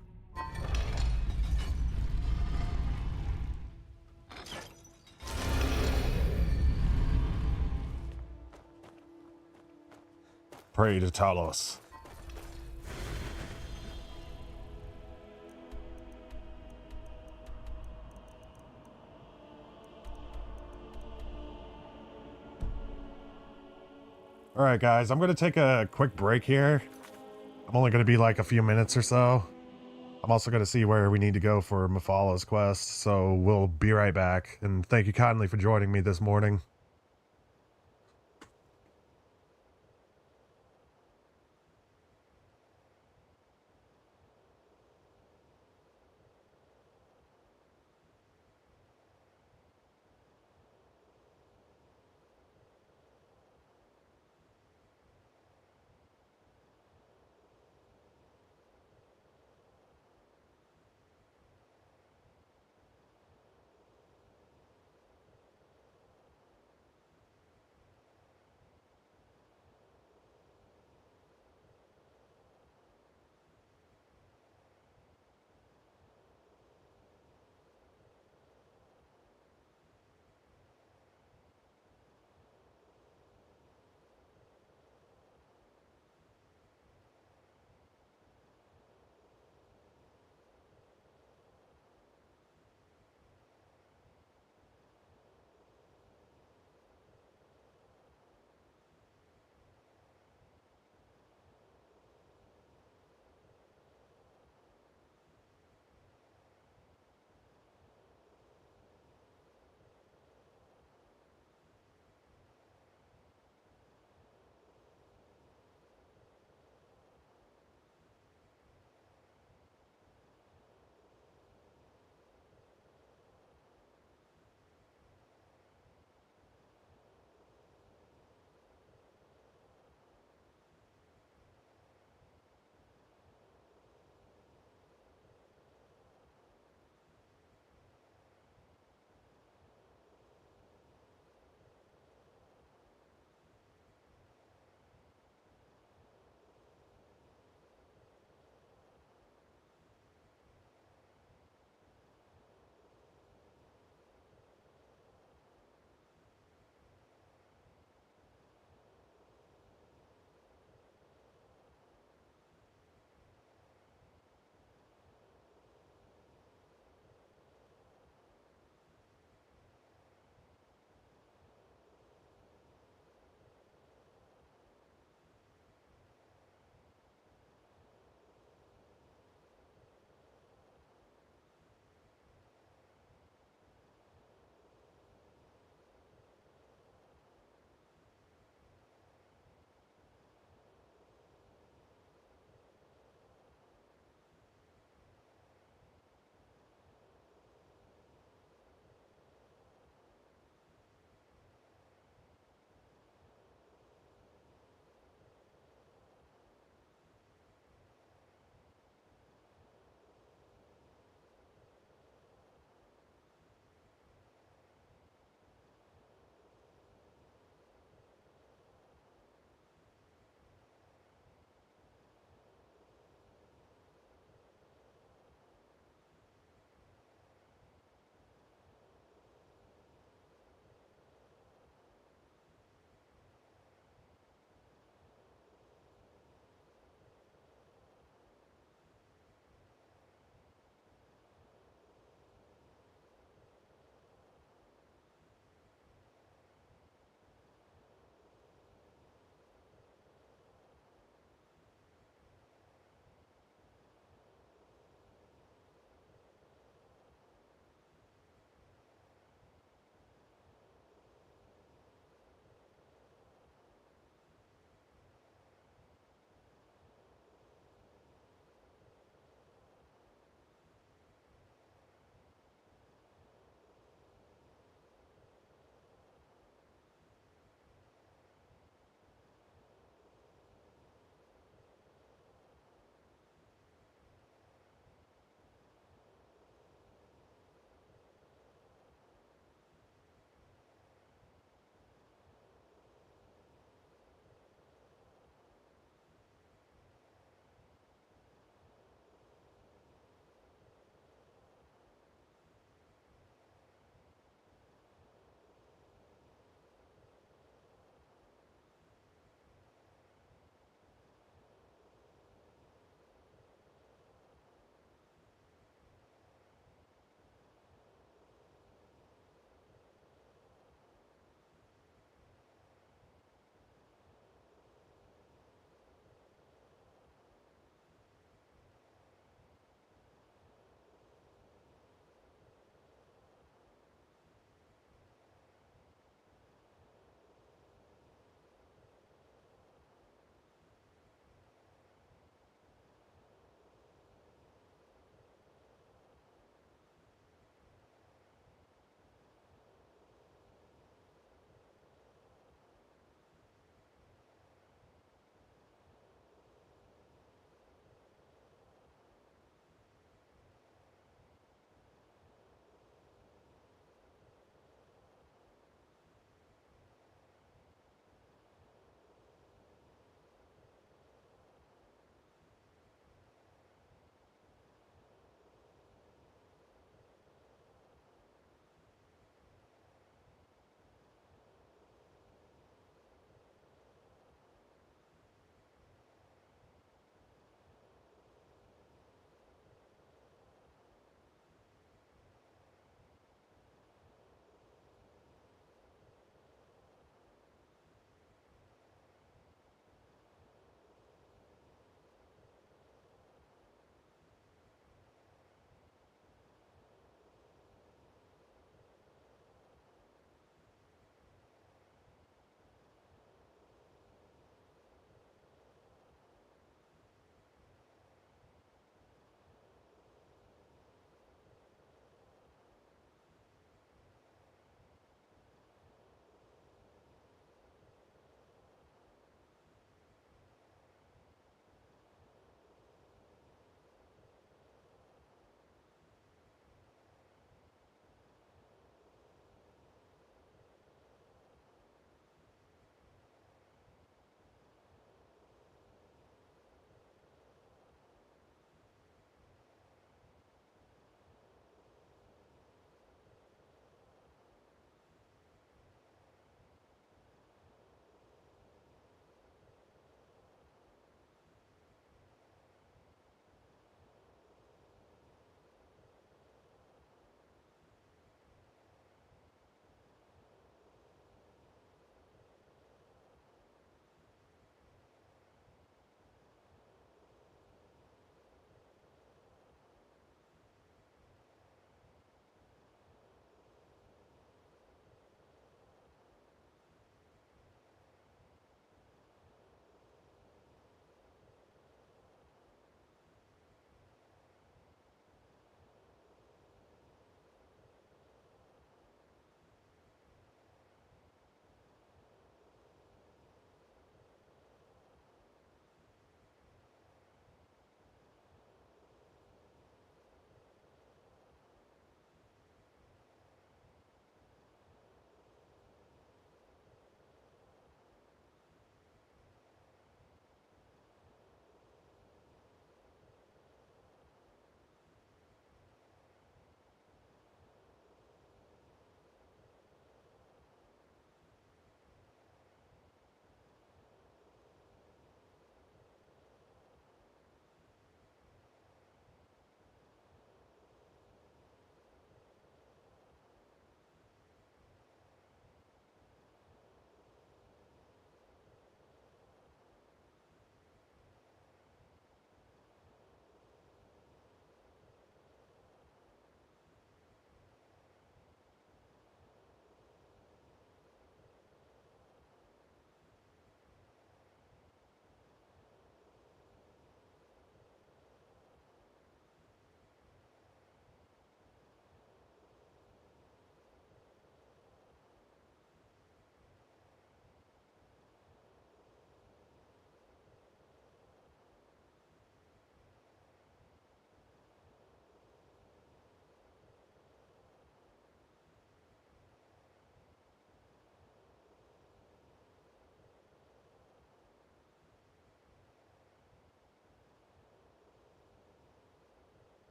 Pray to Talos. Alright guys, I'm going to take a quick break here. I'm only going to be like a few minutes or so. I'm also going to see where we need to go for Mafala's quest, so we'll be right back. And thank you kindly for joining me this morning.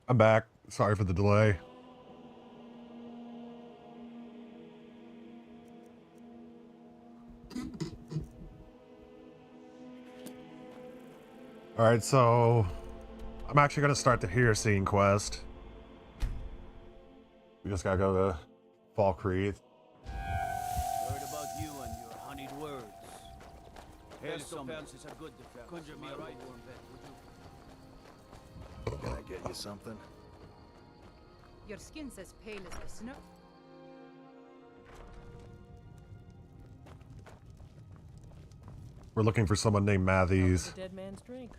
I'm back. Sorry for the delay. Alright, so I'm actually going to start the Here Scene quest. We just gotta go to Falkreath. Heard about you and your honeyed words. Hail summons is a good defense. Conjure me a right warm bed, would you? Can I get you something? Your skin's as pale as the snow. We're looking for someone named Matthews. Dead man's drink.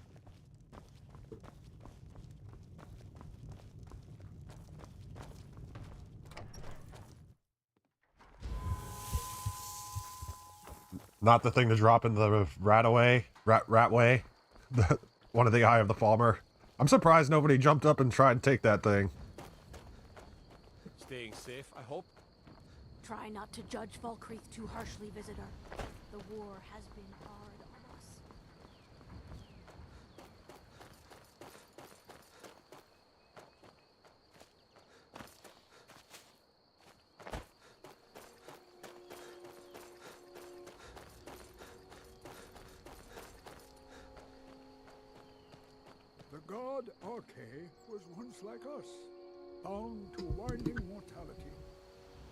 Not the thing to drop in the rat way. One of the Eye of the Falmer. I'm surprised nobody jumped up and tried to take that thing. Staying safe, I hope. Try not to judge Falkreath too harshly, visitor. The war has been hard on us. The god Arche was once like us, bound to winding mortality.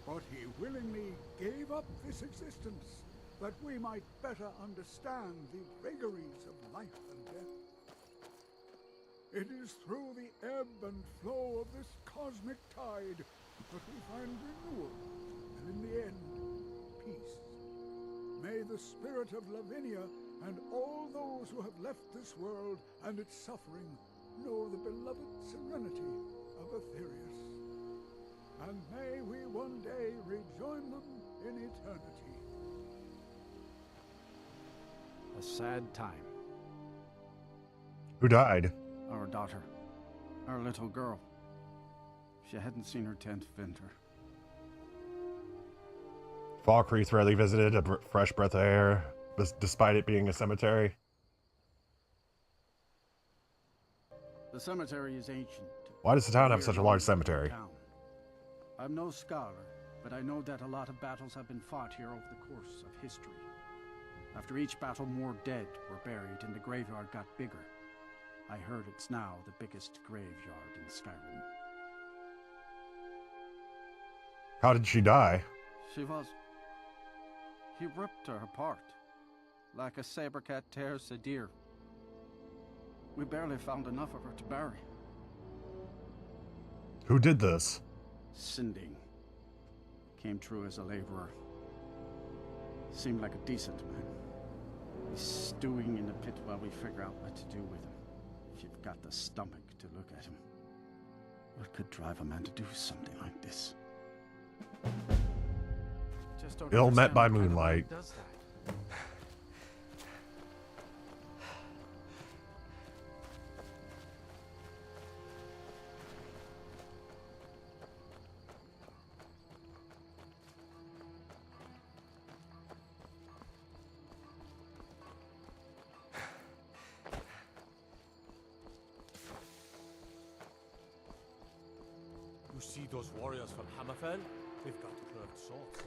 But he willingly gave up this existence, that we might better understand the vagaries of life and death. It is through the ebb and flow of this cosmic tide that we find renewal, and in the end, peace. May the spirit of Lavinia and all those who have left this world and its suffering know the beloved serenity of Aetherius. And may we one day rejoin them in eternity. A sad time. Who died? Our daughter. Our little girl. She hadn't seen her 10th winter. Falkreath rarely visited a fresh breath of air, despite it being a cemetery. The cemetery is ancient. Why does the town have such a large cemetery? I'm no scholar, but I know that a lot of battles have been fought here over the course of history. After each battle, more dead were buried and the graveyard got bigger. I heard it's now the biggest graveyard in Skyrim. How did she die? He ripped her apart, like a saber cat tears a deer. We barely found enough of her to bury. Who did this? Sinding. Came through as a laborer. Seemed like a decent man. He's stewing in the pit while we figure out what to do with him. If you've got the stomach to look at him. What could drive a man to do something like this? Ill met by moonlight. You see those warriors from Hammerfell? They've got curved swords.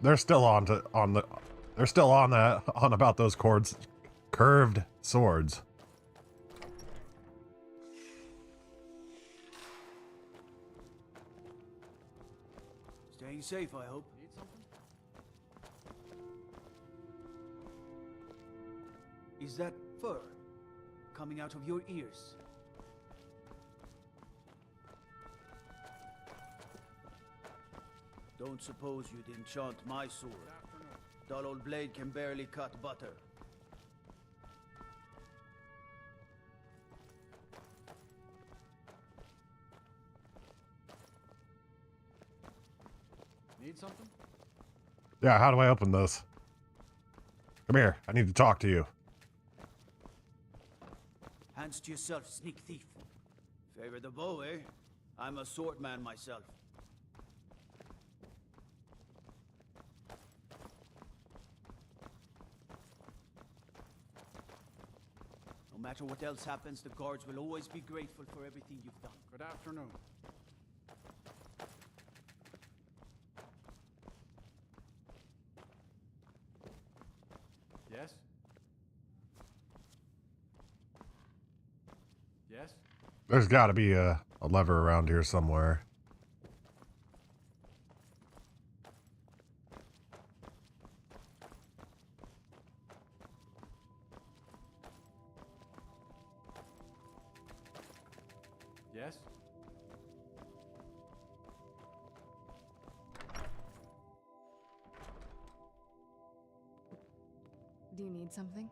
They're still on about those curved swords. Staying safe, I hope. Need something? Is that fur coming out of your ears? Don't suppose you'd enchant my sword. Dull old blade can barely cut butter. Need something? Yeah, how do I open this? Come here, I need to talk to you. Hands to yourself, sneak thief. Favor the bow, eh? I'm a swordman myself. matter what else happens, the guards will always be grateful for everything you've done. Good afternoon. Yes? Yes? There's got to be a lever around here somewhere. Yes? Do you need something?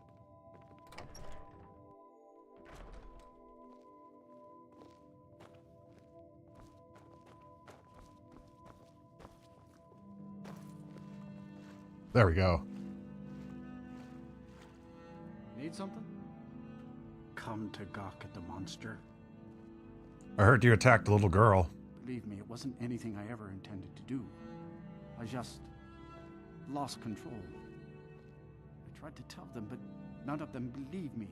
There we go. Need something? Come to gawk at the monster. I heard you attacked the little girl. Believe me, it wasn't anything I ever intended to do. I just lost control. I tried to tell them, but none of them believed me.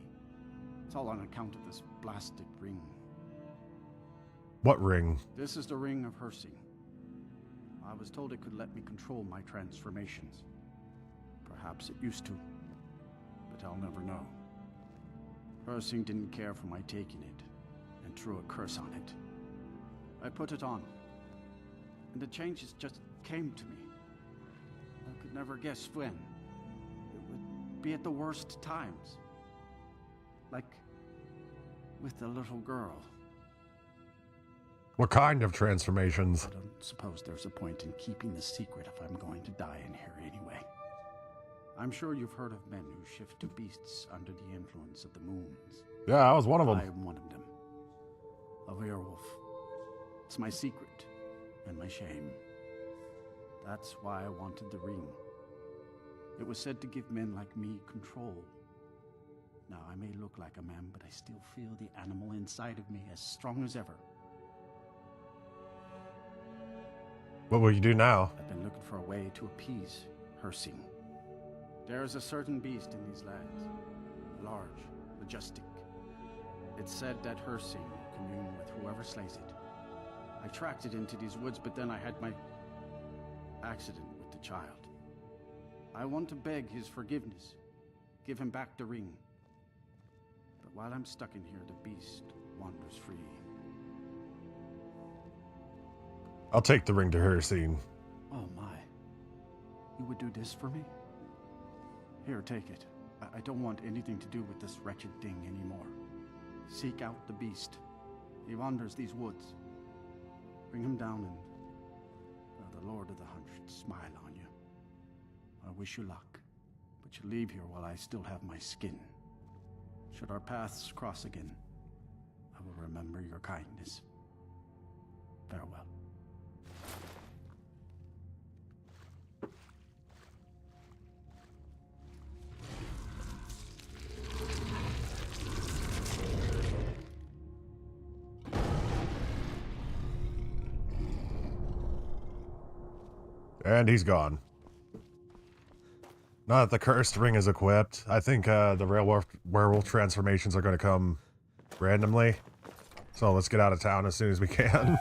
It's all on account of this blasted ring. What ring? This is the ring of Hersing. I was told it could let me control my transformations. Perhaps it used to, but I'll never know. Hersing didn't care for my taking it, and threw a curse on it. I put it on, and the changes just came to me. I could never guess when. It would be at the worst times. Like with the little girl. What kind of transformations? I don't suppose there's a point in keeping the secret if I'm going to die in here anyway. I'm sure you've heard of men who shift to beasts under the influence of the moons. Yeah, I was one of them. I'm one of them. A werewolf. It's my secret and my shame. That's why I wanted the ring. It was said to give men like me control. Now, I may look like a man, but I still feel the animal inside of me as strong as ever. What will you do now? I've been looking for a way to appease Hersing. There is a certain beast in these lands. Large, majestic. It's said that Hersing will commune with whoever slays it. I tracked it into these woods, but then I had my accident with the child. I want to beg his forgiveness. Give him back the ring. But while I'm stuck in here, the beast wanders free. I'll take the ring to Hersing. Oh my. You would do this for me? Here, take it. I don't want anything to do with this wretched thing anymore. Seek out the beast. He wanders these woods. Bring him down and the Lord of the Hunt should smile on you. I wish you luck, but you leave here while I still have my skin. Should our paths cross again, I will remember your kindness. Farewell. And he's gone. Now that the cursed ring is equipped, I think the werewolf transformations are going to come randomly. So let's get out of town as soon as we can.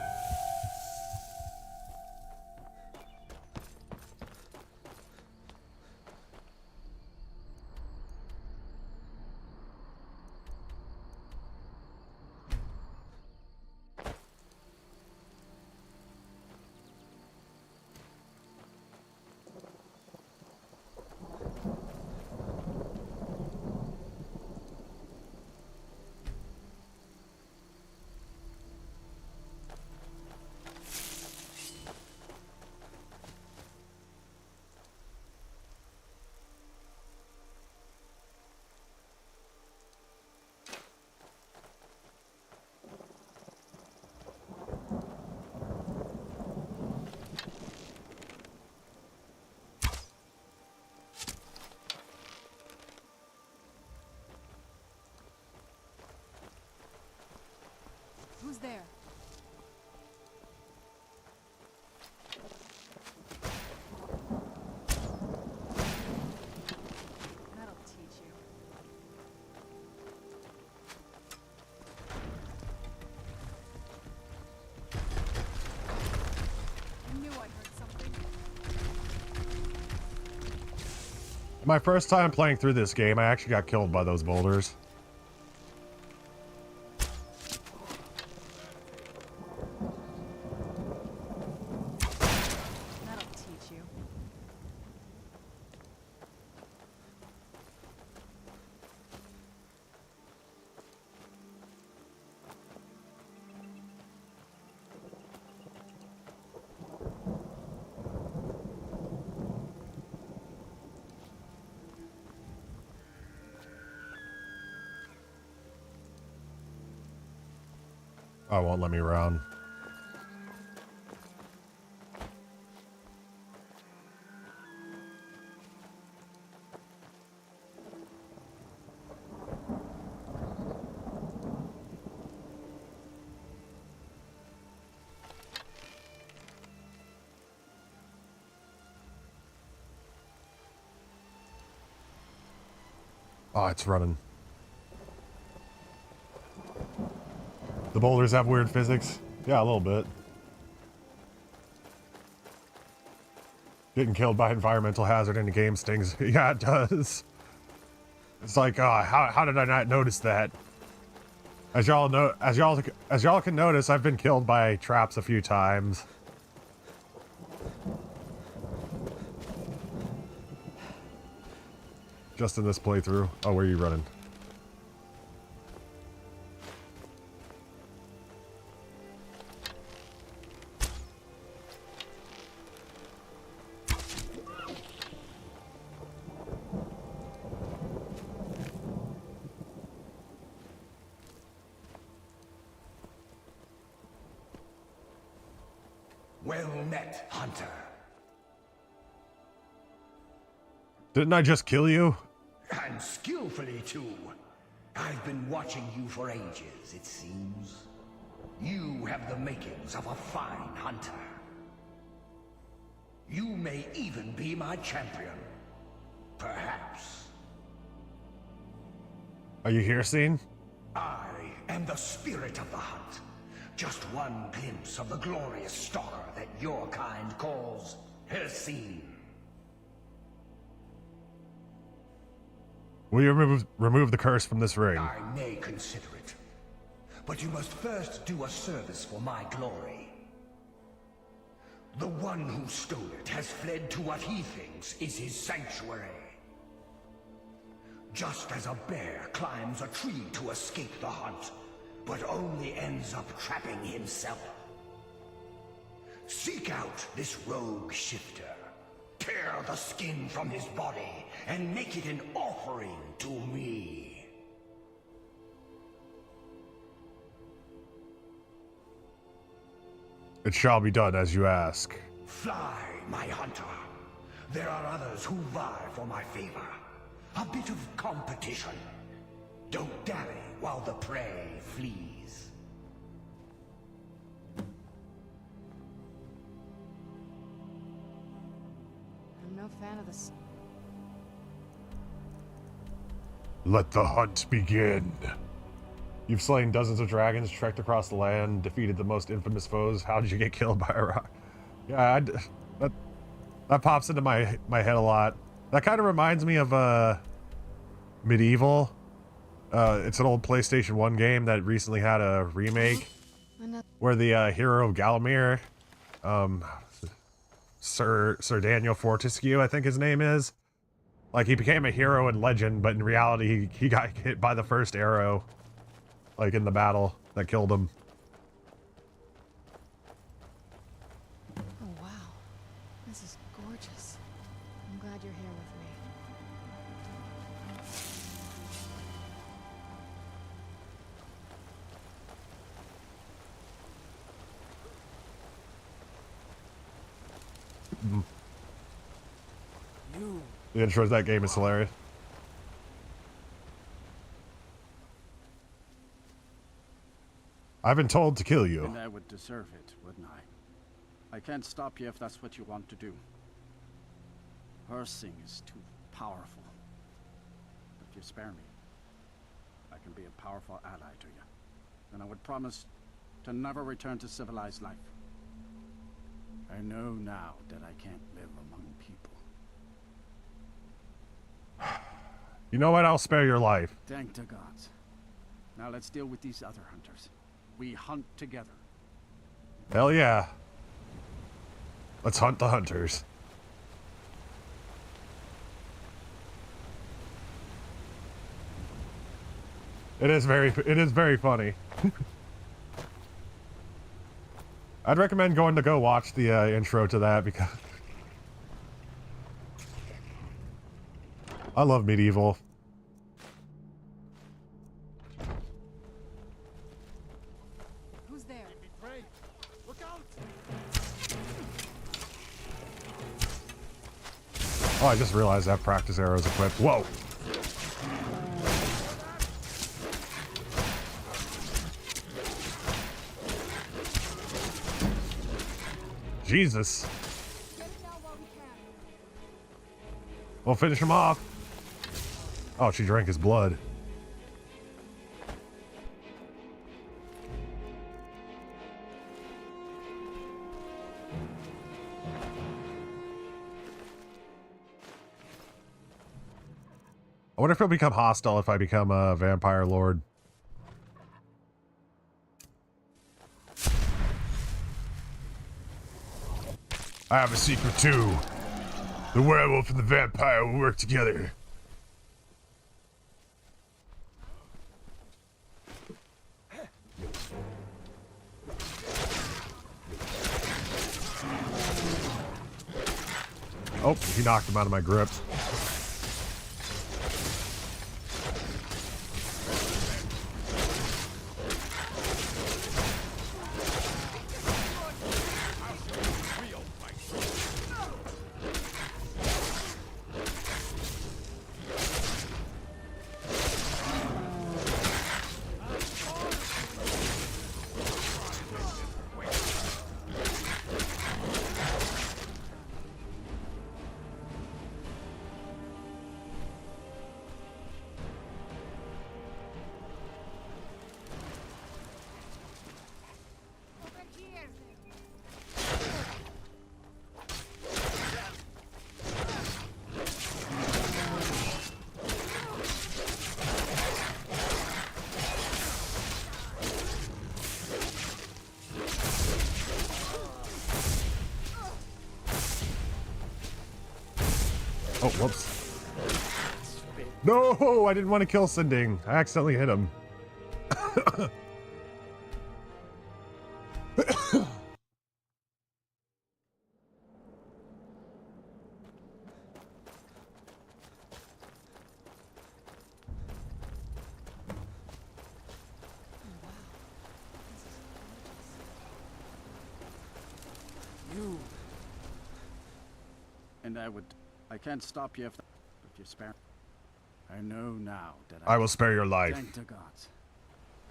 Who's there? That'll teach you. My first time playing through this game, I actually got killed by those boulders. That'll teach you. Oh, it won't let me around. Oh, it's running. The boulders have weird physics. Yeah, a little bit. Getting killed by environmental hazard in the game stings. Yeah, it does. It's like, how did I not notice that? As y'all know, as y'all can notice, I've been killed by traps a few times. Just in this playthrough. Oh, where are you running? Well met, Hunter. Didn't I just kill you? And skillfully, too. I've been watching you for ages, it seems. You have the makings of a fine hunter. You may even be my champion. Perhaps. Are you here, Scene? I am the spirit of the hunt. Just one glimpse of the glorious stalker that your kind calls Hercene. Will you remove the curse from this ring? I may consider it. But you must first do a service for my glory. The one who stole it has fled to what he thinks is his sanctuary. Just as a bear climbs a tree to escape the hunt, but only ends up trapping himself. Seek out this rogue shifter. Tear the skin from his body and make it an offering to me. It shall be done as you ask. Fly, my hunter. There are others who vie for my favor. A bit of competition. Don't dally while the prey flees. I'm no fan of this. Let the hunt begin. You've slain dozens of dragons, trekked across the land, defeated the most infamous foes. How did you get killed by a rock? Yeah, that pops into my head a lot. That kind of reminds me of Medieval. It's an old PlayStation 1 game that recently had a remake where the hero of Galamir, Sir Daniel Fortescue, I think his name is. Like, he became a hero in legend, but in reality, he got hit by the first arrow, like, in the battle that killed him. Oh, wow. This is gorgeous. I'm glad you're here with me. The intro to that game is hilarious. I've been told to kill you. And I would deserve it, wouldn't I? I can't stop you if that's what you want to do. Hercene is too powerful. If you spare me, I can be a powerful ally to you. And I would promise to never return to civilized life. I know now that I can't live among people. You know what? I'll spare your life. Thank the gods. Now let's deal with these other hunters. We hunt together. Hell yeah. Let's hunt the hunters. It is very funny. I'd recommend going to go watch the intro to that because I love medieval. Who's there? Look out! Oh, I just realized that practice arrow is equipped. Whoa! Jesus. We'll finish him off. Oh, she drank his blood. I wonder if he'll become hostile if I become a vampire lord. I have a secret too. The werewolf and the vampire will work together. Oh, he knocked him out of my grip. Oh, whoops. No, I didn't want to kill Sinding. I accidentally hit him. You. And I can't stop you if you spare. I know now that I will spare your life. Thank the gods.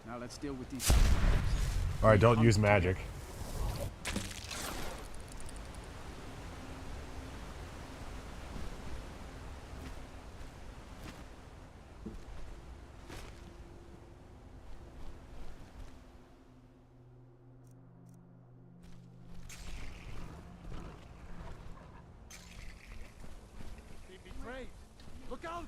Now let's deal with these. Alright, don't use magic. Be betrayed! Look out!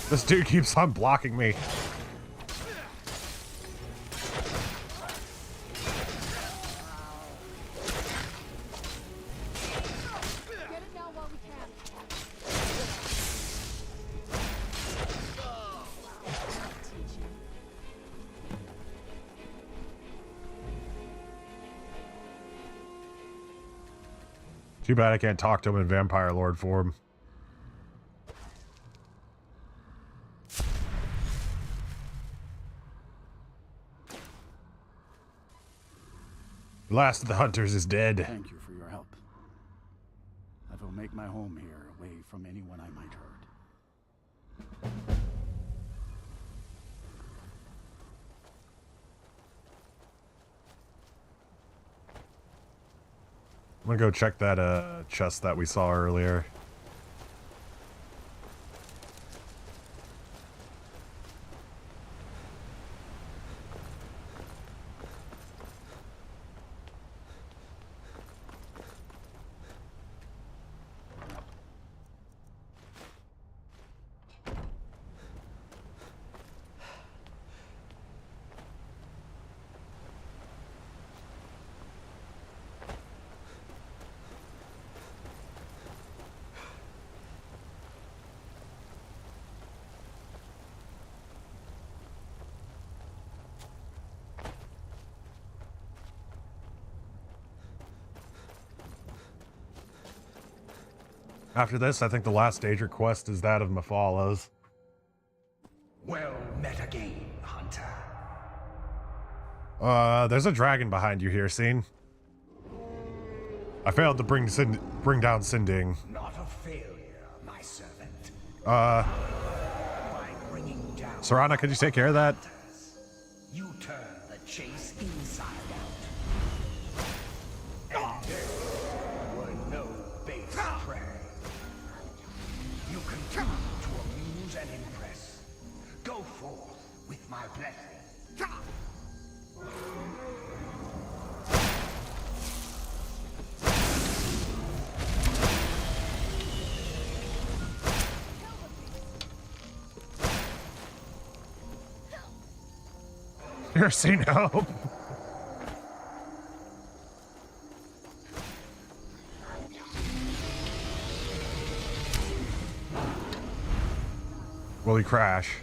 This dude keeps on blocking me. Too bad I can't talk to him in Vampire Lord form. The last of the hunters is dead. Thank you for your help. I will make my home here, away from anyone I might hurt. I'm gonna go check that chest that we saw earlier. After this, I think the last stage request is that of Mephalas. Well met again, Hunter. There's a dragon behind you here, Scene. I failed to bring down Sinding. Not a failure, my servant. Uh, By bringing down Serana, could you take care of that? you turn the chase inside out. And there were no base prey. You continue to amuse and impress. Go forth with my blessing. You're seeing help. Will he crash?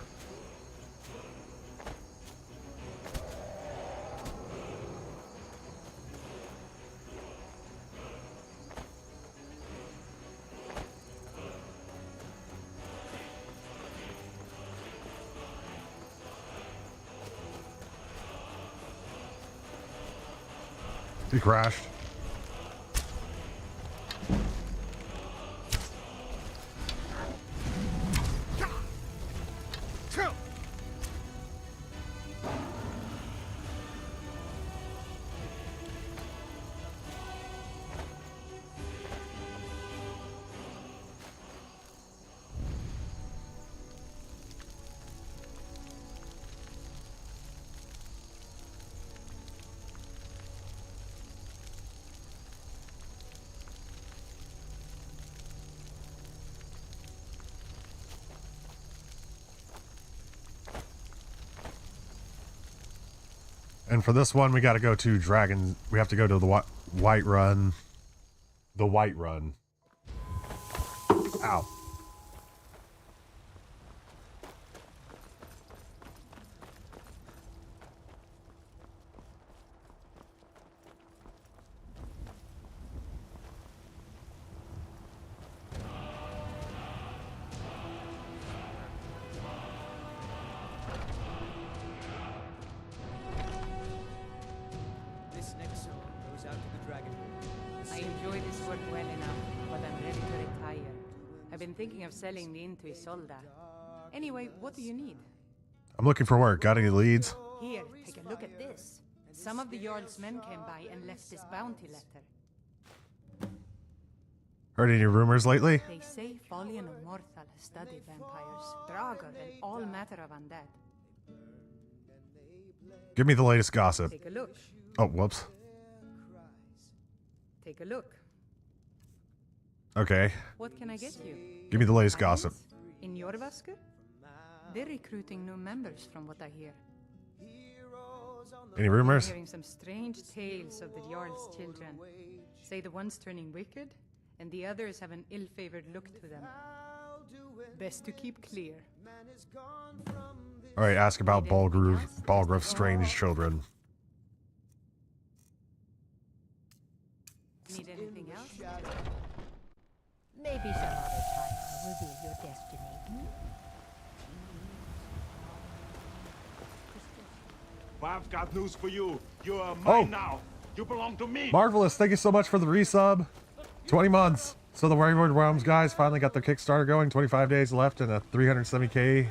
He crashed. And for this one, we got to go to Dragon. We have to go to the White Run. The White Run. Ow. This next zone goes out to the dragon. I enjoy this work well enough, but I'm ready to retire. I've been thinking of selling me into Isolda. Anyway, what do you need? I'm looking for work. Got any leads? Here, take a look at this. Some of the Jarl's men came by and left this bounty letter. Heard any rumors lately? They say Folly and Immortal study vampires, Draugr, and all matter of undead. Give me the latest gossip. Take a look. Oh, whoops. Take a look. Okay. What can I get you? Give me the latest gossip. In Jorvaskr? They're recruiting new members from what I hear. Any rumors? I'm hearing some strange tales of the Jarl's children. Say the one's turning wicked, and the others have an ill-favored look to them. Best to keep clear. Alright, ask about Balgruf's strange children. Need anything else? Maybe some other time I'll reveal your destiny. I've got news for you. You are Oh. mine now. You belong to me. Marvelous, thank you so much for the resub. 20 months. So the Wayward Realms guys finally got their Kickstarter going. 25 days left and a 370k.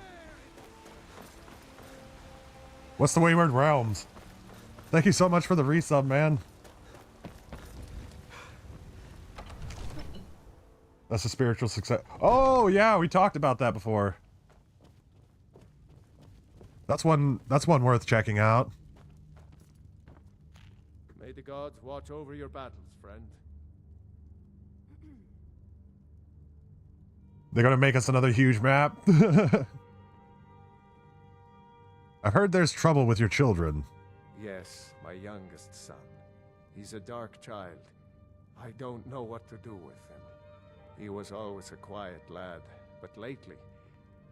What's the Wayward Realms? Thank you so much for the resub, man. That's a spiritual success. Oh yeah, we talked about that before. That's one worth checking out. May the gods watch over your battles, friend. They're gonna make us another huge map. I heard there's trouble with your children. Yes, my youngest son. He's a dark child. I don't know what to do with him. He was always a quiet lad, but lately,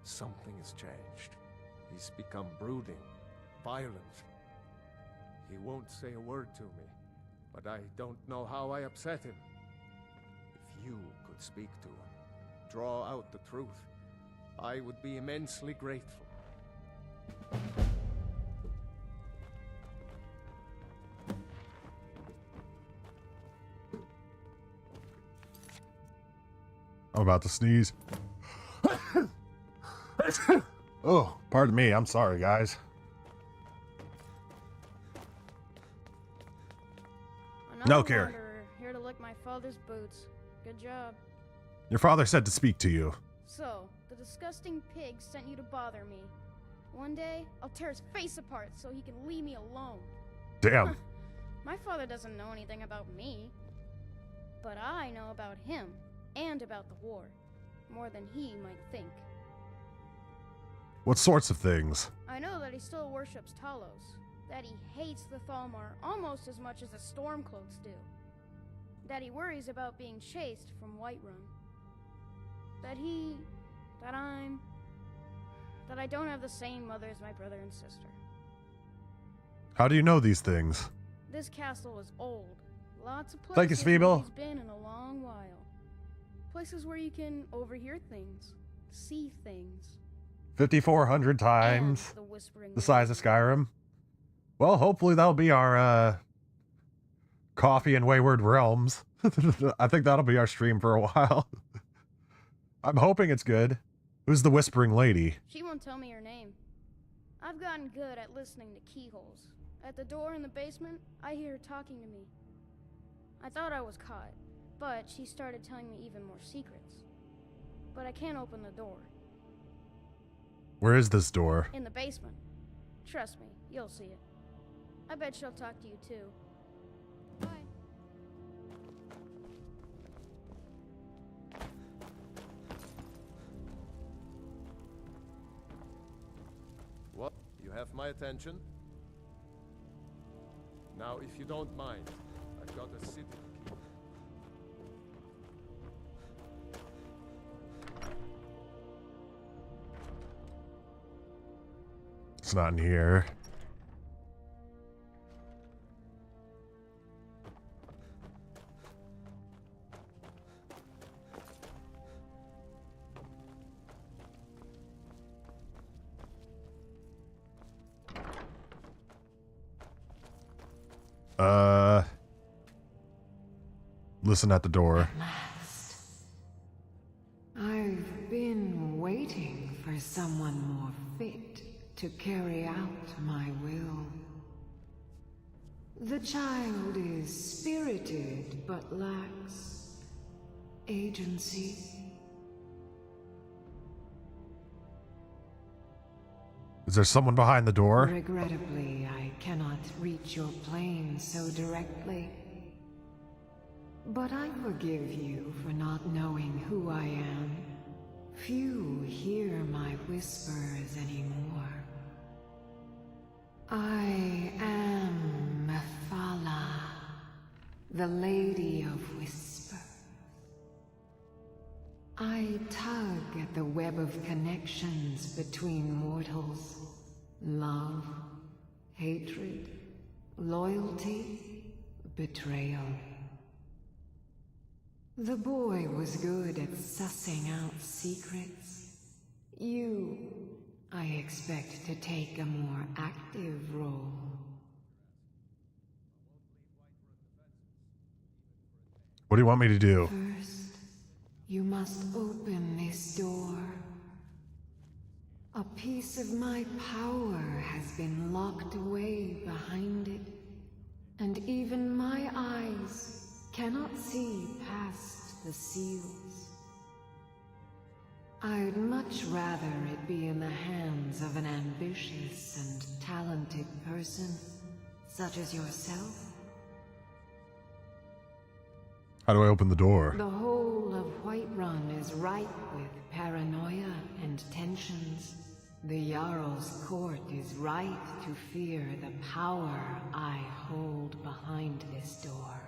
something has changed. He's become brooding, violent. He won't say a word to me, but I don't know how I upset him. If you could speak to him, draw out the truth, I would be immensely grateful. I'm about to sneeze. Oh, pardon me. I'm sorry, guys. No, Carrie. Here to lick my father's boots. Good job. Your father said to speak to you. So, the disgusting pig sent you to bother me. One day, I'll tear his face apart so he can leave me alone. Damn. My father doesn't know anything about me. But I know about him, and about the war. More than he might think. What sorts of things? I know that he still worships Talos. That he hates the Thalmor almost as much as the Stormcloaks do. That he worries about being chased from Whiterun. That I don't have the same mother as my brother and sister. How do you know these things? This castle is old. Lots of Thank you, places where Smeagol. he's been in a long while. Places where you can overhear things, see things. 5,400 times And the whispering the size of Skyrim. Well, hopefully that'll be our coffee and Wayward Realms. I think that'll be our stream for a while. I'm hoping it's good. Who's the whispering lady? She won't tell me her name. I've gotten good at listening to keyholes. At the door in the basement, I hear her talking to me. I thought I was caught, but she started telling me even more secrets. But I can't open the door. Where is this door? In the basement. Trust me, you'll see it. I bet she'll talk to you too. Bye. What? You have my attention? Now, if you don't mind, I've got a city to keep. It's not in here. Listen at the door. I've been waiting for someone more fit to carry out my will. The child is spirited but lacks agency. Is there someone behind the door? Regrettably, I cannot reach your plane so directly. But I forgive you for not knowing who I am. Few hear my whispers anymore. I am Mephala, the Lady of Whispers. I tug at the web of connections between mortals. Love, hatred, loyalty, betrayal. The boy was good at sussing out secrets. You, I expect to take a more active role. What do you want me to do? First, you must open this door. A piece of my power has been locked away behind it, and even my eyes cannot see past the seals. I'd much rather it be in the hands of an ambitious and talented person, such as yourself. How do I open the door? The whole of Whiterun is ripe with paranoia and tensions. The Jarl's court is right to fear the power I hold behind this door.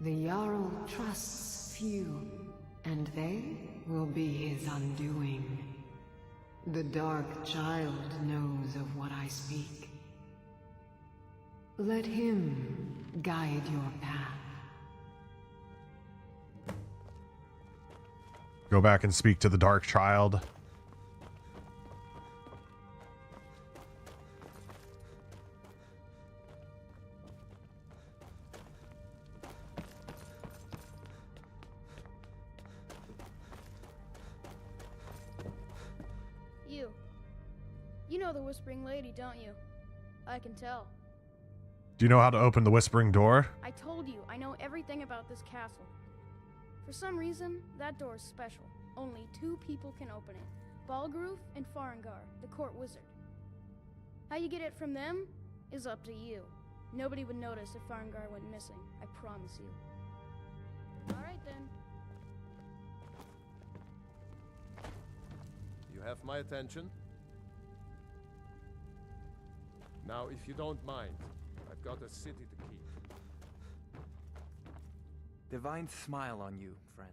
The Jarl trusts few, and they will be his undoing. The Dark Child knows of what I speak. Let him guide your path. Go back and speak to the Dark Child. You know the Whispering Lady, don't you? I can tell. Do you know how to open the Whispering Door? I told you, I know everything about this castle. For some reason, that door is special. Only 2 people can open it. Balgruf and Farengar, the court wizard. How you get it from them is up to you. Nobody would notice if Farengar went missing, I promise you. Alright then. You have my attention? Now, if you don't mind, I've got a city to keep. Divine smile on you, friend.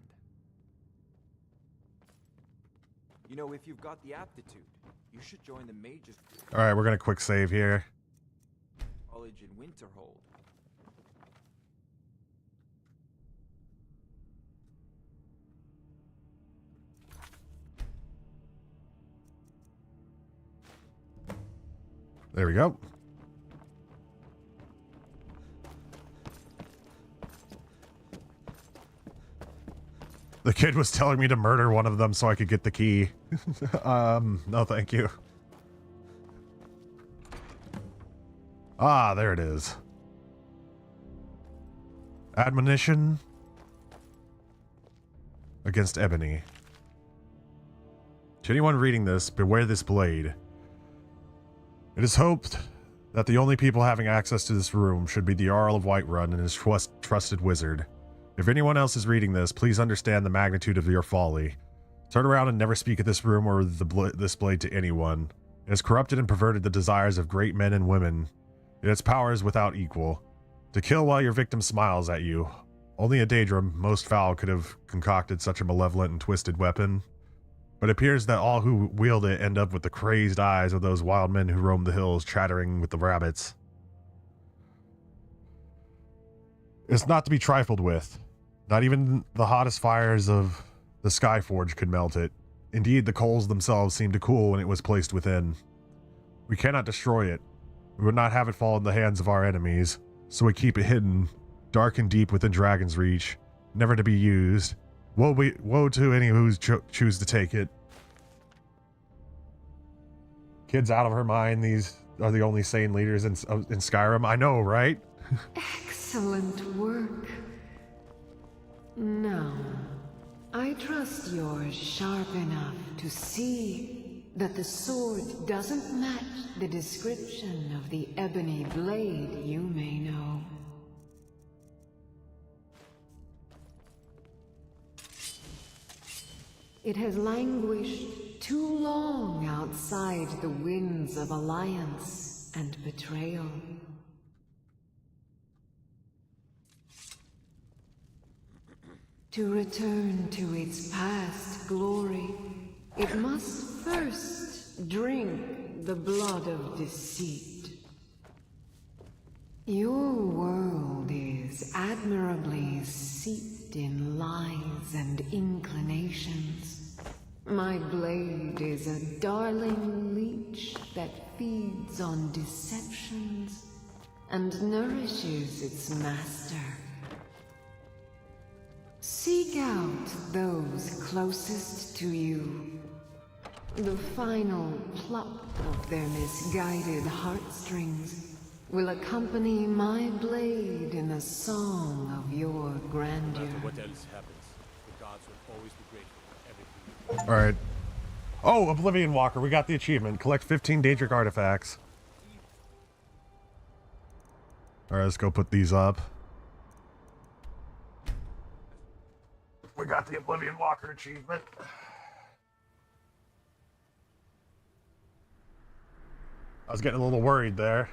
You know, if you've got the aptitude, you should join the mages. Alright, we're gonna quick save here. College in Winterhold. There we go. The kid was telling me to murder one of them so I could get the key. No thank you. Ah, there it is. Admonition against Ebony. To anyone reading this, beware this blade. It is hoped that the only people having access to this room should be the Jarl of Whiterun and his trusted wizard. If anyone else is reading this, please understand the magnitude of your folly. Turn around and never speak of this room or this blade to anyone. It has corrupted and perverted the desires of great men and women. Its power is without equal. To kill while your victim smiles at you. Only a Daedrum, most foul, could have concocted such a malevolent and twisted weapon. But it appears that all who wield it end up with the crazed eyes of those wild men who roam the hills chattering with the rabbits. It's not to be trifled with. Not even the hottest fires of the Skyforge could melt it. Indeed, the coals themselves seemed to cool when it was placed within. We cannot destroy it. We would not have it fall in the hands of our enemies, so we keep it hidden, dark and deep within Dragon's Reach, never to be used. Woe to any who choose to take it. Kid's out of her mind. These are the only sane leaders in Skyrim. I know, right? Excellent work. Now, I trust you're sharp enough to see that the sword doesn't match the description of the ebony blade you may know. It has languished too long outside the winds of alliance and betrayal. To return to its past glory, it must first drink the blood of deceit. Your world is is admirably seeped in lies and inclinations. My blade is a darling leech that feeds on deceptions and nourishes its master. Seek out those closest to you. The final pluck of their misguided heartstrings will accompany my blade in a song of your grandeur. No matter what else happens, the gods will always be grateful for everything. Alright. Oh, Oblivion Walker. We got the achievement. Collect 15 Daedric artifacts. Alright, let's go put these up. We got the Oblivion Walker achievement. I was getting a little worried there.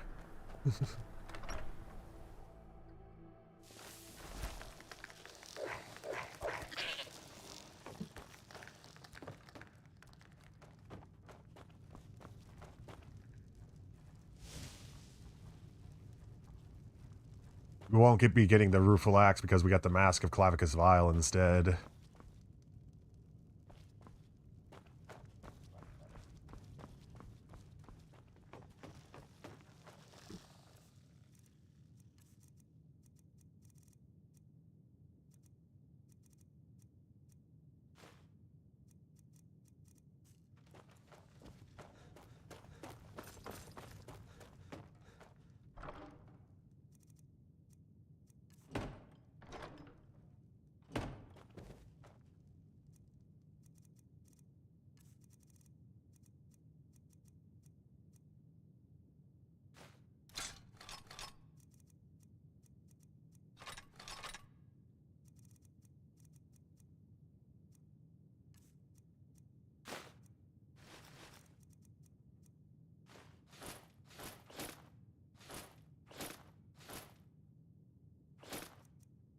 We won't be getting the Rueful Axe because we got the Mask of Clavicus Vile instead.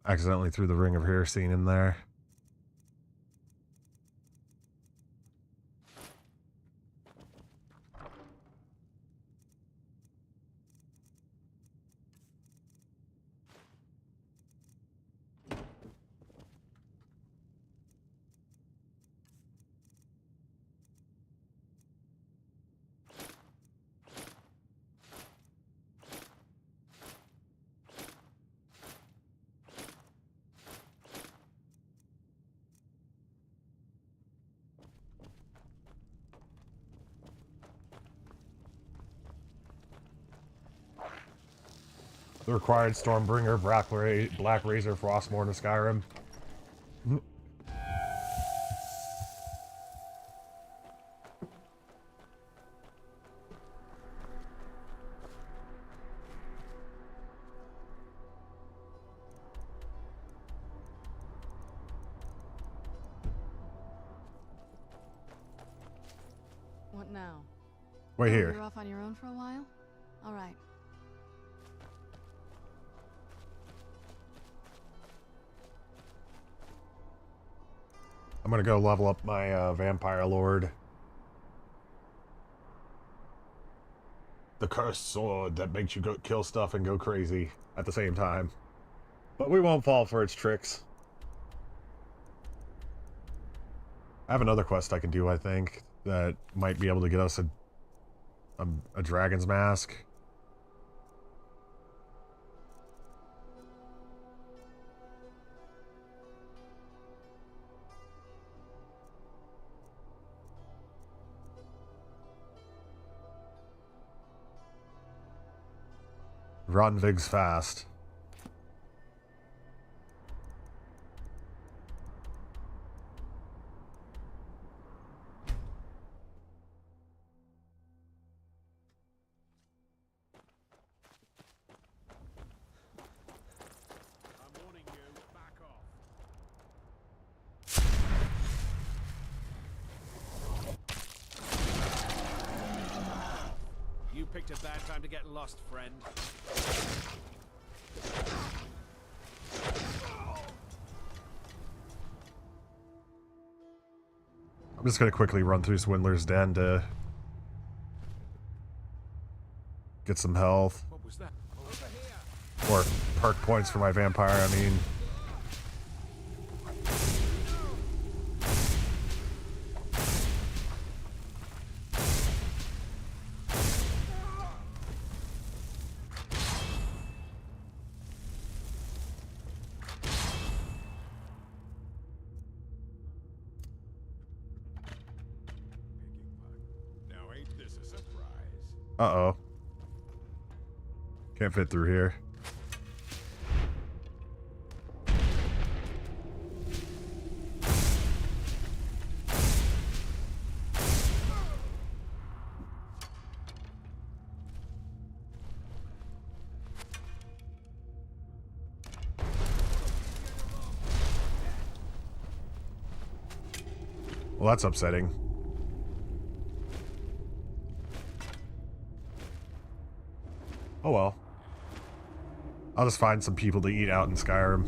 Accidentally threw the Ring of Heresy in there. The required Stormbringer, Black Razor, Frostmourne, and Skyrim. What now? Wait here. You're off on your own for a while? All right. I'm gonna go level up my Vampire Lord. The cursed sword that makes you go kill stuff and go crazy at the same time. But we won't fall for its tricks. I have another quest I can do, I think, that might be able to get us a dragon's mask. Roddenvig's fast. I'm warning you, back off. You picked a bad time to get lost, friend. I'm just gonna quickly run through Swindler's Den to get some health. What was that? Over here. Or perk points for my vampire, I mean. Now ain't this a surprise? Uh-oh. Can't fit through here. Well, that's upsetting. Oh well. I'll just find some people to eat out in Skyrim.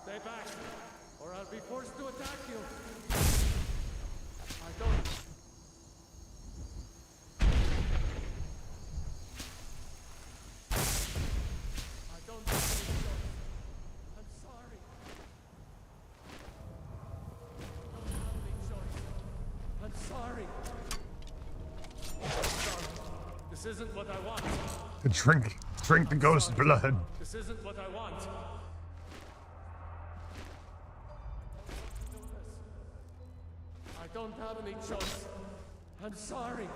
Stay back, or I'll be forced to attack you. I don't... I don't have any choice. I'm sorry. I don't have any choice. I'm sorry. This isn't what I want. Drink the ghost blood. This isn't what I want. I don't have any choice. I'm sorry.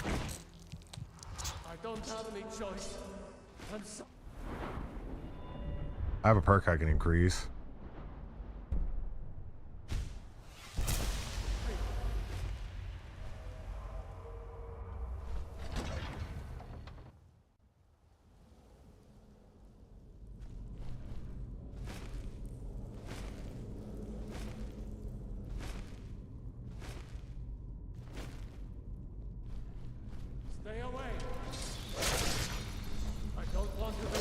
I don't have any choice. I'm sorry. I have a perk I can increase. Stay away. I don't want to be.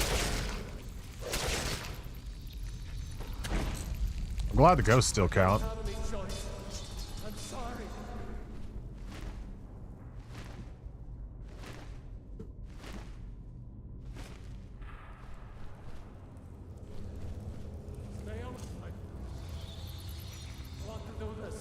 I'm glad the ghosts still count. I don't have any choice. I'm sorry. Stay away. I want to do this.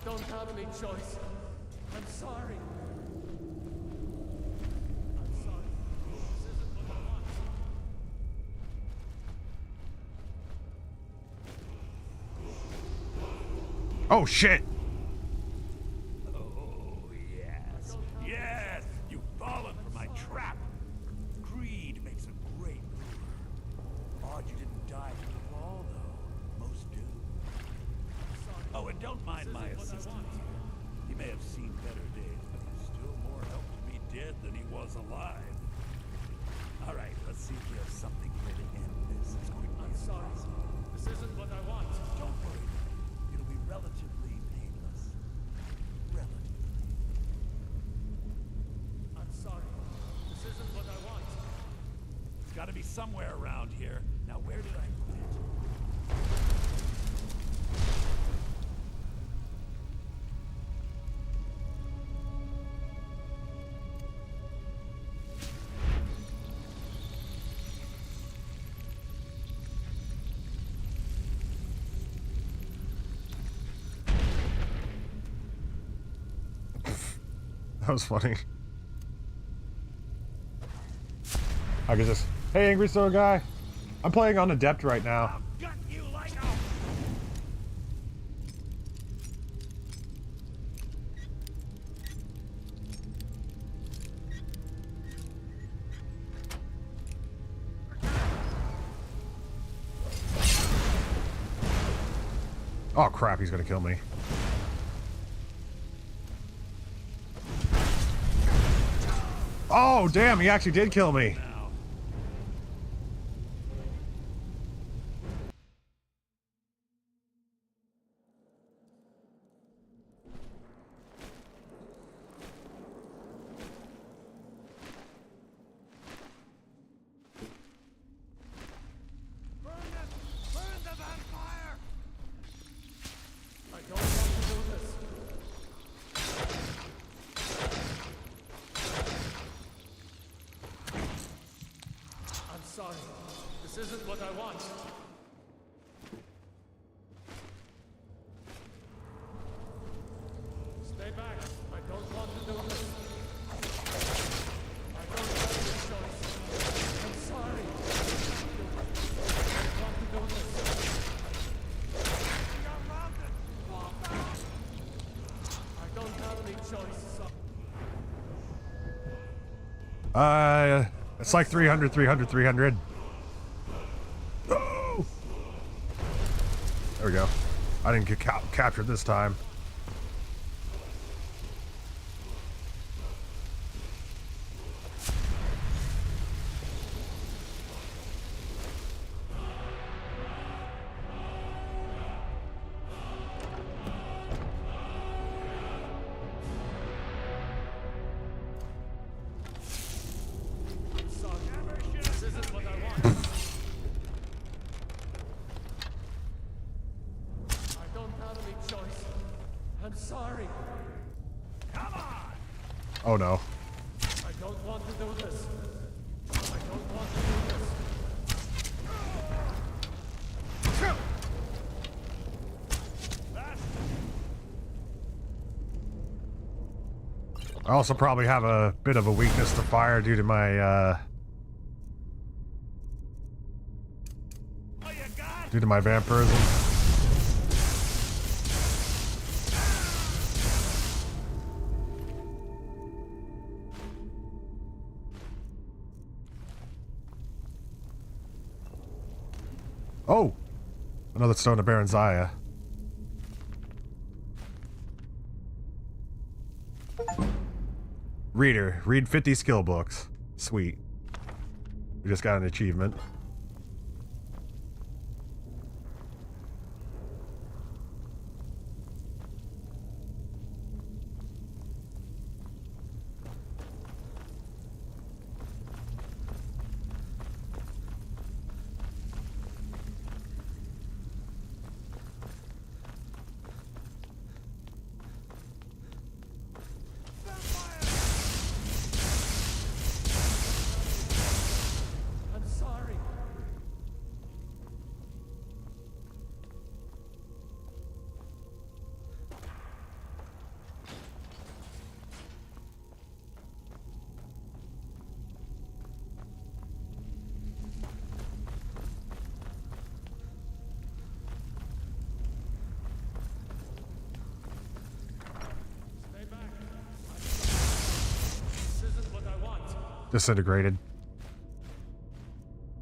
don't have any choice. I'm sorry. I'm sorry. This isn't what I want. Oh shit! Oh, yes. Yes! You've fallen for my trap. Greed makes a great lure. Odd you didn't die from the fall, though. Most do. Oh, and don't mind my assistant here. He may have seen better days, but he's still more help to me dead than he was alive. All right, let's see if we have something here to end this as quickly as possible. This isn't what I want. Don't worry. It'll be relatively painless. Relatively. I'm sorry. This isn't what I want. It's got to be somewhere around here. Now, where did I put it? That was funny. I could just, hey, Angry Soul Guy. I'm playing on Adept right now. Got you like a... Oh crap, he's gonna kill me. Oh damn, he actually did kill me. Sorry. This isn't what I want. Stay back. I don't want to do this. I don't have this choice. I'm sorry. I don't want to do this. You're rounded. Fall back. I don't have any choice. It's like 300, 300, 300. Oh! There we go. I didn't get captured this time. Oh no. I don't want to do this. I don't want to do this. I also probably have a bit of a weakness to fire due to my vampirism. Oh! Another stone of Baron Zaya. Reader, read 50 skill books. Sweet. We just got an achievement. I'm sorry. Disintegrated.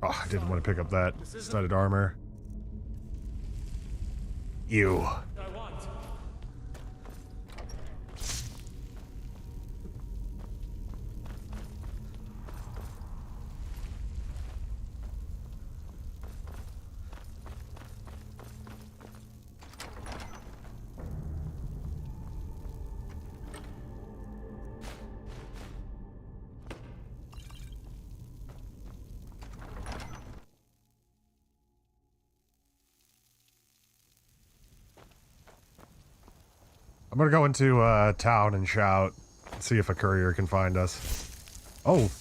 Oh, I didn't want to pick up that studded armor. You. I'm gonna go into town and shout, see if a courier can find us. Oh.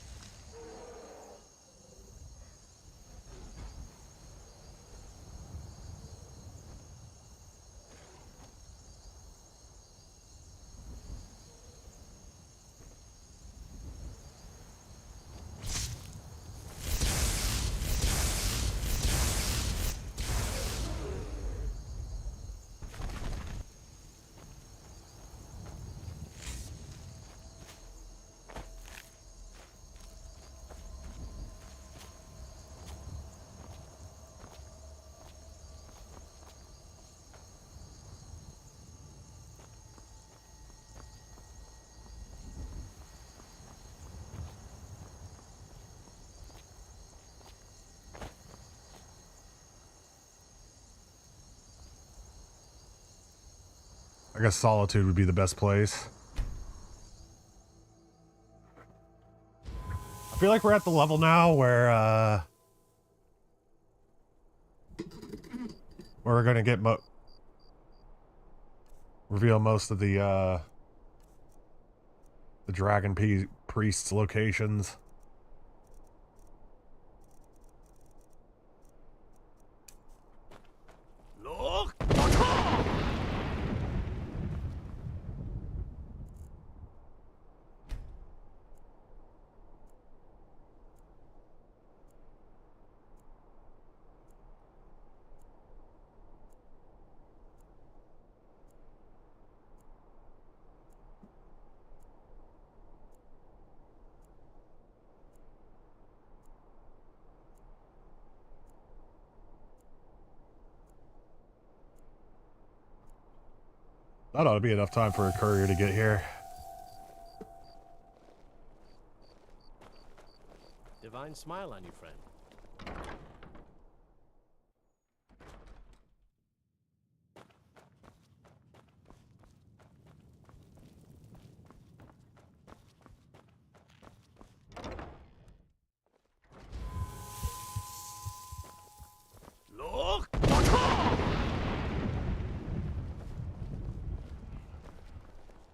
I guess Solitude would be the best place. I feel like we're at the level now where we're gonna get reveal most of the Dragon Priest's locations. That ought to be enough time for a courier to get here. Divine smile on you, friend. Look!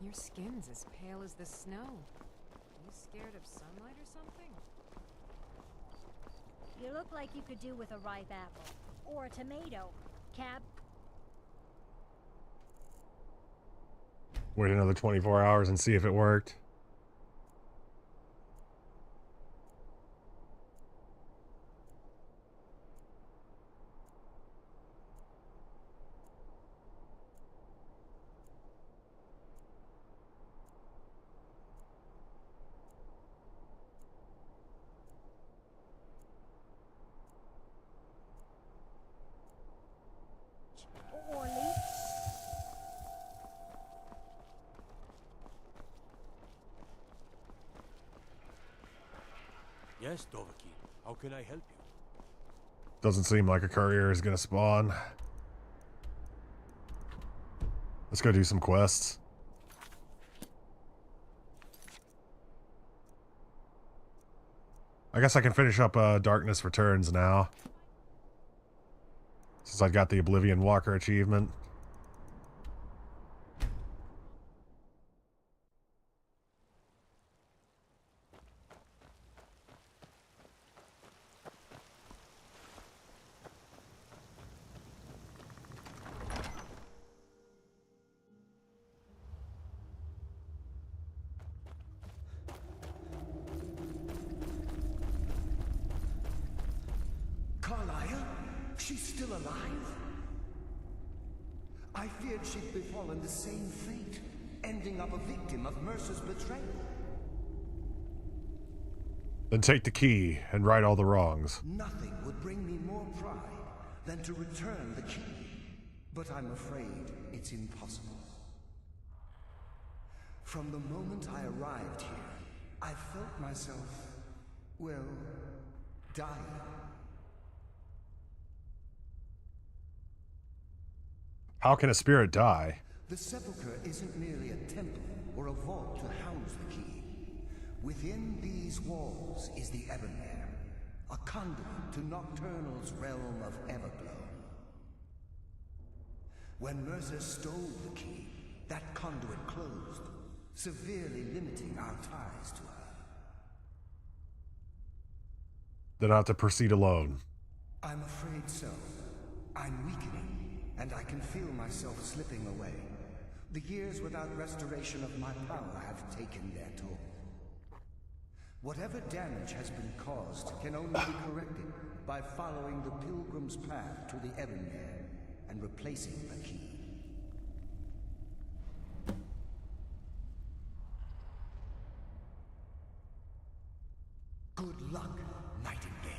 Your skin's as pale as the snow. You scared of sunlight or something? You look like you could do with a ripe apple. Or a tomato. Cab. Wait another 24 hours and see if it worked. Or leaf. Yes, Dovahkiin. How can I help you? Doesn't seem like a courier is gonna spawn. Let's go do some quests. I guess I can finish up Darkness Returns now. Since I got the Oblivion Walker achievement. Carlisle? She's still alive? I feared she'd befallen the same fate, ending up a victim of Mercer's betrayal. Then take the key and right all the wrongs. Nothing would bring me more pride than to return the key. But I'm afraid it's impossible. From the moment I arrived here, I felt myself, well, dying. How can a spirit die? The sepulchre isn't merely a temple or a vault to house the key. Within these walls is the Ebonmere, a conduit to Nocturnal's realm of Everglow. When Mercer stole the key, that conduit closed, severely limiting our ties to her. Then I have to proceed alone. I'm afraid so. I'm weakening, and I can feel myself slipping away. The years without restoration of my power have taken their toll. Whatever damage has been caused can only be corrected by following the Pilgrim's path to the Ebonmere and replacing the key. Good luck, Nightingale.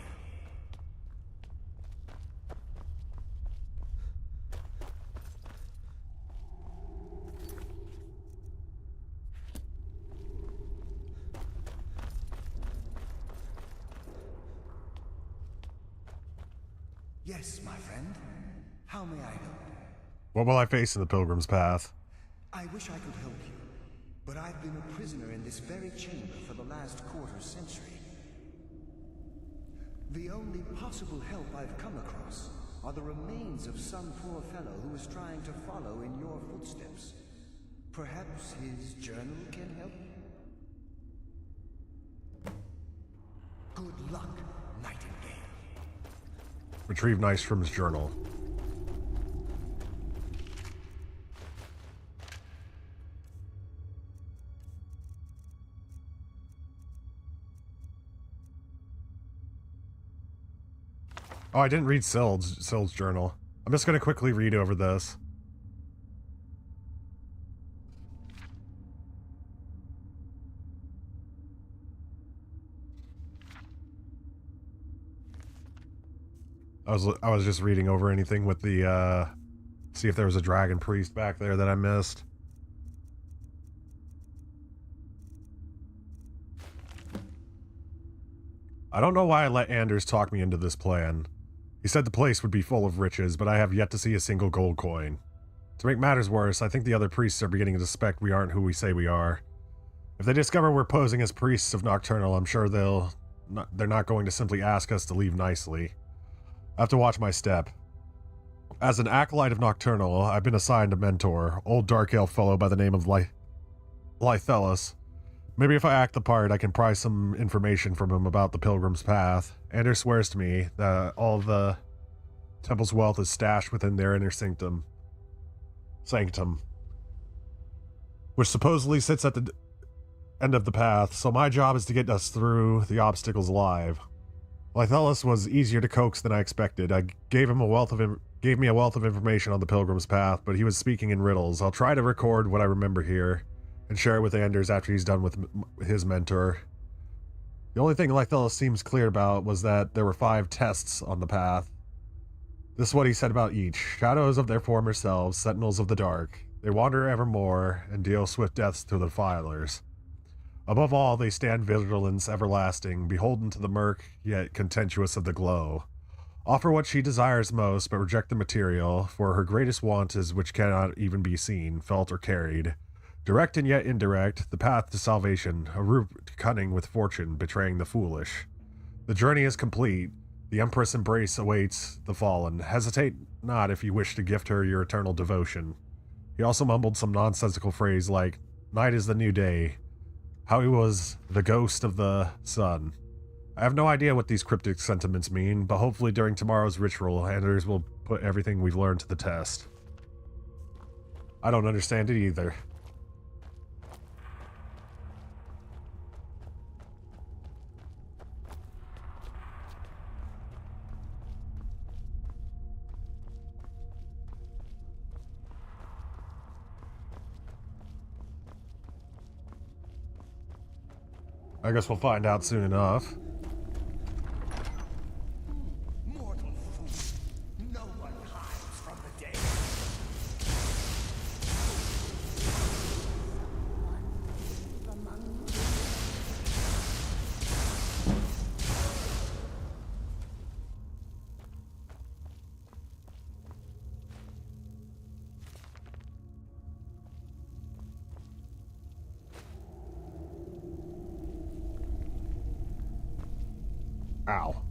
Yes, my friend. How may I help? What will I face in the Pilgrim's Path? I wish I could help you, but I've been a prisoner in this very chamber for the last quarter century. The only possible help I've come across are the remains of some poor fellow who is trying to follow in your footsteps. Perhaps his journal can help? Good luck, Nightingale. Retrieve Nystrom's journal. Oh, I didn't read Sild's journal. I'm just going to quickly read over this. I was just reading over anything with the, see if there was a dragon priest back there that I missed. I don't know why I let Anders talk me into this plan. He said the place would be full of riches, but I have yet to see a single gold coin. To make matters worse, I think the other priests are beginning to suspect we aren't who we say we are. If they discover we're posing as priests of Nocturnal, I'm sure they're not going to simply ask us to leave nicely. I have to watch my step. As an acolyte of Nocturnal, I've been assigned a mentor, old dark elf fellow by the name of Lythelus. Maybe if I act the part, I can pry some information from him about the Pilgrim's Path. Anders swears to me that all the temple's wealth is stashed within their inner sanctum, which supposedly sits at the end of the path, so my job is to get us through the obstacles alive. Lythelus was easier to coax than I expected. I gave me a wealth of information on the Pilgrim's Path, but he was speaking in riddles. I'll try to record what I remember here and share it with Anders after he's done with his mentor. The only thing Lythelus seems clear about was that there were 5 tests on the path. This is what he said about each. Shadows of their former selves, sentinels of the dark. They wander evermore and deal swift deaths to the defilers. Above all, they stand vigilance everlasting, beholden to the murk, yet contemptuous of the glow. Offer what she desires most, but reject the material, for her greatest want is which cannot even be seen, felt, or carried. Direct and yet indirect, the path to salvation, a route cunning with fortune, betraying the foolish. The journey is complete. The Empress' embrace awaits the fallen. Hesitate not if you wish to gift her your eternal devotion. He also mumbled some nonsensical phrase like, night is the new day. How he was the ghost of the sun. I have no idea what these cryptic sentiments mean, but hopefully during tomorrow's ritual, Anders will put everything we've learned to the test. I don't understand it either. I guess we'll find out soon enough. Mortal fool. No one hides from the day. Ow.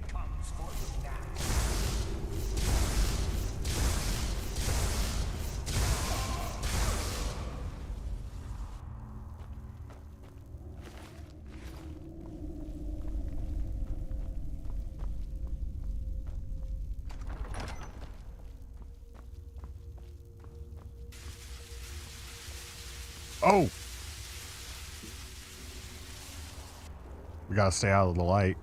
Comes for you now. Oh! We gotta stay out of the light.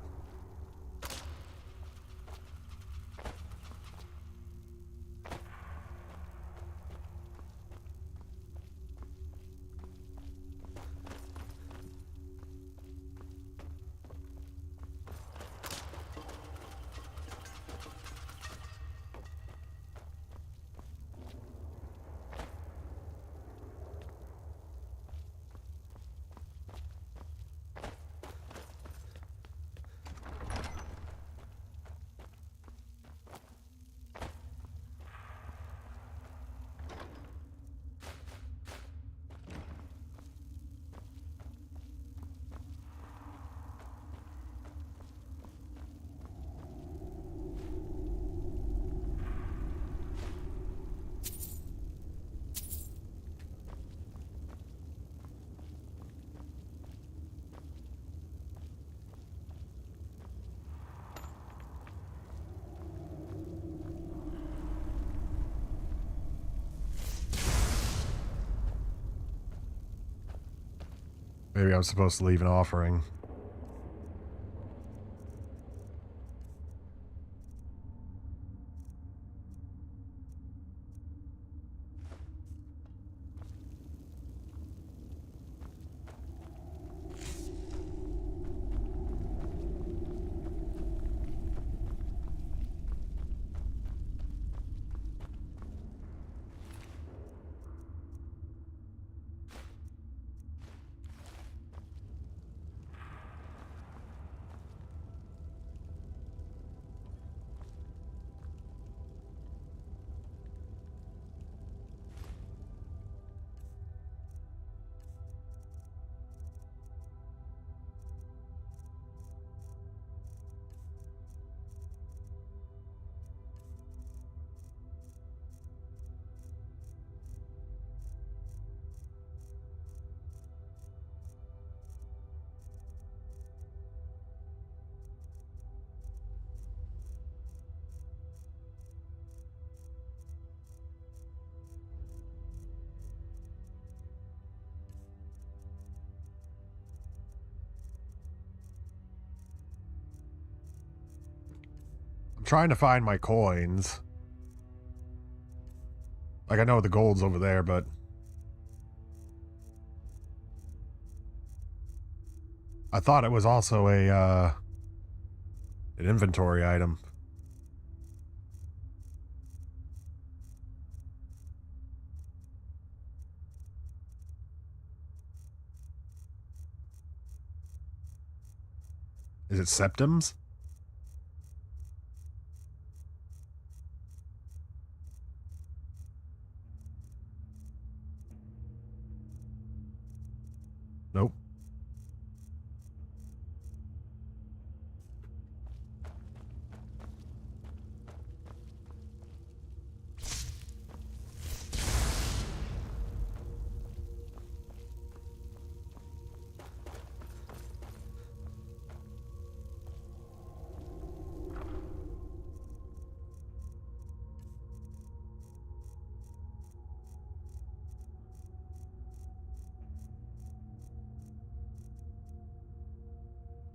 Maybe I'm supposed to leave an offering. I'm trying to find my coins. Like, I know the gold's over there, but... I thought it was also a, an inventory item. Is it septums? Nope.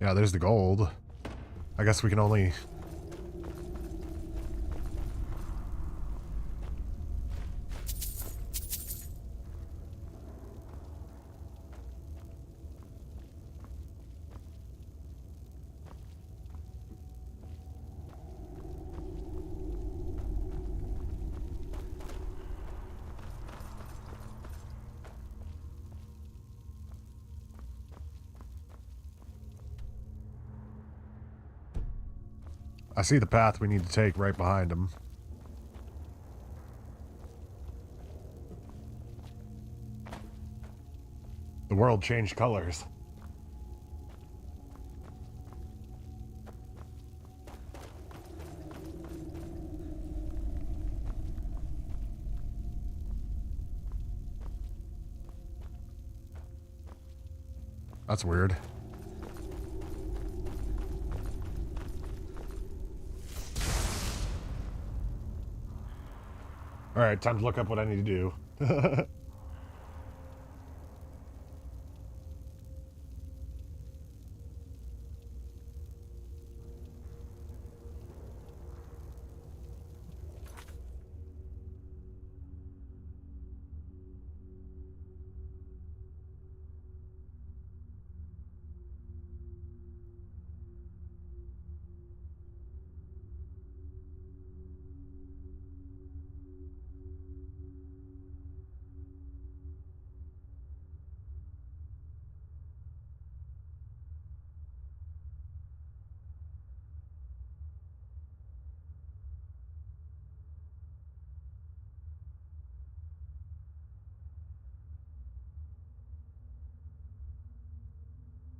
Yeah, there's the gold. I guess we can only... I see the path we need to take right behind him. The world changed colors. That's weird. Alright, time to look up what I need to do.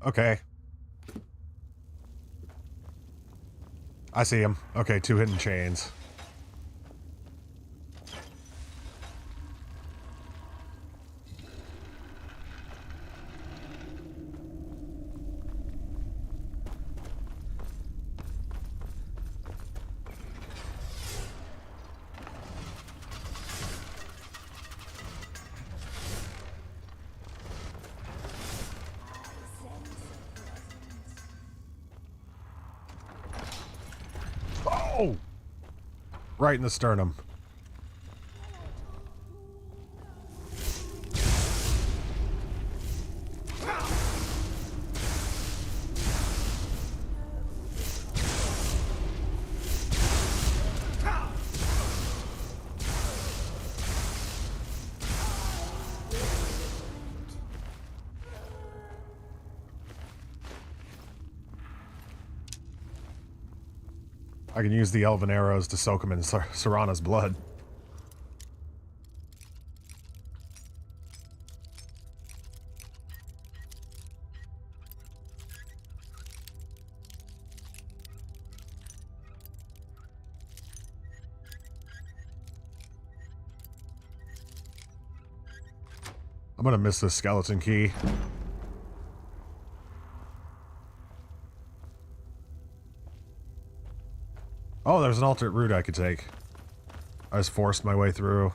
Okay. I see him. Okay, 2 hidden chains. Oh! Right in the sternum. I can use the elven arrows to soak him in Serana's blood. I'm gonna miss this skeleton key. Oh, there's an alternate route I could take. I just forced my way through.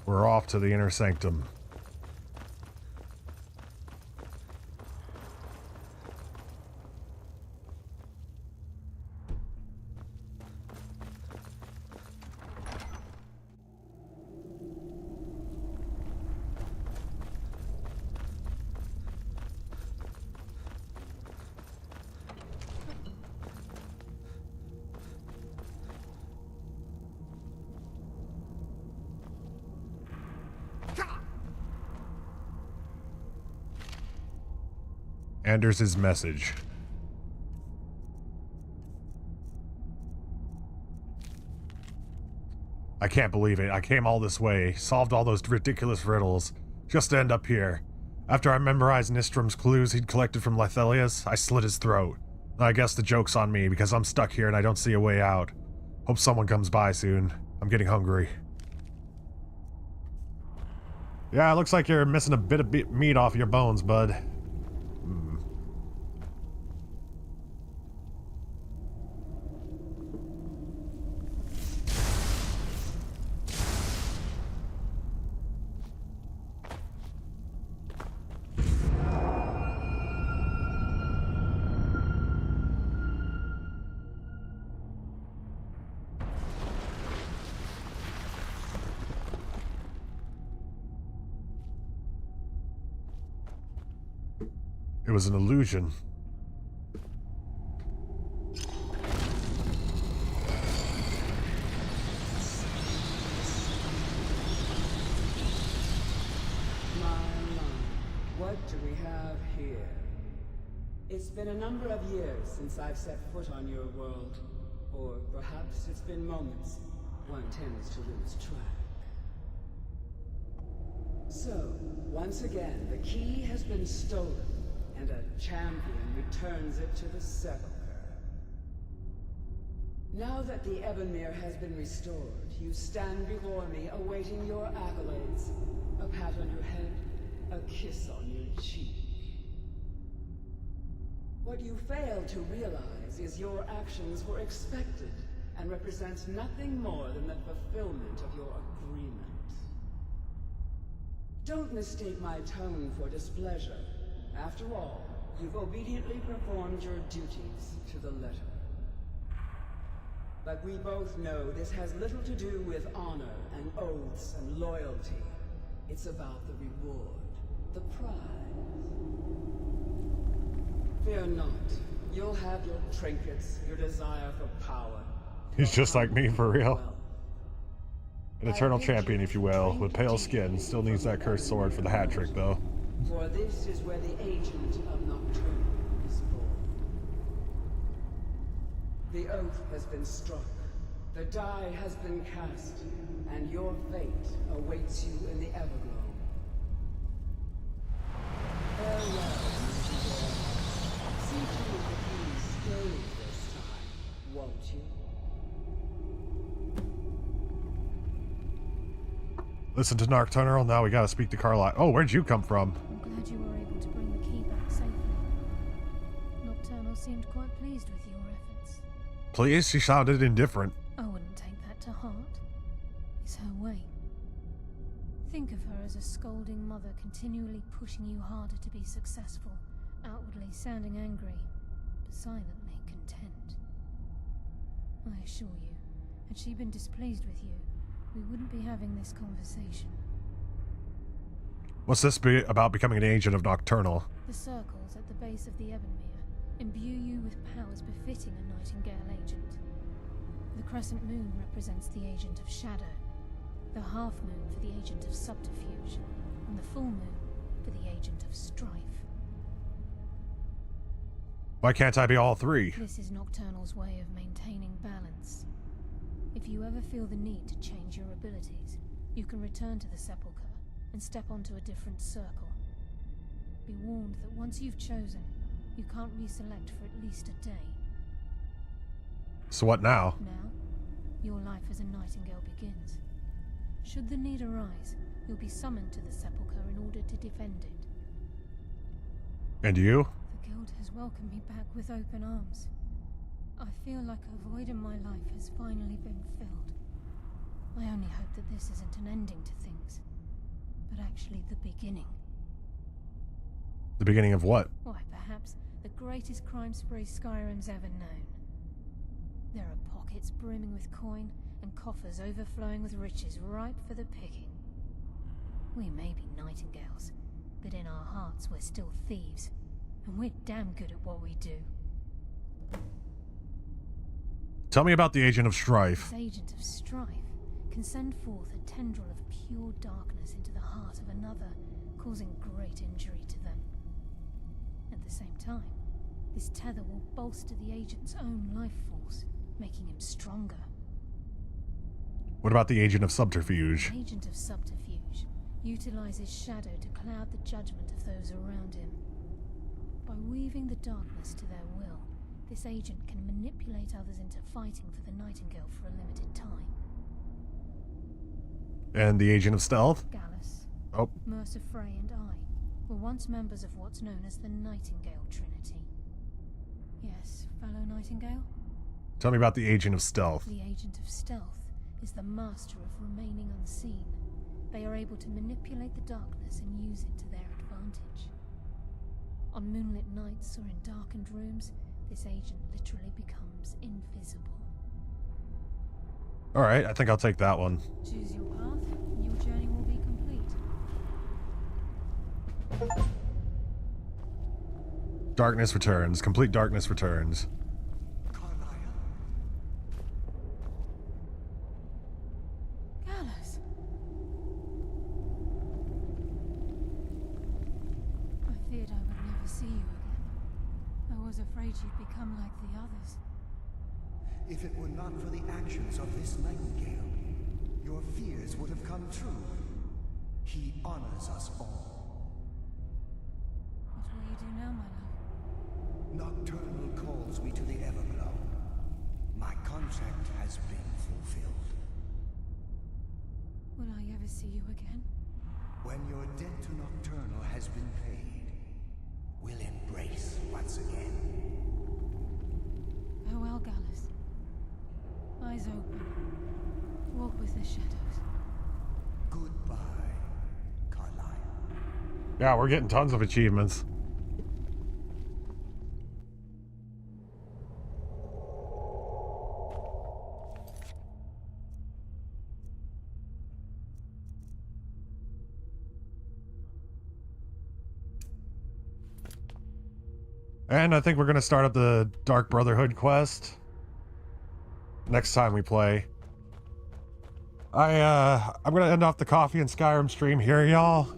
We're off to the inner sanctum. Anders' message. I can't believe it. I came all this way, solved all those ridiculous riddles, just to end up here. After I memorized Nistrom's clues he'd collected from Lethelia's, I slit his throat. I guess the joke's on me because I'm stuck here and I don't see a way out. Hope someone comes by soon. I'm getting hungry. Yeah, it looks like you're missing a bit of meat off your bones, bud. It was an illusion. What do we have here? It's been a number of years since I've set foot on your world. Or perhaps it's been moments. One tends to lose track. So, once again, the key has been stolen, and a champion returns it to the sepulchre. Now that the Ebonmere has been restored, you stand before me awaiting your accolades. A pat on your head, a kiss on your cheek. What you fail to realize is your actions were expected and represent nothing more than the fulfillment of your agreement. Don't mistake my tone for displeasure. After all, you've obediently performed your duties to the letter. But we both know this has little to do with honor and oaths and loyalty. It's about the reward, the prize. Fear not. You'll have your trinkets, your desire for power. He's just like me, for real. An eternal champion, if you will, with pale skin. Still needs that cursed sword for the hat trick, though. For this is where the agent of Nocturnal is born. The oath has been struck, the die has been cast, and your fate awaits you in the Everglow. Farewell, Mr. Boy. See to it that he stays this time, won't you? Listen to Nocturnal, now we gotta speak to Carlisle. Oh, where'd you come from? I'm glad you were able to bring the key back safely. Nocturnal seemed quite pleased with your efforts. Please? She sounded indifferent. I wouldn't take that to heart. It's her way. Think of her as a scolding mother continually pushing you harder to be successful, outwardly sounding angry, but silently content. I assure you, had she been displeased with you, we wouldn't be having this conversation. What's this about becoming an agent of Nocturnal? The circles at the base of the Ebonmere imbue you with powers befitting a Nightingale agent. The crescent moon represents the agent of shadow, the half moon for the agent of subterfuge, and the full moon for the agent of strife. Why can't I be all three? This is Nocturnal's way of maintaining balance. If you ever feel the need to change your abilities, you can return to the sepulchre and step onto a different circle. Be warned that once you've chosen, you can't reselect for at least a day. So what now? Now, your life as a Nightingale begins. Should the need arise, you'll be summoned to the sepulchre in order to defend it. And you? The guild has welcomed me back with open arms. I feel like a void in my life has finally been filled. I only hope that this isn't an ending to things, but actually the beginning. The beginning of what? Why, perhaps the greatest crime spree Skyrim's ever known. There are pockets brimming with coin and coffers overflowing with riches ripe for the picking. We may be Nightingales, but in our hearts we're still thieves, and we're damn good at what we do. Tell me about the Agent of Strife. This Agent of Strife can send forth a tendril of pure darkness into the heart of another, causing great injury to them. At the same time, this tether will bolster the agent's own life force, making him stronger. What about the Agent of Subterfuge? The Agent of Subterfuge utilizes shadow to cloud the judgment of those around him. By weaving the darkness to their will, this agent can manipulate others into fighting for the Nightingale for a limited time. And the Agent of Stealth? Gallus, Oh. Mercer Frey and I were once members of what's known as the Nightingale Trinity. Yes, fellow Nightingale? Tell me about the Agent of Stealth. The Agent of Stealth is the master of remaining unseen. They are able to manipulate the darkness and use it to their advantage. On moonlit nights or in darkened rooms, this agent literally becomes invisible. Alright, I think I'll take that one. Choose your path, and your journey will be complete. Darkness returns. Complete darkness returns. Gallus! I feared I would never see you again. I was afraid you'd become like the others. If it were not for the actions of this Nightingale, your fears would have come true. He honors us all. What will you do now, my love? Nocturnal calls me to the Everglow. My contract has been fulfilled. Will I ever see you again? When your debt to Nocturnal has been paid, we'll embrace once again. Farewell, Gallus. Eyes open. Walk with the shadows. Goodbye, Carlisle. Yeah, we're getting tons of achievements. And I think we're going to start up the Dark Brotherhood quest next time we play. I'm going to end off the Coffee and Skyrim stream here, y'all.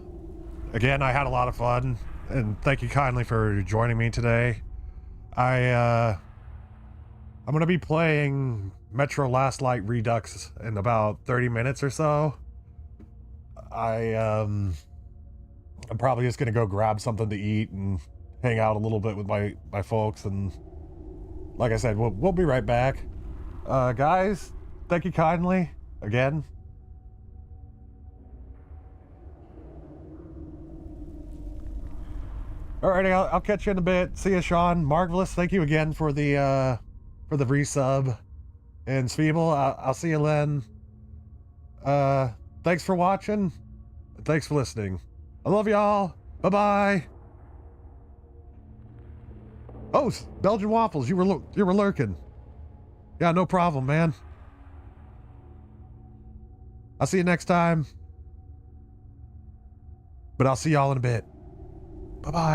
Again, I had a lot of fun, and thank you kindly for joining me today. I'm going to be playing Metro Last Light Redux in about 30 minutes or so. I'm probably just going to go grab something to eat and hang out a little bit with my folks, and like I said, we'll be right back. Guys, thank you kindly again. Alrighty, I'll catch you in a bit. See you, Sean. Marvelous, thank you again for the resub. And Sfeeble, I'll see you then. Thanks for watching. Thanks for listening. I love y'all. Bye-bye. Oh, Belgian waffles, you were lurking. Yeah, no problem, man. I'll see you next time. But I'll see y'all in a bit. Bye-bye.